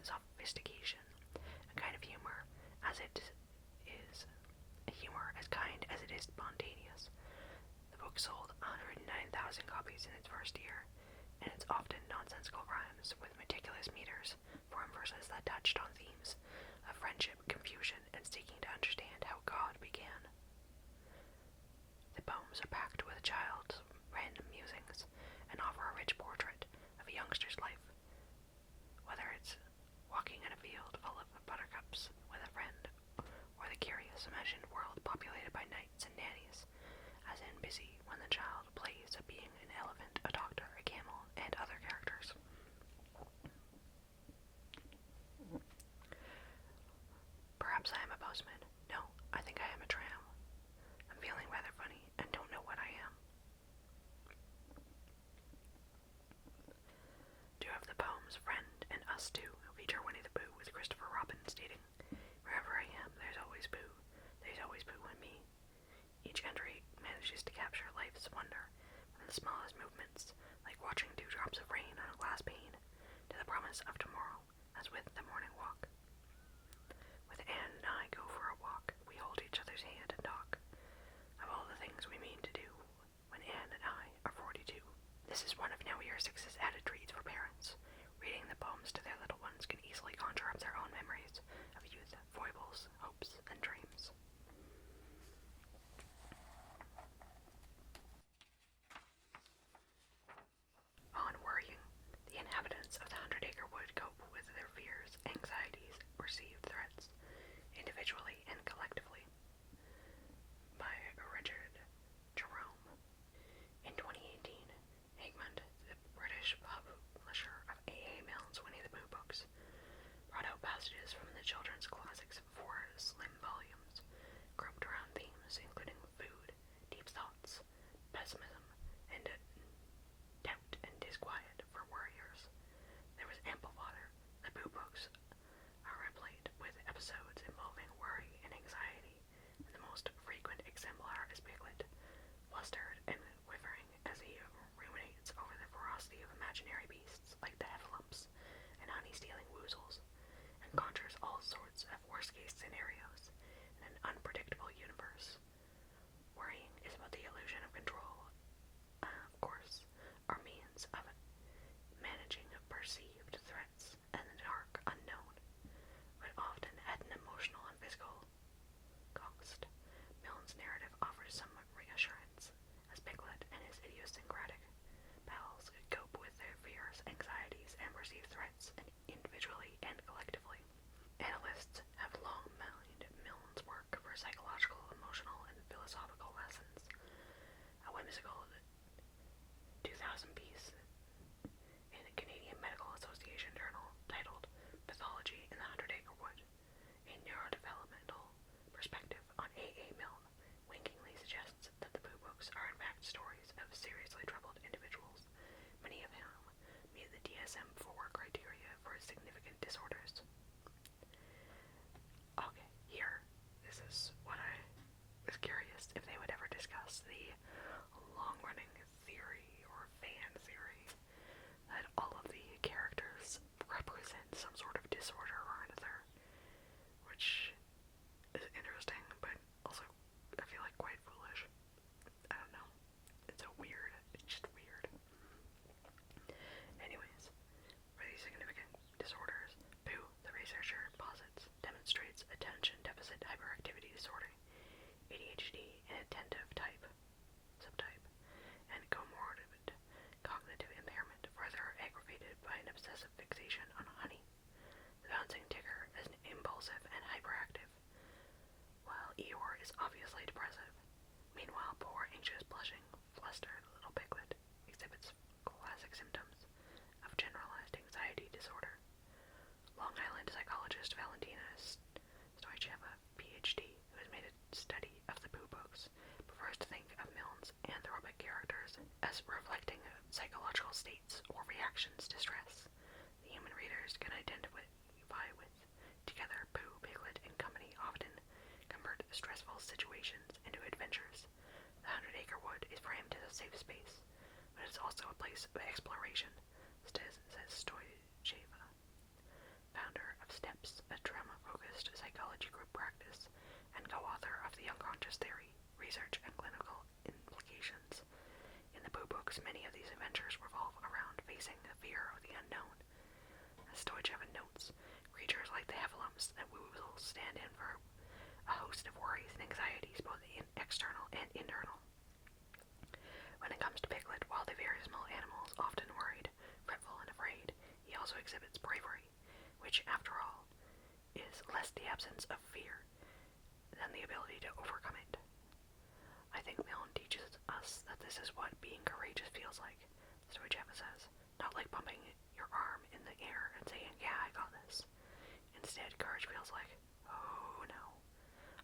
sophistication, a kind of humor as it is a humor as kind as it is spontaneous. The book sold 109,000 copies in its first year, and its often nonsensical rhymes with meticulous meters form verses that touched on themes of friendship, confusion, and seeking to understand how God began. The poems are packed with a child's random musings and offer a rich portrait of a youngster's life, whether it's walking in a field full of buttercups with a friend, or the curious imagined world populated by knights and nannies, as in Busy, when the child plays at being an elephant, a doctor, a camel, and other characters. Perhaps I am a postman. No, I think I am a tram. I'm feeling rather funny and don't know what I am. Two of the poems, Friend and Us Two, feature Winnie the Pooh, with Christopher Robin stating, "Wherever I am, there's always Pooh. There's always Pooh in me." Each entry manages to capture life's wonder, from the smallest movements, like watching dewdrops of rain on a glass pane, to the promise of tomorrow, as with the morning walk. With Anne and I go for a walk, we hold each other's hand and talk of all the things we mean to do when Anne and I are 42. This is one of Now We Are 6's added treats for parents. Reading the poems to their little ones can easily conjure up their own memories of youth, foibles, hopes, and dreams. On worrying, the inhabitants of the 100-acre wood cope with their fears significant disorders. Okay, here, this is what I was curious if they would ever discuss the long-running theory or fan theory that all of the characters represent some sort of disorder or another, which is interesting, but also I feel like quite foolish. I don't know. It's so weird. It's just weird. Anyways, for these significant disorders, Pooh, the researcher, posits, demonstrates attention deficit hyperactivity disorder, ADHD, and attentive subtype, and comorbid cognitive impairment, further aggravated by an obsessive fixation on honey. The bouncing ticker is impulsive and hyperactive, while Eeyore is obviously depressive. Meanwhile, poor, anxious, blushing, flustered little Piglet exhibits classic symptoms of generalized anxiety disorder. Long Island psychologist Valentina Stoicheva, PhD, who has made a study of the Pooh books, prefers to think of Milne's anthropic characters as reflecting psychological states or reactions to stress the human readers can identify with. Together, Pooh, Piglet, and company often convert stressful situations into adventures. The 100-Acre Wood is framed as a safe space, but it's also a place of exploration, says Stoicheva, founder of STEPS, a trauma-focused psychology group practice, and co-author of the unconscious theory, research, and clinical implications. In the Pooh books, many of these adventures revolve around facing the fear of the unknown. As Stoicheva notes, creatures like the heffalumps and woozles stand in for a host of worries and anxieties, both external and internal. When it comes to Piglet, while the very small animal is often worried, fretful, and afraid, he also exhibits bravery, which, after all, is less the absence of fear than the ability to overcome it. I think Milne teaches us that this is what being courageous feels like, Stoicheva says, not like pumping your arm in the air and saying, yeah, I got this. Instead, courage feels like, oh no,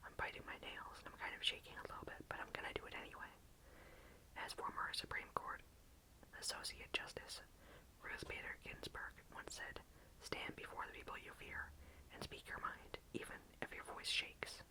I'm biting my nails and I'm kind of shaking a little bit, but I'm gonna do it anyway. As former Supreme Court Associate Justice Ruth Bader Ginsburg once said, stand before the people you fear and speak your mind, even if your voice shakes.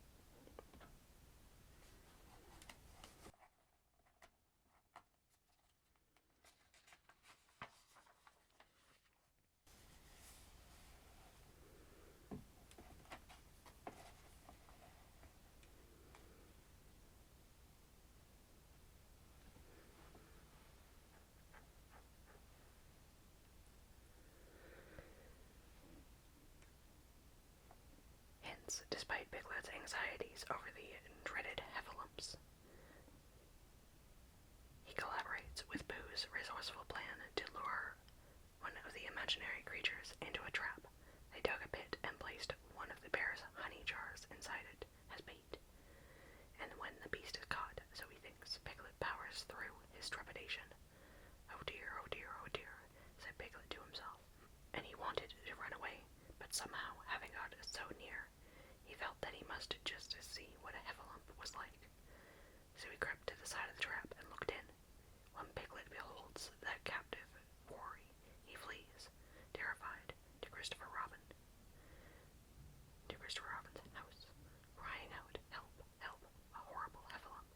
Despite Piglet's anxieties over the dreaded heffalumps, he collaborates with Pooh's resourceful plan to lure one of the imaginary creatures into a trap. They dug a pit and placed one of the bear's honey jars inside it as bait. And when the beast is caught, so he thinks, Piglet powers through his trepidation. Oh dear, oh dear, oh dear, said Piglet to himself. And he wanted to run away, but somehow, having got so near, he felt that he must just see what a heffalump was like. So he crept to the side of the trap and looked in. When Piglet beholds that captive quarry, he flees, terrified, to Christopher Robin's house, crying out, help, help, a horrible heffalump.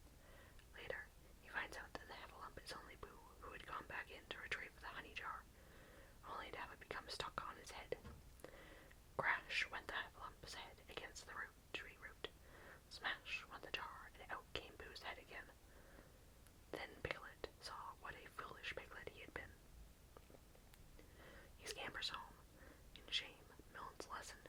Later, he finds out that the heffalump is only Pooh, who had gone back in to retrieve the honey jar, only to have it become stuck on his head. Crash went the heffalump's head against the tree root. Smash went the jar, and out came Pooh's head again. Then Piglet saw what a foolish Piglet he had been. He scampers home, in shame, Milne's lesson.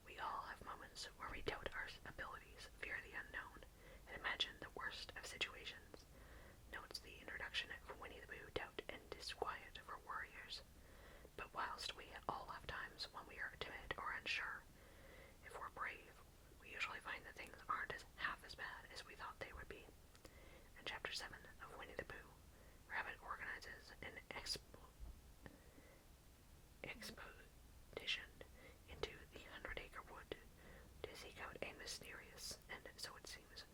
We all have moments where we doubt our abilities, fear the unknown, and imagine the worst of situations. Notes the introduction of Winnie the Pooh, doubt and disquiet for warriors. But whilst we all have times when we are timid or unsure, if we're brave, we usually find that things aren't half as bad as we thought they would be. In Chapter 7 of Winnie the Pooh, Rabbit organizes an expedition into the 100-Acre Wood to seek out a mysterious, and so it seems,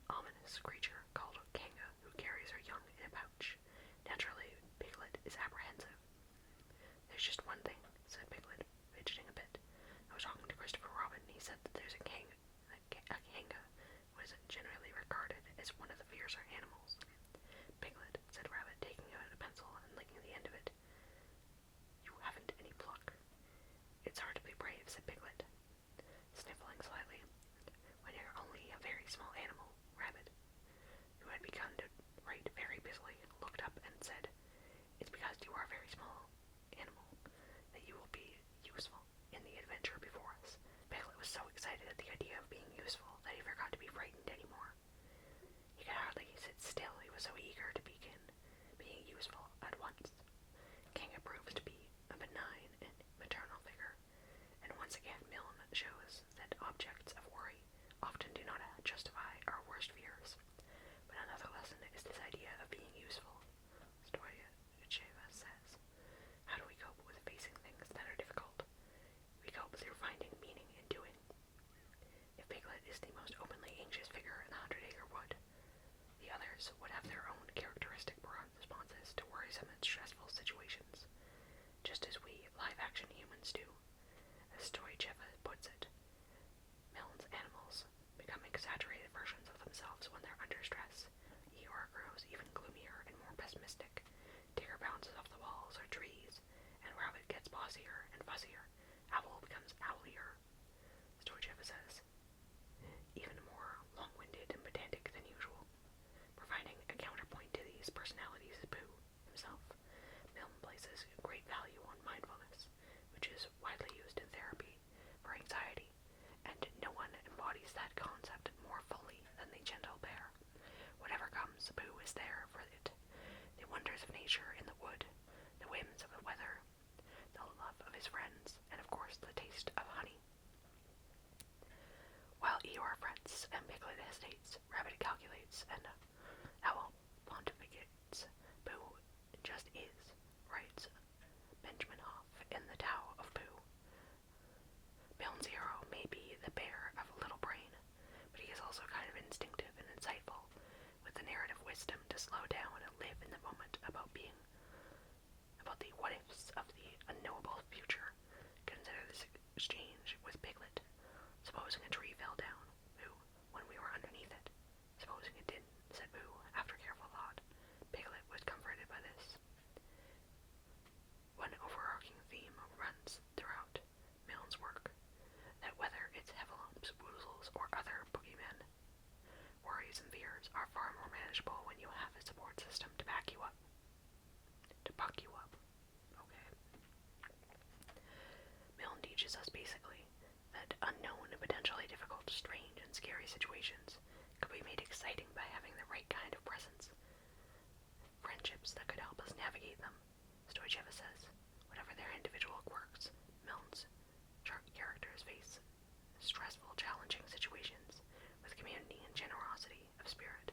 ominous creature called Kanga, who carries her young in a pouch. Naturally, Piglet is apprehensive. There's just said Piglet, sniffling slightly. When you're only a very small animal, Rabbit, who had begun to write very busily, looked up and said, "It's because you are a very small animal that you will be useful in the adventure before us." Piglet was so excited at the idea of being useful that he forgot to be frightened anymore. He could hardly sit still, he was so eager to begin being useful at once. King approves to be a benign and maternal figure, and once again Milne shows that objects of worry often do not justify our worst fears. But another lesson is this idea of being useful. Stoyacheva says, how do we cope with facing things that are difficult? We cope through finding meaning in doing. If Piglet is the most openly anxious figure in the 100-Acre Wood, the others would have their own characteristic responses to worrisome and stressful situations, just as we live-action humans do. As Stoyacheva puts it, Milne's animals become exaggerated versions of themselves when they're under stress. Eeyore grows even gloomier and more pessimistic. Tigger bounces off the walls or trees, and Rabbit gets bossier and fussier. Owl becomes owlier. Stoyacheva says, even more long-winded and pedantic than usual. Providing a counterpoint to these personalities is Pooh himself. Milne places great value on mindfulness, which is widely used in therapy for anxiety, and no one embodies that concept more fully than the gentle bear. Whatever comes, Pooh is there for it. The wonders of nature in the wood, the whims of the weather, the love of his friends, and of course the taste of honey. While Eeyore frets and Piglet hesitates, Rabbit calculates, and Owl pontificates. Pooh just is, writes Benjamin Hoff in The Tao of Pooh. Milne's hero may be the bear of little brain, but he is also kind of instinctive and insightful, with the narrative wisdom to slow down and live in the moment about the what-ifs of the unknowable future. Consider this exchange with Piglet. Supposing a tree fell down, Pooh, when we were underneath it. Supposing it didn't, said Pooh, after careful thought. Piglet was comforted by this. One overarching theme runs throughout Milne's work, that whether it's heffalumps, woozles, or other boogeymen, worries and fears are far more manageable when you have a support system to back you up. Okay. Milne teaches us basically that unknown, potentially difficult, strange, and scary situations could be made exciting by having the right kind of presence. Friendships that could help us navigate them. Stoyacheva says, whatever their individual quirks, Milne's characters face stressful, challenging situations with community and generosity of spirit.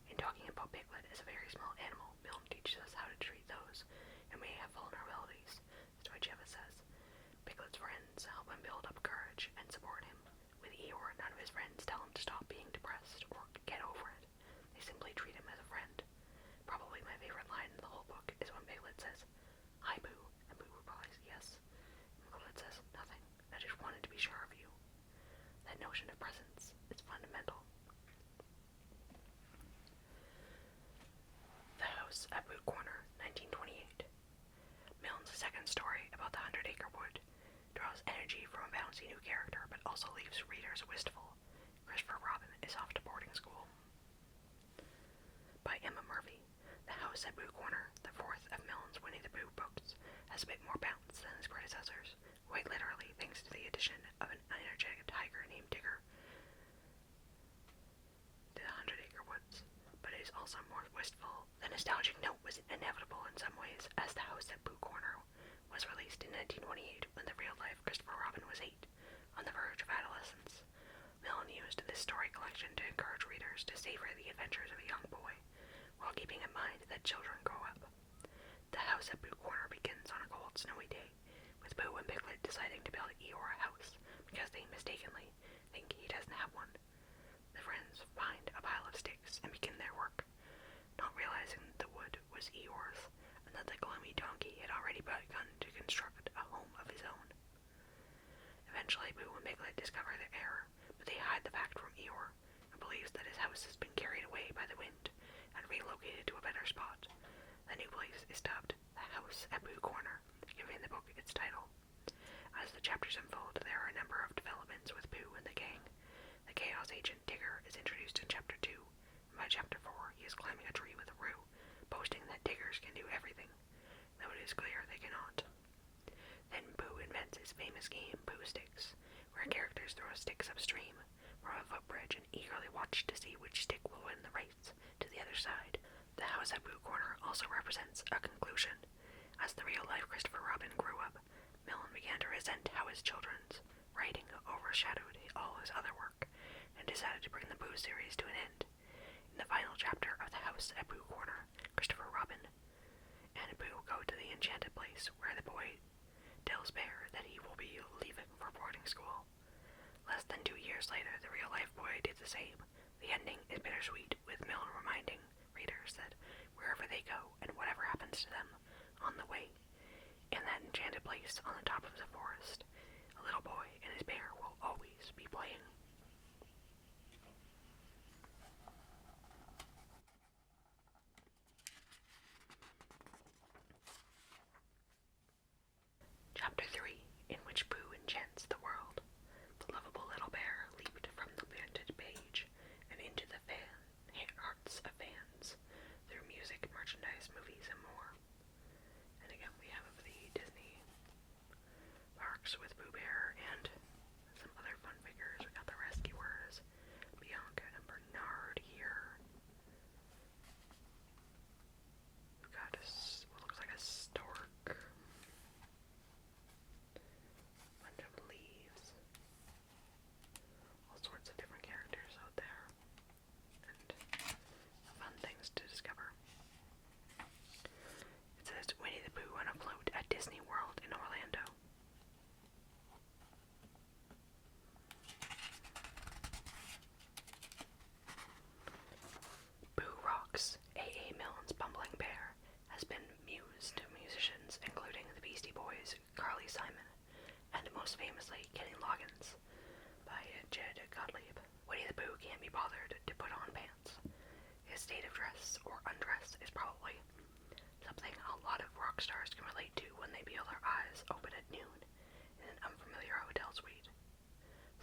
In talking about Piglet as a very small animal, Milne teaches us how to treat those who may have vulnerabilities. Stoyacheva says, Piglet's friends help him build up courage and support him. With Eeyore, none of his friends tell him to stop being depressed or get over it. They simply treat him as a friend. Probably my favorite line in the whole book is when Piglet says, "Hi, Pooh," and Pooh replies, "Yes." And Piglet says, "Nothing. I just wanted to be sure of you." That notion of presence is fundamental. The House at Boot Corner, 1928. Milne's second story about the 100-Acre Wood draws energy from a bouncy new character, but also leaves readers wistful. Christopher Robin is off to boarding school. By Emma Murphy, The House at Boot Corner, the fourth of Milne's Winnie the Pooh books, has a bit more bounce than his predecessors, quite literally thanks to the addition of an energetic tiger named Tigger to the 100-Acre Woods, but it is also more wistful. The nostalgic note was inevitable in some ways, as The House at Boot Corner was released in 1928 when the real-life Christopher Robin was 8, on the verge of adolescence. Milne used this story collection to encourage readers to savor the adventures of a young boy, while keeping in mind that children grow up. The House at Boot Corner begins on a cold, snowy day, with Pooh and Piglet deciding to build Eeyore a house, because they mistakenly think he doesn't have one. The friends find a pile of sticks and begin their work, not realizing the wood was Eeyore's, and that the gloomy donkey had already begun to construct a home of his own. Eventually, Pooh and Piglet discover their error, but they hide the fact from Eeyore, who believes that his house has been carried away by the wind and relocated to a better spot. The new place is dubbed The House at Boot Corner, giving the book its title. As As the chapters unfold, there are a number of developments with Pooh and the gang. The Chaos Agent Tigger is introduced in Chapter 2. By Chapter 4, he is climbing a tree with Roo, boasting that Tiggers can do everything, though it is clear they cannot. Then Pooh invents his famous game, Pooh Sticks, where characters throw sticks upstream from a footbridge and eagerly watch to see which stick will win the race to the other side. The house at Pooh Corner also represents a conclusion. As the real-life Christopher Robin grew up, Milne began to resent how his children's writing overshadowed all his other work, and decided to bring the Pooh series to an end. In the final chapter of The House at Pooh Corner, Christopher Robin and Pooh go to the enchanted place where the boy tells Bear that he will be leaving for boarding school. Less than 2 years later, the real-life boy did the same. The ending is bittersweet, with Milne reminding readers that wherever they go and whatever happens to them on the way, in that enchanted place on the top of the forest, a little boy and his bear will always be playing. Chapter 3, in which Pooh enchants the world. The lovable little bear leaped from the printed page and into the hearts of fans through music, merchandise, movies, and more. And again, we have the Disney parks with Pooh Bear and some other fun figures. We got the rescuers, Bianca and Bernard here. We've got what looks like a stork. Bunch of leaves. All sorts of different characters out there. And fun things to discover. It says Winnie the Pooh on a float at Disney World in Orlando. Pooh Rocks, A.A. Milne's bumbling bear, has been muse to musicians including the Beastie Boys, Carly Simon, and most famously Kenny Loggins by Jed Gottlieb. Winnie the Pooh can't be bothered to put on pants. His state of dress or undress is probably something a lot of rock stars can relate to when they feel their eyes open at noon in an unfamiliar hotel suite.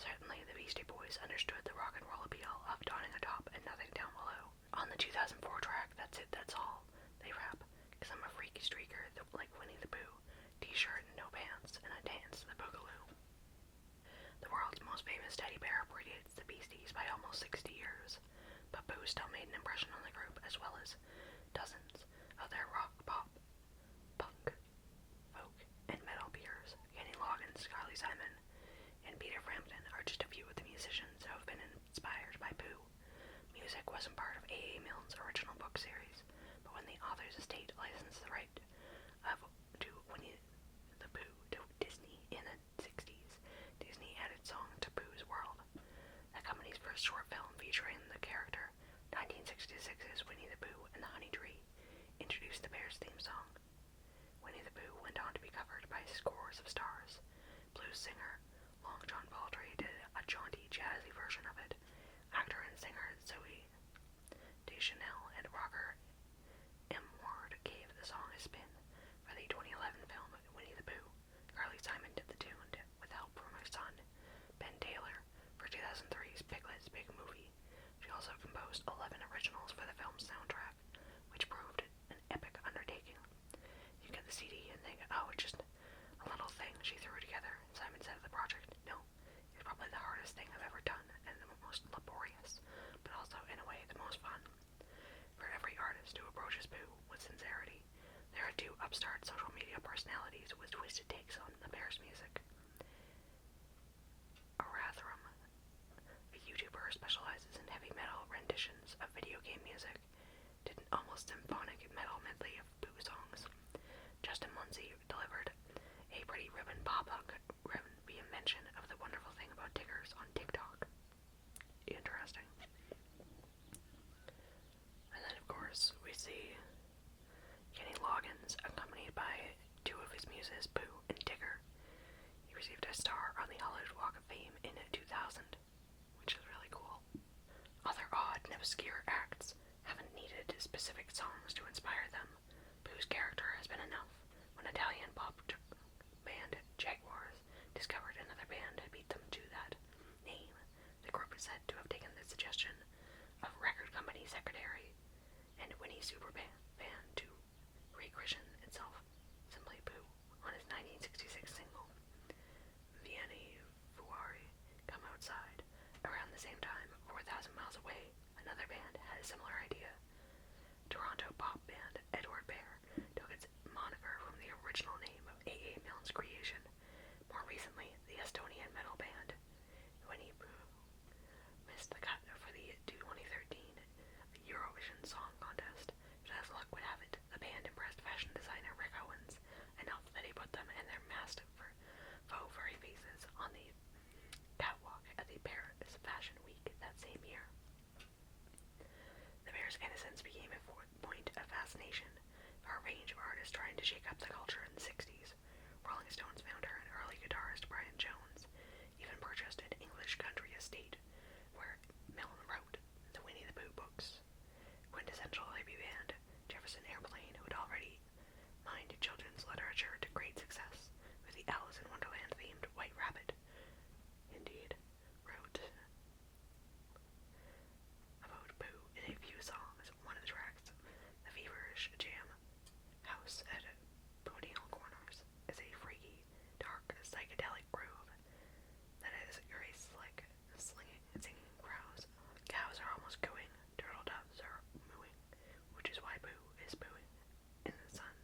Certainly the Beastie Boys understood the rock and roll appeal of donning a top and nothing down below. On the 2004 track, That's It, That's All, they rap, "'Cause I'm a freaky streaker like Winnie the Pooh, t-shirt and no pants, and I dance the boogaloo." The world's most famous teddy bear predates the Beasties by almost 60 years, but Pooh still made an impression on the group as well as dozens of their rock, pop, punk, folk, and metal peers. Kenny Loggins, Carly Simon, and Peter Frampton are just a few of the musicians who have been inspired by Pooh. Music wasn't part of A.A. Milne's original book series, but when the author's estate licensed the right to Winnie the Pooh to Disney in the 60s, Disney added song to Pooh's World. The company's first short film featuring the character, 1966's Winnie the Pooh and the Honey Tree, introduced the bear's theme song. Winnie the Pooh went on to be covered by scores of stars. Blues singer Long John Baldry did a jaunty, jazzy version of it. Actor and singer Zoe Deschanel and rocker M. Ward gave the song a spin for the 2011 film Winnie the Pooh. Carly Simon did the tune with help from her son, Ben Taylor, for 2003's Piglet's Big Movie. She also composed 11 originals for the film's soundtrack, which proved an epic undertaking. You get the CD and think, oh, it's just a little thing she threw together. Simon said of the project, no, it's probably the hardest thing I've ever done and the most laborious, but also, in a way, the most fun. For every artist who approaches Pooh with sincerity, there are two upstart social media personalities with twisted takes on the bear's music. Arathrum, a YouTuber who specializes in heavy metal renditions of video game music, did an almost symphonic metal medley of Pooh songs. Justin Muncie delivered a pretty ribbon pop-punk reinvention of the wonderful thing about Tiggers on TikTok. Interesting. And then, of course, we see Kenny Loggins accompanied by two of his muses, Pooh and Tigger. He received a star on the Hollywood Walk of Fame in 2000, which is really cool. Other odd and obscure acts haven't needed specific songs to inspire them. Pooh's character has been enough. When Italian pop band Jaguars suggestion of record company secretary and Winnie Superband to rechristen itself simply Pooh on his 1966 single, Vianney Fuari, Come Outside. Around the same time, 4,000 miles away, another band had a similar idea. Toronto pop band Edward Bear took its moniker from the original name of A.A. Milne's creation. More recently, the Estonian metal band Winnie the Pooh missed the cut for the 2013 Eurovision Song Contest, but as luck would have it, the band impressed fashion designer Rick Owens enough that he put them and their masked faux furry faces on the catwalk at the Paris Fashion Week that same year. The Bear's innocence became a point of fascination for a range of artists trying to shake up the culture in the 60s. Rolling Stones founder and early guitarist Brian Jones even purchased an English country estate where Milne wrote the Winnie the Pooh books. Quintessential hippie band Jefferson Airplane, who had already mined children's literature to great success with the Alice in Wonderland themed White Rabbit, indeed, wrote about Pooh in a few songs. One of the tracks, the feverish jam house at Podial Corners, is a freaky, dark, psychedelic groove that is grace like singing crows. Cows are almost cooing, turtle doves are mooing, which is why Pooh is pooing in the sun.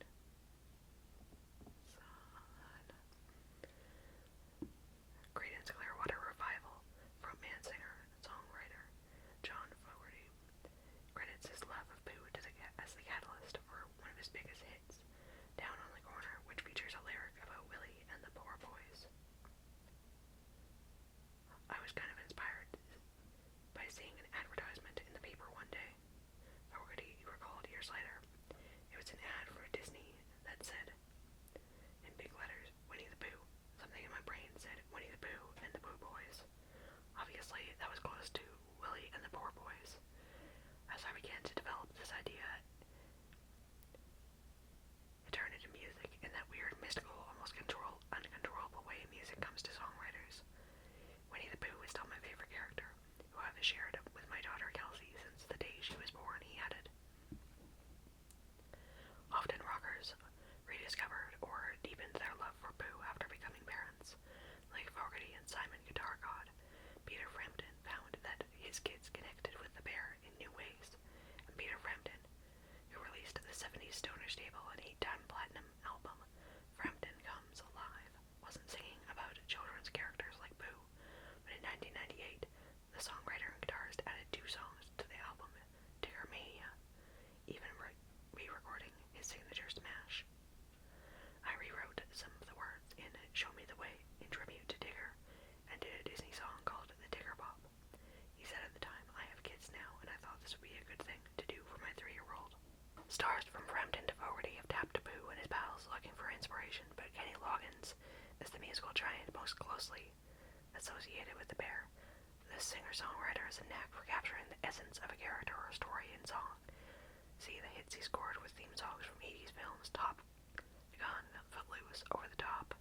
Creedence Clearwater Revival frontman, singer, and songwriter John Fogerty credits his love of Pooh as the catalyst for one of his biggest hits, Down on the Corner, which features a lyric about Willie and the poor boys. I was kind of inspired by seeing an advertisement in the paper one day. Fogerty recalled years later. It was an ad for Disney that said, in big letters, Winnie the Pooh. Something in my brain said Winnie the Pooh and the Pooh Boys. Obviously, that was close to Willie and the Poor Boys. As I began to develop this idea, it turned into music in that weird, mystical, almost uncontrollable way music comes to songwriters. Winnie the Pooh is still my favorite character, who I've shared with my daughter Kelsey since the day she was born, he added. Often rockers rediscovered or deepened their love for Pooh after becoming parents. Like Fogerty and Simon Guitar God, Peter Frampton found that his kids connected with the bear in new ways, and Peter Frampton, who released the 70s Stoner Stable an 8-time platinum album, Frampton Comes Alive, wasn't singing about children's characters like Pooh, but in 1998, the songwriter and guitarist added 2 songs to the album, Digger Mania, even re-recording his signature smash. I rewrote some of the words in Show Me the Way in tribute to Digger, and did a Disney song called The Digger Bop. He said at the time, I have kids now, and I thought this would be a good thing to do for my 3-year-old. Stars from Frampton to Fogerty have tapped to Pooh and his pals looking for inspiration, but Kenny Loggins is the musical giant most closely associated with the bear. This singer-songwriter has a knack for capturing the essence of a character or story in song. See the hits he scored with theme songs from 80s films Top Gun, Footloose, Over the Top,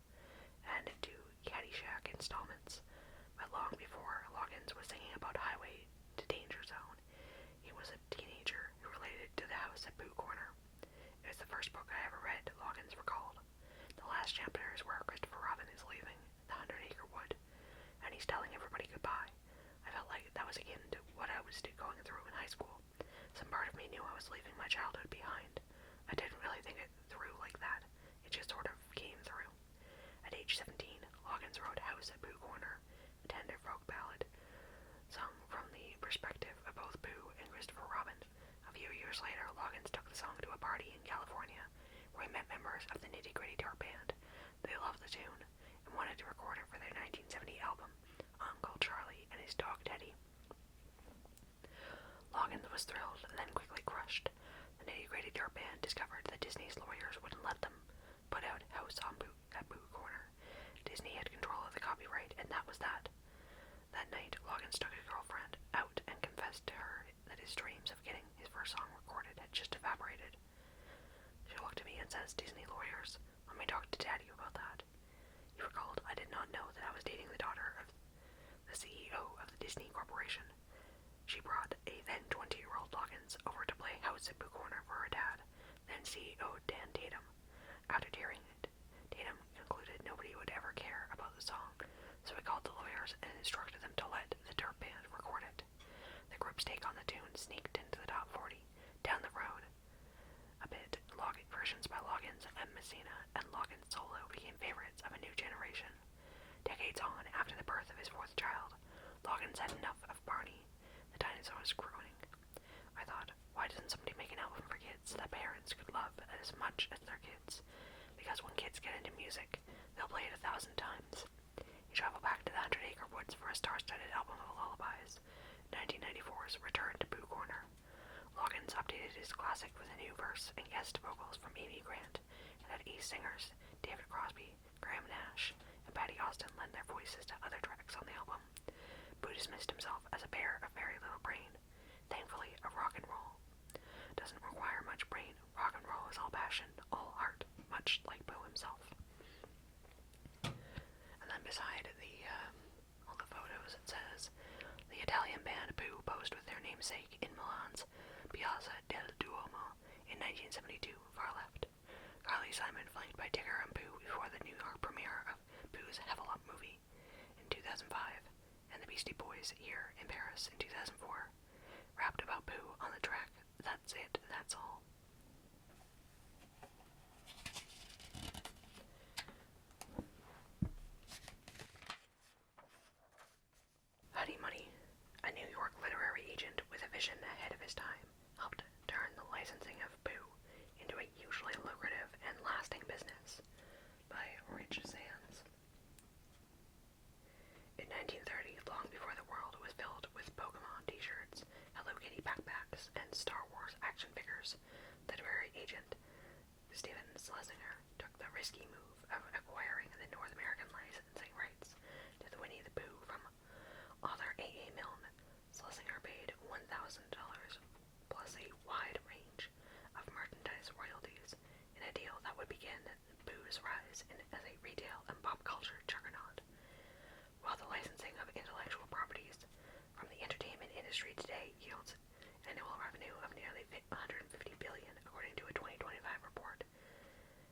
and 2 Caddyshack installments. But long before Loggins was singing about Highway to Danger Zone, he was a teenager who related to the house at Pooh Corner. It was the first book I ever read, Loggins recalled. The last chapter is where Christopher Robin is leaving the 100-acre wood, and he's telling everybody goodbye. I felt like that was akin to what I was going through in high school. Some part of me knew I was leaving my childhood behind. I didn't really think it through like that. It just sort of came through. At age 17, Loggins wrote House at Pooh Corner, a tender folk ballad, sung from the perspective of both Pooh and Christopher Robin. A few years later, Loggins took the song to a party in California, where he met members of the Nitty Gritty Dirt Band. They loved the tune, and wanted to record it for their 1970 album, Uncle Charlie and His Dog Teddy. Loggins was thrilled, and then quickly crushed. The Nitty Gritty Dirt Band discovered that Disney's lawyers wouldn't let them put out House on at Pooh Corner. Disney had control of the copyright, and that was that. That night, Loggins took his girlfriend out and confessed to her that his dreams of getting his first song recorded had just evaporated. She looked at me and says, Disney lawyers, let me talk to Daddy about that. He recalled, I did not know that I was dating the daughter of the CEO of the Disney Corporation. She brought a then 20-year-old Loggins over to play house at Pooh Corner for her dad, then CEO Dan Tatum. After hearing it, Tatum concluded nobody would ever care about the song, so he called the lawyers and instructed them to let the Dirt Band record it. The group's take on the tune sneaked into the top 40, down the road a bit. Versions by Loggins and Messina and Loggins solo became favorites of a new generation. Decades on, after the birth of his fourth child, Loggins had enough of Barney. The dinosaur was groaning. I thought, why doesn't somebody make an album for kids that parents could love as much as their kids? Because when kids get into music, they'll play it 1,000 times. He traveled back to the 100-Acre Woods for a star-studded album of lullabies, 1994's Return to Pooh Corner. Loggins updated his classic with a new verse and guest vocals from Amy Grant, and had East singers David Crosby, Graham Nash, and Patty Austin lend their voices to other tracks on the album. Pooh dismissed himself as a pair of very little brain. Thankfully, a rock and roll doesn't require much brain. Rock and roll is all passion, all art, much like Pooh himself. And then beside all the photos, it says, the Italian band Pooh posed with their namesake in Milan's Piazza del Duomo in 1972, far left. Carly Simon flanked by Tigger and Pooh before the New York premiere of Pooh's Hevel Up movie in 2005, and the Beastie Boys here in Paris in 2004. Rapped about Pooh on the track That's It, That's All. Honey Money, a New York literary agent with a vision ahead of his time, helped turn the licensing of Pooh into a hugely lucrative and lasting business. By Rich Sands. In 1930, long before the world was filled with Pokemon t-shirts, Hello Kitty backpacks, and Star Wars action figures, literary agent Stephen Schlesinger took the risky move of acquiring the North American licensing rights to the Winnie the Pooh from author A.A. Milne. Schlesinger paid $1,000 plus a wide range of merchandise royalties in a deal that would begin Pooh's rise as a retail and pop culture juggernaut. While the licensing of intellectual properties from the entertainment industry today yields annual revenue of nearly $150 billion, according to a 2025 report,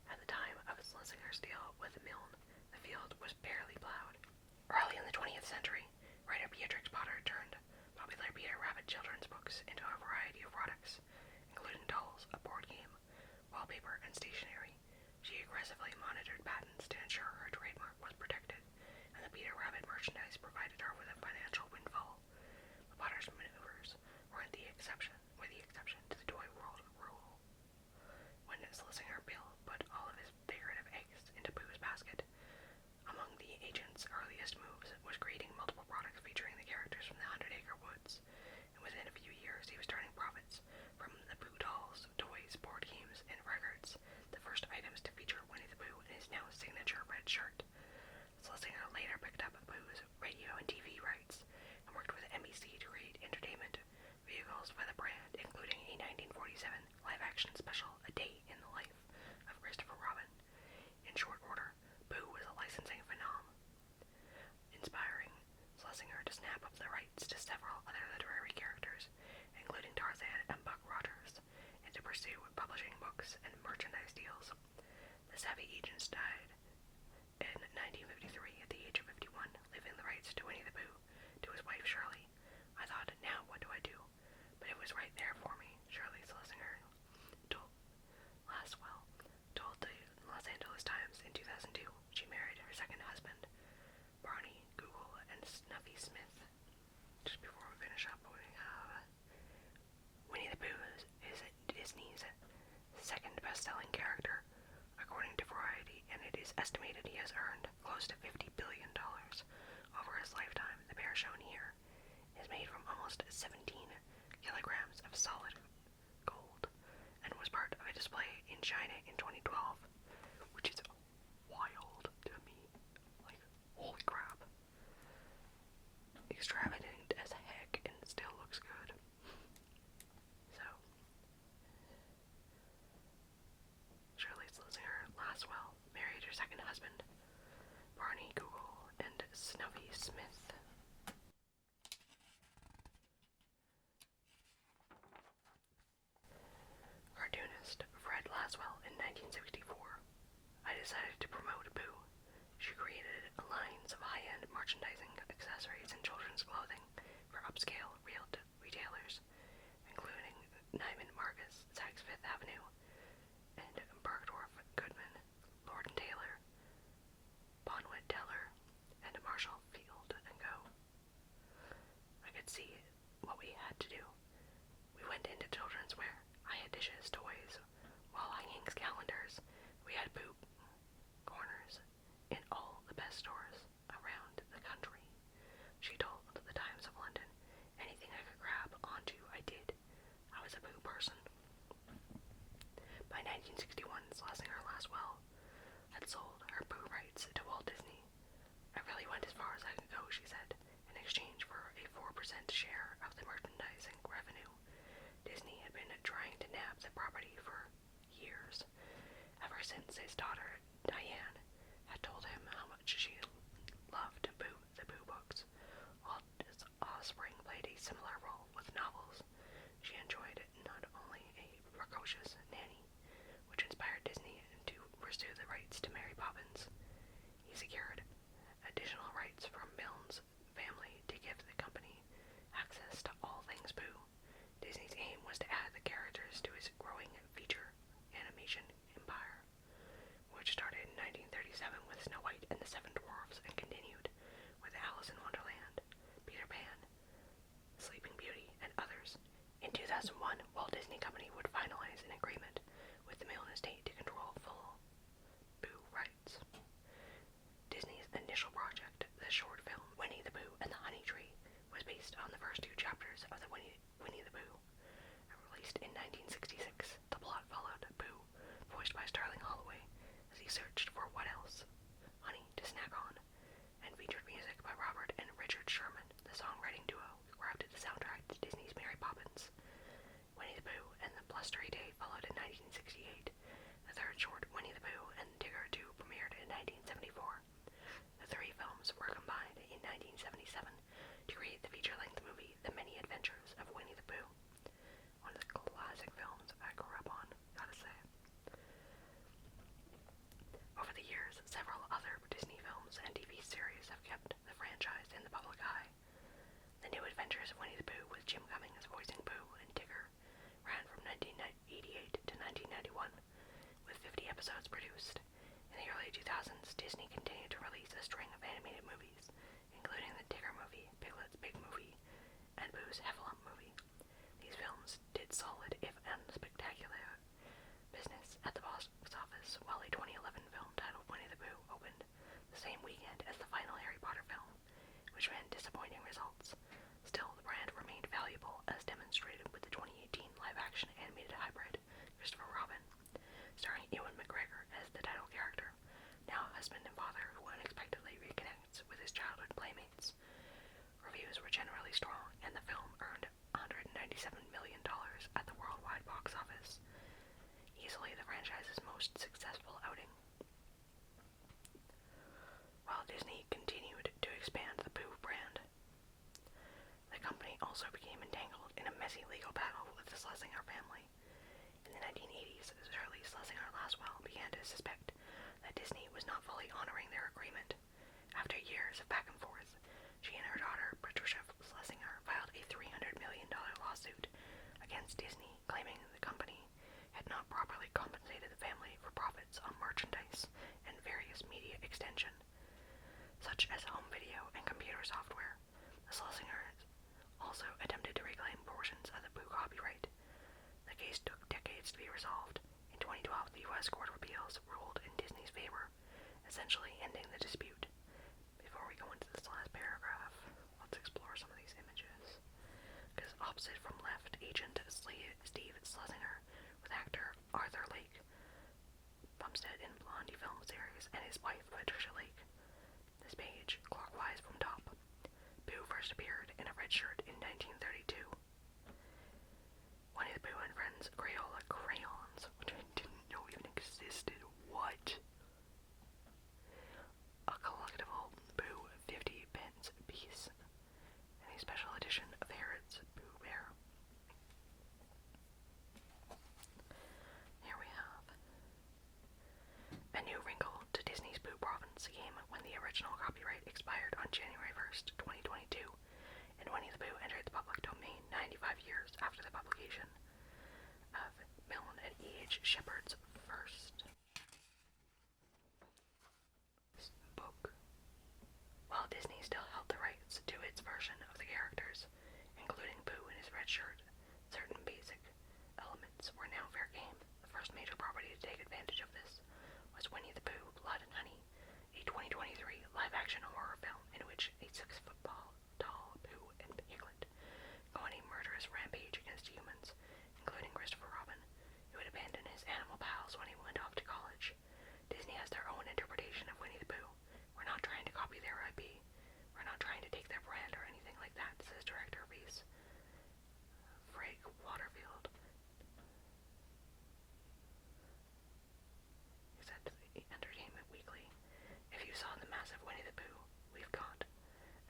at the time of Schlesinger's deal with Milne, the field was barely plowed. Early in the 20th century, writer Beatrix Potter turned popular Peter Rabbit children's books into a variety of products, including dolls, a board game, wallpaper, and stationery. She aggressively monitored patents to ensure her trademark was protected, and the Peter Rabbit merchandise provided her with a financial windfall. But Potter's maneuvers were the exception to the toy world rule. When Schlesinger put all of his figurative eggs into Pooh's basket, among the agent's earliest moves was creating multiple products featuring the characters from the 100-Acre Woods, and within a few years he was turning profits from the Pooh dolls, toys, board games, and records, the first items to feature Winnie the Pooh in his now signature red shirt. Schlesinger later picked up Pooh's radio and TV rights, and worked with NBC to create entertainment vehicles for the brand, including a 1947 live-action special, A Day in the Life of Christopher Robin. In short order, Pooh was a licensing phenomenon, inspiring Schlesinger to snap up the rights to several other literary characters, including Tarzan and Buck Rogers, and to pursue publishing books and merchandise deals. The savvy agents died in 1953 at the age of 51, leaving the rights to Winnie the Pooh to his wife Shirley. I thought, now what do I do? But it was right there for me. Shirley Schlesinger told the Los Angeles Times in 2002 she married her second husband, Barney Google and Snuffy Smith. Just before we finish up, we have Winnie the Pooh is Disney's second best-selling character, according to Variety, and it is estimated he has earned close to $50 billion over his lifetime. The bear shown here is made from almost 17 kilograms of solid gold and was part of a display in China in 2012, which is wild to me. Like, holy crap. Extravagant as heck and still looks good. So, Shirley Schlesinger Laswell married her second husband, Barney Google and Snuffy Smith. decided to promote Pooh. She created lines of high-end merchandising, accessories, and children's clothing for upscale retailers, including Neiman Marcus, Saks Fifth Avenue, and Bergdorf Goodman, Lord & Taylor, Bonwit Teller, and Marshall Field & Co. I could see what we had to do. We went into children's wear. I had dishes, toys, wall hangings, calendars. We had Pooh corners in all the best stores around the country. She told the Times of London. Anything I could grab onto, I did. I was a Pooh person. By 1961, Schlesinger Laswell had sold her Pooh rights to Walt Disney. I really went as far as I could go, she said, in exchange for a 4% share of the merchandising revenue. Disney had been trying to nab the property for years, ever since his daughter, Diane, had told him how much she loved the Pooh books. Walt's offspring played a similar role with novels. She enjoyed not only a precocious nanny, which inspired Disney to pursue the rights to Mary Poppins. He secured additional rights from Milne's family to give the company access to all things Pooh. Disney's aim was to add the characters to his growing feature animation empire, which started in 1937 with Snow White and the Seven Dwarfs and continued with Alice in Wonderland, Peter Pan, Sleeping Beauty, and others. In 2001, Walt Disney Company would finalize an agreement with the Milne estate to control full Pooh rights. Disney's initial project, the short film Winnie the Pooh and the Honey Tree, was based on the first two chapters of the Winnie the Pooh. Released in 1966, the plot followed Pooh, voiced by Sterling Holloway, as he searched for what else? Honey to snack on, and featured music by Robert and Richard Sherman, the songwriting duo who crafted the soundtrack to Disney's Mary Poppins. Winnie the Pooh and the Blustery Day followed in 1968. The third short, Winnie the Pooh and Tigger 2, premiered in 1974. The three films were combined in 1977 to create the feature-length movie The Many Adventures of Winnie the Pooh. One of the classic films I grew up on, gotta say. Over the years, several other Disney films and TV series have kept the franchise in the public eye. The New Adventures of Winnie the Pooh, with Jim Cummings voicing Pooh and Tigger, ran from 1988 to 1991, with 50 episodes produced. In the early 2000s, Disney continued to release a string of animated movies, including the Tigger movie, Piglet's Big Movie, and Pooh's Heffalump movie. These films did solid, if unspectacular, business at the box office, while a 2011 film titled Winnie the Pooh opened the same weekend as the final Harry Potter film, which ran disappointing results. Still, the brand remained valuable, as demonstrated with the 2018 live-action animated hybrid, Christopher Robin, starring Ewan McGregor as the title character, now husband and father who unexpectedly reconnects with his childhood playmates. Reviews were generally strong, and the film earned $197 million at the worldwide box office, easily the franchise's most successful outing. While Disney continued to expand the Pooh brand, the company also became entangled in a messy legal battle with the Schlesinger family. In the 1980s, Shirley Schlesinger Laswell began to suspect that Disney was not fully honoring their agreement. After years of back and forth, she and her daughter, Patricia Schlesinger, filed a $300 million lawsuit against Disney, claiming the company had not properly compensated the family for profits on merchandise and various media extension, such as home video and computer software. The Schlesingers also attempted to reclaim portions of the Pooh copyright. The case took decades to be resolved. In 2012, the U.S. Court of Appeals ruled in Disney's favor, essentially ending the dispute. Before we go into this last paragraph, let's explore some of these images. Because opposite from left, agent Steve Schlesinger, with actor Arthur Lake, Bumstead in Blondie film series, and his wife Patricia Lake. This page, clockwise from top. Pooh first appeared in a red shirt in 1932. Winnie the Pooh and Friends Crayola crayons, which I didn't know even existed. What? A collectible Pooh 50 pence piece, and a special edition of Harrod's Pooh Bear. Here we have a new wrinkle January 1st, 2022, and Winnie the Pooh entered the public domain 95 years after the publication of Milne and E.H. Shepard's first book. While Disney still held the rights to its version of the characters, including Pooh in his red shirt, certain basic elements were now fair game. The first major property to take advantage of this was Winnie the Pooh, Blood and Honey, a 2023 live-action horror film in which a 6-foot tall Pooh and Piglet go on a murderous rampage against humans, including Christopher Robin, who had abandoned his animal pals when he went off to college. Disney has their own interpretation of Winnie the Pooh. We're not trying to copy their IP. We're not trying to take their brand or anything like that, says director Reese Frake Waterfield. He said to the Entertainment Weekly, "If you saw the massive Winnie the Pooh we've got,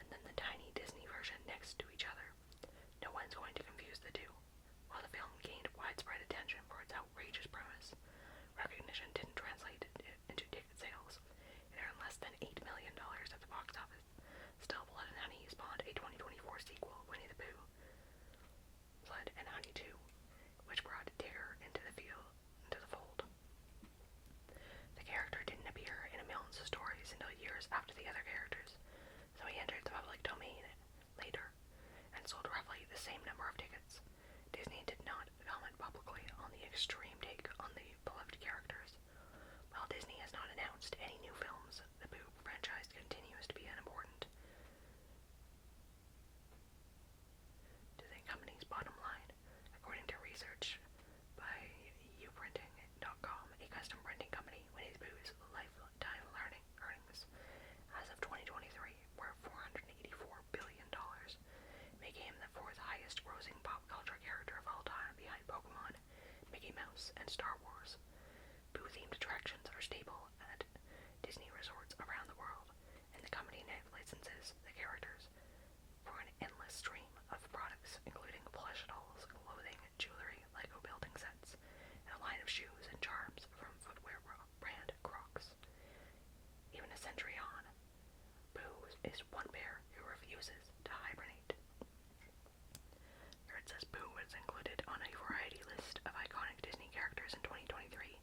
and then the tiny Disney version next to each other, no one's going to confuse the two." While the film gained widespread attention for its outrageous premise, recognition didn't translate into ticket sales. It earned less than $8 million at the box office. Still, Blood and Honey spawned a 2024 sequel, Winnie the Pooh, Blood and Honey 2, which brought terror into the fold. The character didn't appear in Milne's stories until years after the other characters, so he entered the public domain later and sold roughly the same number of tickets. Disney did not comment publicly on the extreme take on the beloved characters. While Disney has not announced any new films, the Pooh franchise continues to be unimportant to the company's bottom line. According to research by uprinting.com, a custom printing company, Winnie the Pooh's lifetime earnings as of 2023 were $484 billion, making him the fourth highest grossing pop culture character of all time behind Pokemon, Mickey Mouse, and Star Wars. Pooh-themed attractions are stable at Disney resorts around the world, and the company licenses the characters for an endless stream of products, including plush dolls, clothing, jewelry, Lego building sets, and a line of shoes and charms from footwear brand Crocs. Even a century on, Pooh is one bear who refuses to hibernate. Here it says Pooh was included on a variety list of iconic Disney characters in 2023,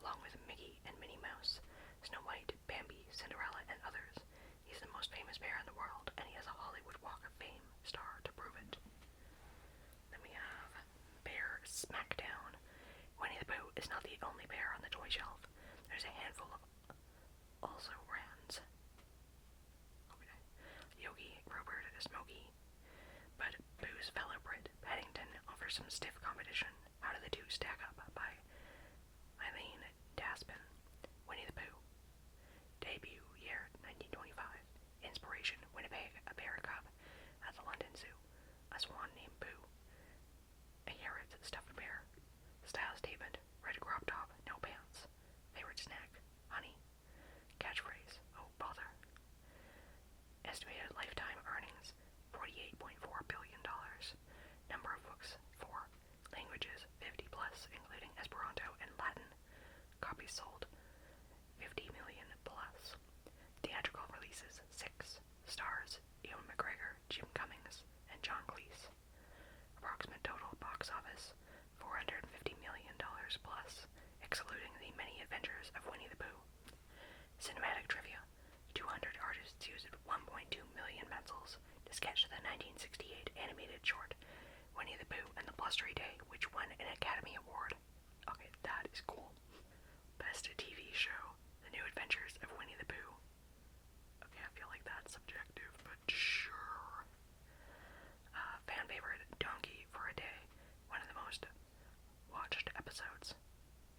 along with Mickey and Minnie Mouse, Snow White, Bambi, Cinderella, and others. He's the most famous bear in the world, and he has a Hollywood Walk of Fame star to prove it. Then we have Bear Smackdown. Winnie the Pooh is not the only bear on the toy shelf. There's a handful of also-rans. Okay. Yogi, Robert, Smokey. But Pooh's fellow Brit, Paddington, offers some stiff competition. How do the two stack up? By Eileen Daspin. Winnie the Pooh. Debut year 1925. Inspiration: Winnipeg, a bear cub at the London Zoo. A swan named Pooh. A Harrod's stuffed bear. Style statement: red crop top, no pants. Favorite snack: honey. Catchphrase: oh bother. Estimated lifetime earnings: $48.4 billion. Number of books: 4. Languages: 50 plus, including Esperanto and Latin. Copies sold: 50 million plus. Theatrical releases: 6. Stars: Ewan McGregor, Jim Cummings, and John Cleese. Approximate total box office: $450 million plus, excluding the many adventures of Winnie the Pooh. Cinematic trivia: 200 artists used 1.2 million pencils to sketch the 1968 animated short Winnie the Pooh and the Blustery Day, which won an Academy Award. Okay, that is cool. Best TV show: The New Adventures of Winnie the Pooh. Okay, I feel like that's subjective, but sure. Fan favorite: Donkey for a Day, one of the most watched episodes.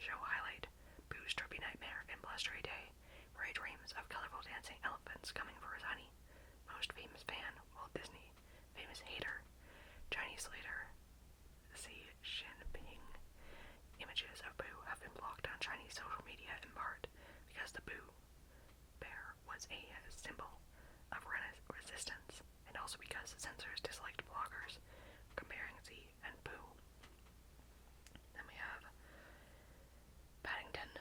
Show highlight: Pooh's trippy nightmare and Blustery Day, where he dreams of colorful dancing elephants coming for his honey. Most famous fan: Walt Disney. Famous hater: Chinese leader Xi Jinping. Images of Pooh have been blocked on Chinese social media in part because the Pooh bear was a symbol of resistance, and also because censors disliked bloggers comparing Xi and Pooh. Then we have Paddington,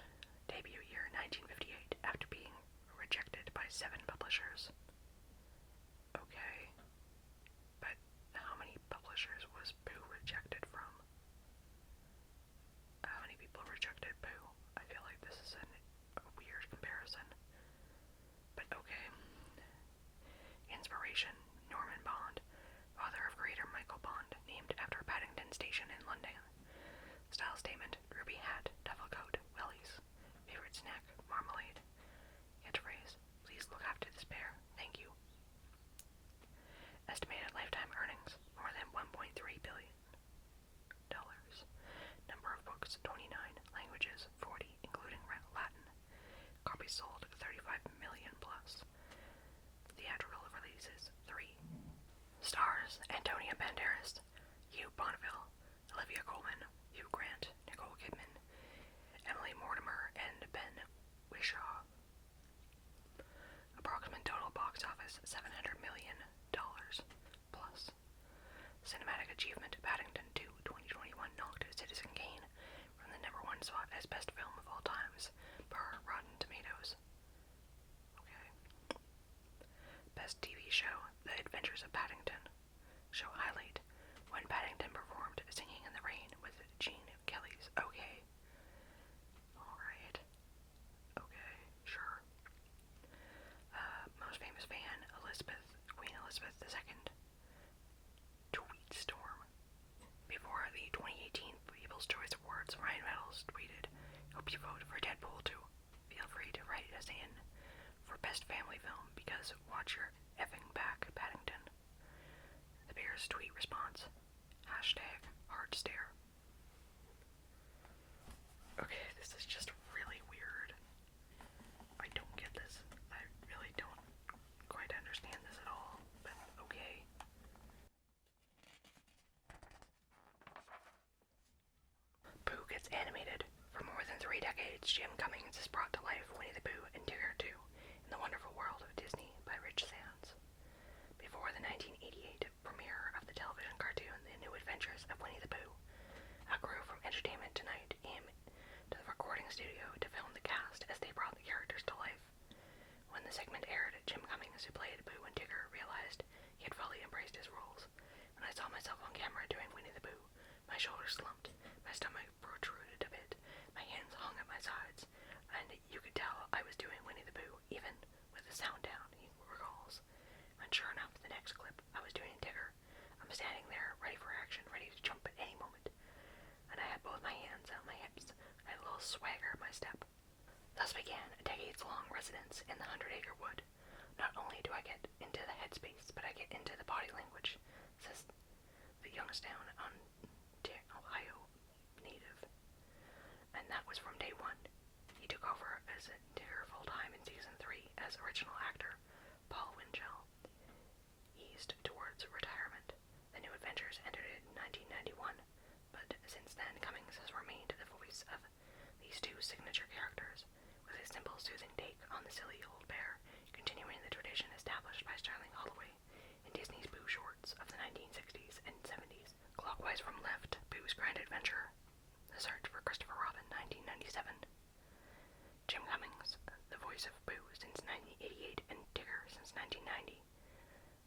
debut year 1958, after being rejected by 7 publishers. movie sold 35 million plus. Theatrical releases 3. Stars: Antonia Banderas, Hugh Bonneville, Olivia Colman, Hugh Grant, Nicole Kidman, Emily Mortimer, and Ben Whishaw. Approximate total box office $700 million plus. Cinematic achievement: Paddington 2 2021 knocked Citizen Kane from the #1 spot as best film of all times per Rotten Tomatoes. Okay. Best TV show: The Adventures of Paddington. Show highlight: when Paddington performed Singing in the Rain with Gene Kelly's Okay. Alright. Okay, sure. Most famous fan: Queen Elizabeth II. Tweet storm. Before the 2018 People's Choice Awards, Ryan Reynolds tweeted, "Hope you vote for Deadpool 2. Feel free to write us in for Best Family Film because watch your effing back, Paddington." The Bears tweet response: #hard stare. Okay, this is just really weird. I don't get this. I really don't quite understand this at all, but okay. Pooh gets animated. For more than 3 decades, Jim Cummings has brought to life Winnie the Pooh and Tigger 2 in the wonderful world of Disney by Rich Sands. Before the 1988 premiere of the television cartoon The New Adventures of Winnie the Pooh, a crew from Entertainment Tonight came to the recording studio to film the cast as they brought the characters to life. When the segment aired, Jim Cummings, who played Pooh and Tigger, realized he had fully embraced his roles. When I saw myself on camera doing Winnie the Pooh, my shoulders slumped, my stomach protruded a bit, my hands hung at my sides, and you could tell I was doing Winnie the Pooh, even with the sound down, he recalls. And sure enough, the next clip, I was doing Tigger. I'm standing there, ready for action, ready to jump at any moment. And I had both my hands on my hips. I had a little swagger in my step. Thus began a decades-long residence in the 100-acre wood. Not only do I get into the headspace, but I get into the body language, says the Youngstown, Ohio native. And that was from day 1. He took over as a Tigger full-time in season 3 as original actor Paul Winchell eased towards retirement. The New Adventures entered in 1991, but since then Cummings has remained the voice of these 2 signature characters, with a simple, soothing take on the silly old bear, continuing the tradition established by Sterling Holloway in Disney's Pooh shorts of the 1960s and 70s. Clockwise from left, Pooh's Grand Adventure, The Search for Christopher Robin, 1997. Jim Cummings, the voice of Pooh since 1988 and Tigger since 1990.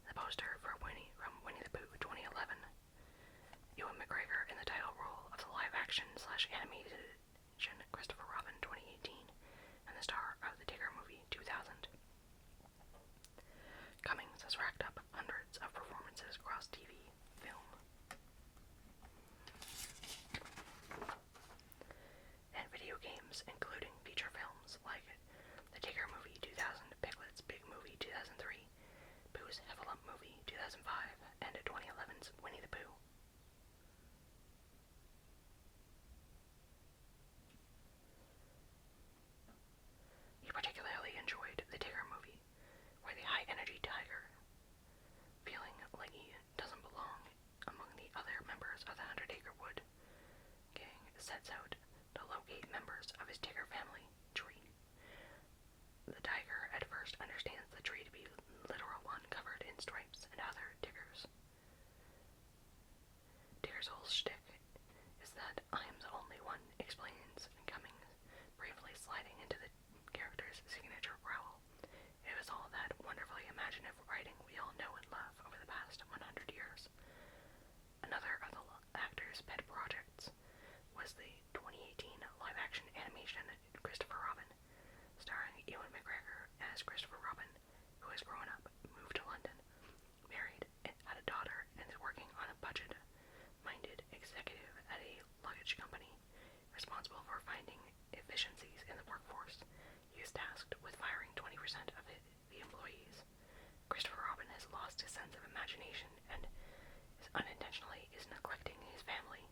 The poster for from Winnie the Pooh 2011. Ewan McGregor in the title role of the live-action / animated Christopher Robin 2018, and the star of the Tigger movie 2000. Cummings has racked up hundreds of performances across TV, film, and video games, including feature films like the Tigger movie 2000, Piglet's Big Movie 2003, Pooh's Heffalump movie 2005, and 2011's Winnie the Pooh. He particularly enjoyed the Tigger movie, where the high-energy tiger, feeling like he doesn't belong among the other members of the 100-acre wood gang, sets out to locate members of his Tigger family tree. The tiger at first understands the tree to be a literal one covered in stripes and other Tiggers. Tigger's whole shtick is that I am the only one, explains Cummings, briefly sliding into the character's signature growl. It was all that wonderfully imaginative writing we all know and love over the past 100 years. Another of the actor's pet projects was the 2018 live-action animation Christopher Robin, starring Ewan McGregor as Christopher Robin, who has grown up, moved to London, married, and had a daughter, and is working on a budget-minded executive at a luggage company, responsible for finding efficiencies in the workforce. He is tasked with firing 20% of the employees. Christopher Robin has lost his sense of imagination and unintentionally is neglecting his family.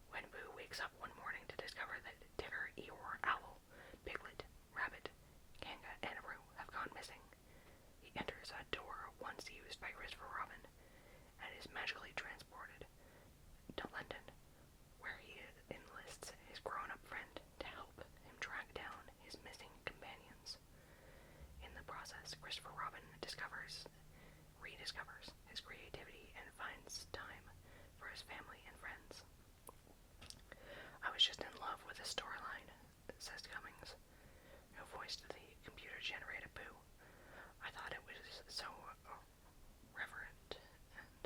When Pooh wakes up one morning to discover that Tigger, Eeyore, Owl, Piglet, Rabbit, by Christopher Robin, and is magically transported to London, where he enlists his grown-up friend to help him track down his missing companions. In the process, Christopher Robin rediscovers his creativity and finds time for his family and friends. I was just in love with the storyline, says Cummings, who voiced the computer-generated Pooh. I thought it was so reverent, and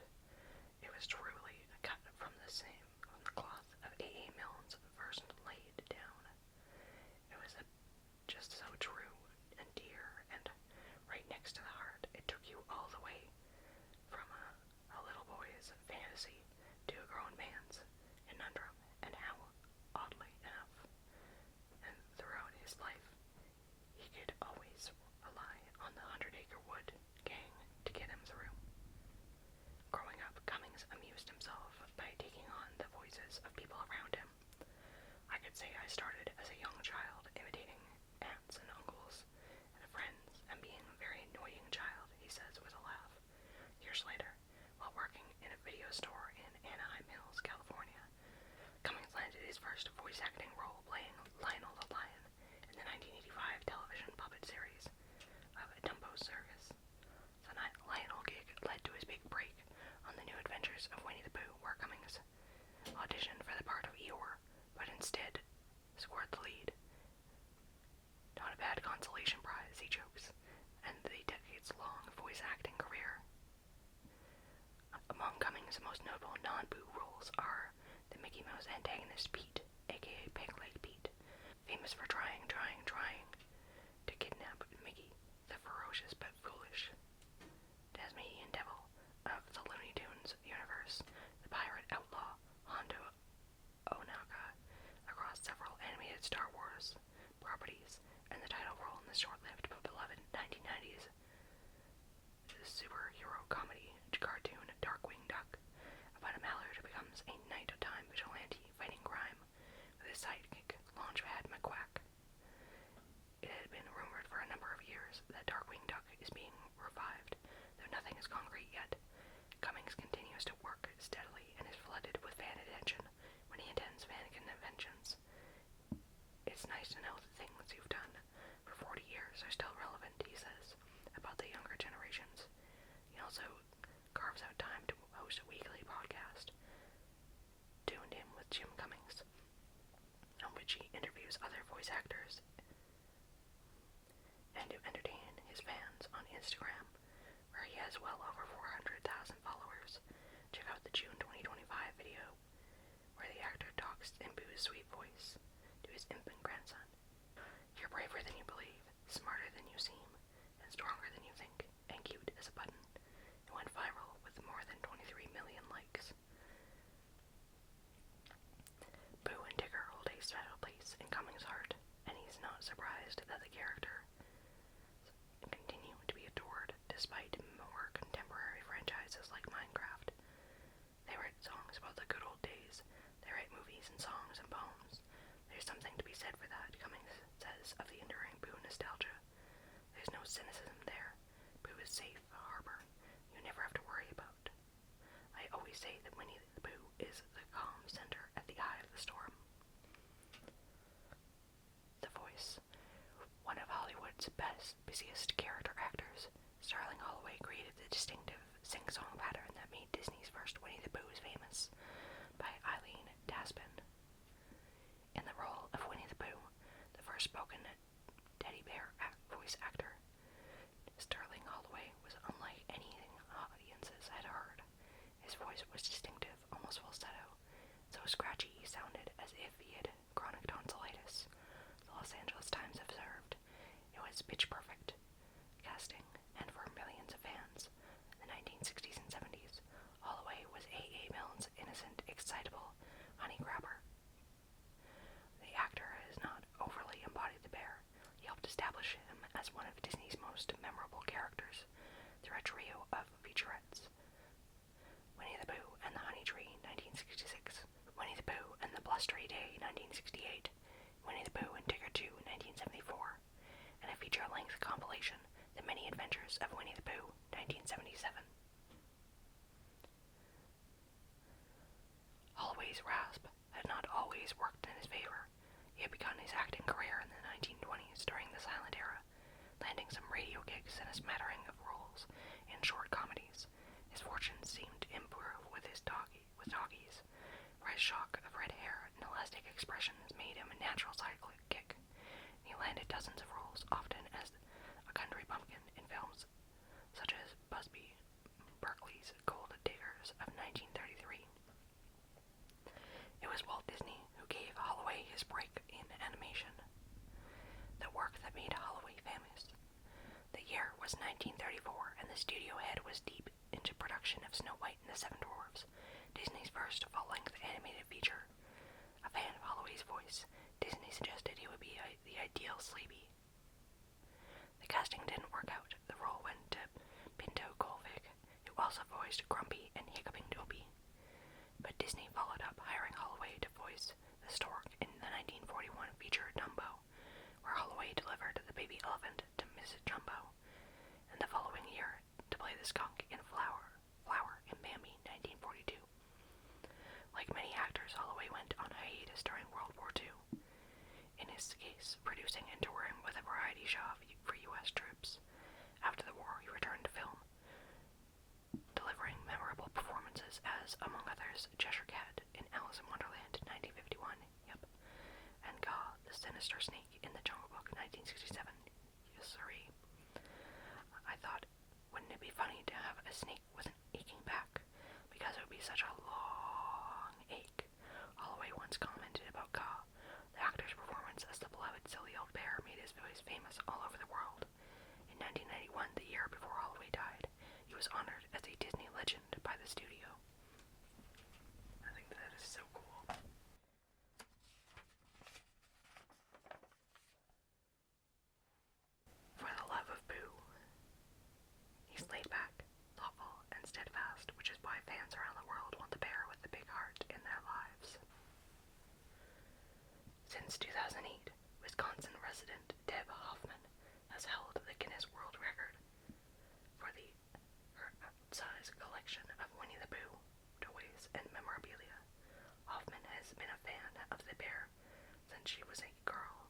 it was truly cut from the cloth of A.A. Milne's first laid down. It was just so true and dear and right next to the heart. It took you all the way from a little boy's fantasy to a grown man's conundrum, and how, oddly enough, and throughout his life, he could always rely on the 100-Acre Wood gang to get him through. Growing up, Cummings amused himself by taking on the voices of people around him. I could say I started as a young child imitating aunts and uncles and friends and being a very annoying child, he says with a laugh. Years later, while working in a video store in Anaheim Hills, California, Cummings landed his first voice acting role playing Lionel the Lion in the 1985 television puppet series of Dumbo Circus. The Lionel gig led to his big break on The New Adventures of Winnie the Pooh, where Cummings auditioned for the part of Eeyore, but instead scored the lead. Not a bad consolation prize, he jokes, and the decades-long voice acting career. Among Cummings' most notable non-Pooh roles are the Mickey Mouse antagonist Pete, aka Peg Leg Pete, famous for trying to kidnap Mickey, the ferocious but foolish Tasmanian devil of the Looney Tunes universe, the pirate outlaw Hondo Ohnaka, across several animated Star Wars properties, and the title role in the short-lived but beloved 1990s superhero comedy cartoon Darkwing Duck, about a mallard who becomes a nighttime vigilante fighting crime with his sidekick Launchpad McQuack. It had been rumored for a number of years that Darkwing Duck is being revived, though nothing is concrete yet. Cummings continues to work steadily and is flooded with fan attention when he attends fan conventions. It's nice to know the things you've done for 40 years are still relevant, he says, about the younger generations. He also carves out time to host a weekly podcast, Tuned In with Jim Cummings, on which he interviews other voice actors, and to entertain his fans on Instagram, where he has well over 400,000 followers. Check out the June 2025 video, where the actor talks in Pooh's sweet voice to his infant grandson. You're braver than you believe, smarter than you seem, and stronger than you think, and cute as a button. It went viral with more than 23 million likes. Pooh and Tigger hold a special place in Cummings' heart, and he's not surprised that the characters continue to be adored despite more contemporary franchises like Minecraft. They write songs about the good old days. They write movies and songs and poems. There's something to be said for that, Cummings says of the enduring Pooh nostalgia. There's no cynicism there. Pooh is safe harbor you never have to worry about. I always say that Winnie the Pooh is the calm center at the eye of the storm. The voice. One of Hollywood's busiest character actors, Sterling Holloway created the distinctive sing-song pattern that made Disney's first Winnie the Pooh famous by Eileen Taspin. In the role of Winnie the Pooh, the first spoken teddy bear voice actor, Sterling Holloway was unlike anything audiences had heard. His voice was distinctive, almost falsetto, so scratchy he sounded as if he had chronic tonsillitis. The Los Angeles Times observed it was pitch perfect casting, and for millions of fans in the 1960s and 70s, Holloway was A.A. Milne's innocent, excitable honey grabber. The actor has not overly embodied the bear. He helped establish him as one of Disney's most memorable characters through a trio of featurettes: Winnie the Pooh and the Honey Tree, 1966, Winnie the Pooh and the Blustery Day, 1968, Winnie the Pooh and Tigger 2, 1974, and a feature-length compilation, The Many Adventures of Winnie the Pooh, 1977. begun his acting career in the 1920s during the silent era, landing some radio gigs and a smattering of roles in short comedies. His fortunes seemed to improve with doggies, where his shock of red hair and elastic expressions made him a natural sidekick. He landed dozens of roles, often as a country bumpkin in films such as Busby Berkeley's Gold Diggers of 1933. It was Walt Disney who gave Holloway his break in animation, the work that made Holloway famous. The year was 1934, and the studio head was deep into production of Snow White and the Seven Dwarfs, Disney's first full-length animated feature. A fan of Holloway's voice, Disney suggested he would be the ideal Sleepy. The casting didn't work out. The role went to Pinto Colvig, who also voiced Grumpy and Hiccuping Dopey. But Disney followed up, hiring Holloway to voice the stork in the 1941 feature Dumbo, where Holloway delivered the baby elephant to Mrs. Jumbo, and the following year to play the skunk in Flower in Bambi 1942. Like many actors, Holloway went on hiatus during World War II, in his case producing and touring with a variety show for U.S. troops. After the war, he returned to film, delivering memorable performances as, among others, Cheshire Cat in Alice in Wonderland 1951, and Kaa, the sinister snake in The Jungle Book 1967, yes sirree. I thought, wouldn't it be funny to have a snake with an aching back, because it would be such a long ache. Holloway once commented about Kaa. The actor's performance as the beloved silly old bear made his voice famous all over the world. In 1991, the year before Holloway died, he was honored as a Disney legend by the studio. I think that is so cool. For the love of Pooh. He's laid back, thoughtful, and steadfast, which is why fans around the world want the bear with the big heart in their lives. Since 2008, Wisconsin resident Deb Hoffman has held the Guinness World Record for her outsized collection of Winnie the Pooh toys and memorabilia. Hoffman has been a fan of the bear since she was a girl.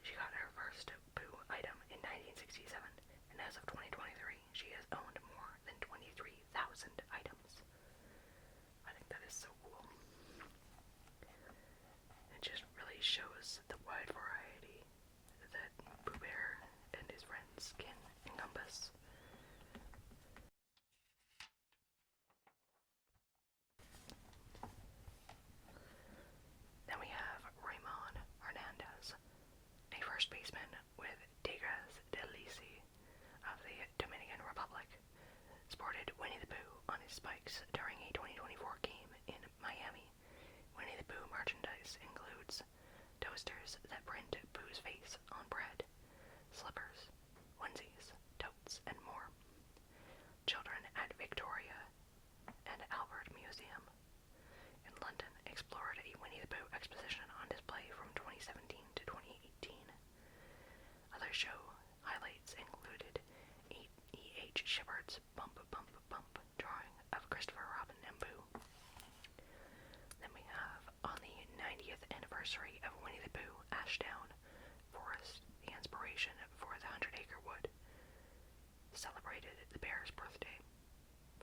She got her first Pooh item in 1967, and as of 2023, she has owned more than 23,000 items. I think that is so cool. It just really shows the wide variety that Pooh Bear and his friends can encompass. Then we have Ramon Hernandez, a first baseman with Tigres del Licey of the Dominican Republic, sported Winnie the Pooh on his spikes during a 2024 game in Miami. Winnie the Pooh merchandise includes toasters that print Pooh's face on bread, slippers, onesies, totes, and more. Children at Victoria and Albert Museum in London explored a Winnie the Pooh exposition on display from 2017 to 2018. Other show highlights included E.H. Shepard's Bump Bump Bump drawing of Christopher Robin and Pooh. Then we have, on the 90th anniversary of Winnie the Pooh, Ashdown Forest, the inspiration for the 100-Acre Wood, celebrated the bear's birthday.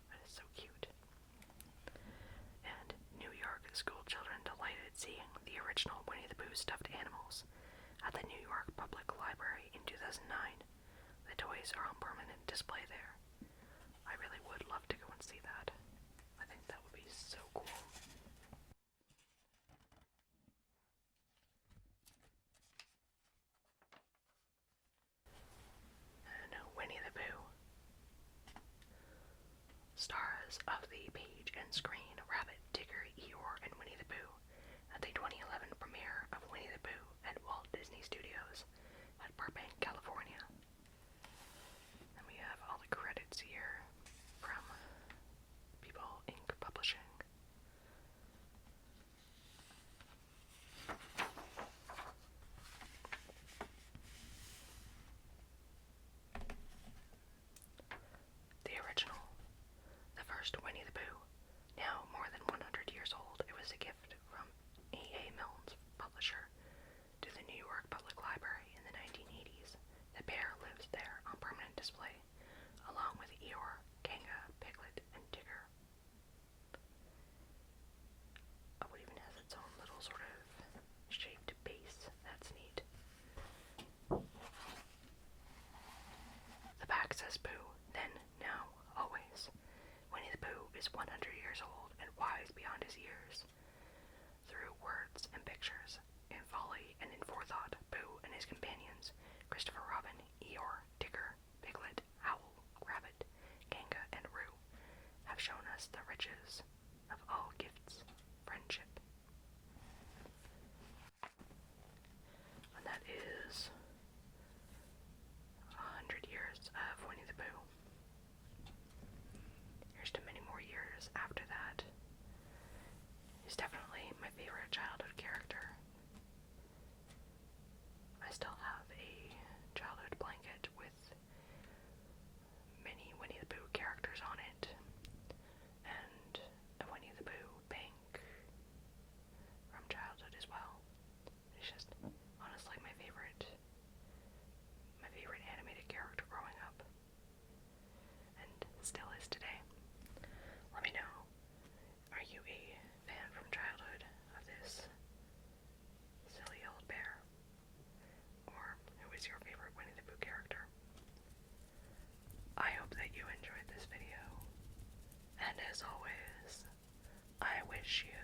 That is so cute. And New York school children delighted seeing the original Winnie the Pooh stuffed animals at the New York Public Library in 2009. The toys are on permanent display there. I really would love to go and see that. I think that would be so cool. And Winnie the Pooh. Stars of the page and screen Rabbit, Tigger, Eeyore, and Winnie the Pooh at the 2011 premiere of Winnie the Pooh at Walt Disney Studios at Burbank, California. And we have all the credits here from People Inc. Publishing. The original, the first Winnie the Pooh, now is 100 years old and wise beyond his years. Through words and pictures, in folly and in forethought, Pooh and his companions, Christopher Robin, Eeyore, Tigger, Piglet, Owl, Rabbit, Kanga, and Roo, have shown us the riches of all gifts, friendship. And that is 100 years of Winnie the Pooh. Here's to many more years after that. He's definitely my favorite childhood character. I still have a childhood blanket with many Winnie the Pooh characters on it, and a Winnie the Pooh bank from childhood as well. It's just honestly my favorite animated character growing up, and still is today. Let me know, are you a fan from childhood of this silly old bear? Or who is your favorite Winnie the Pooh character? I hope that you enjoyed this video, and as always, I wish you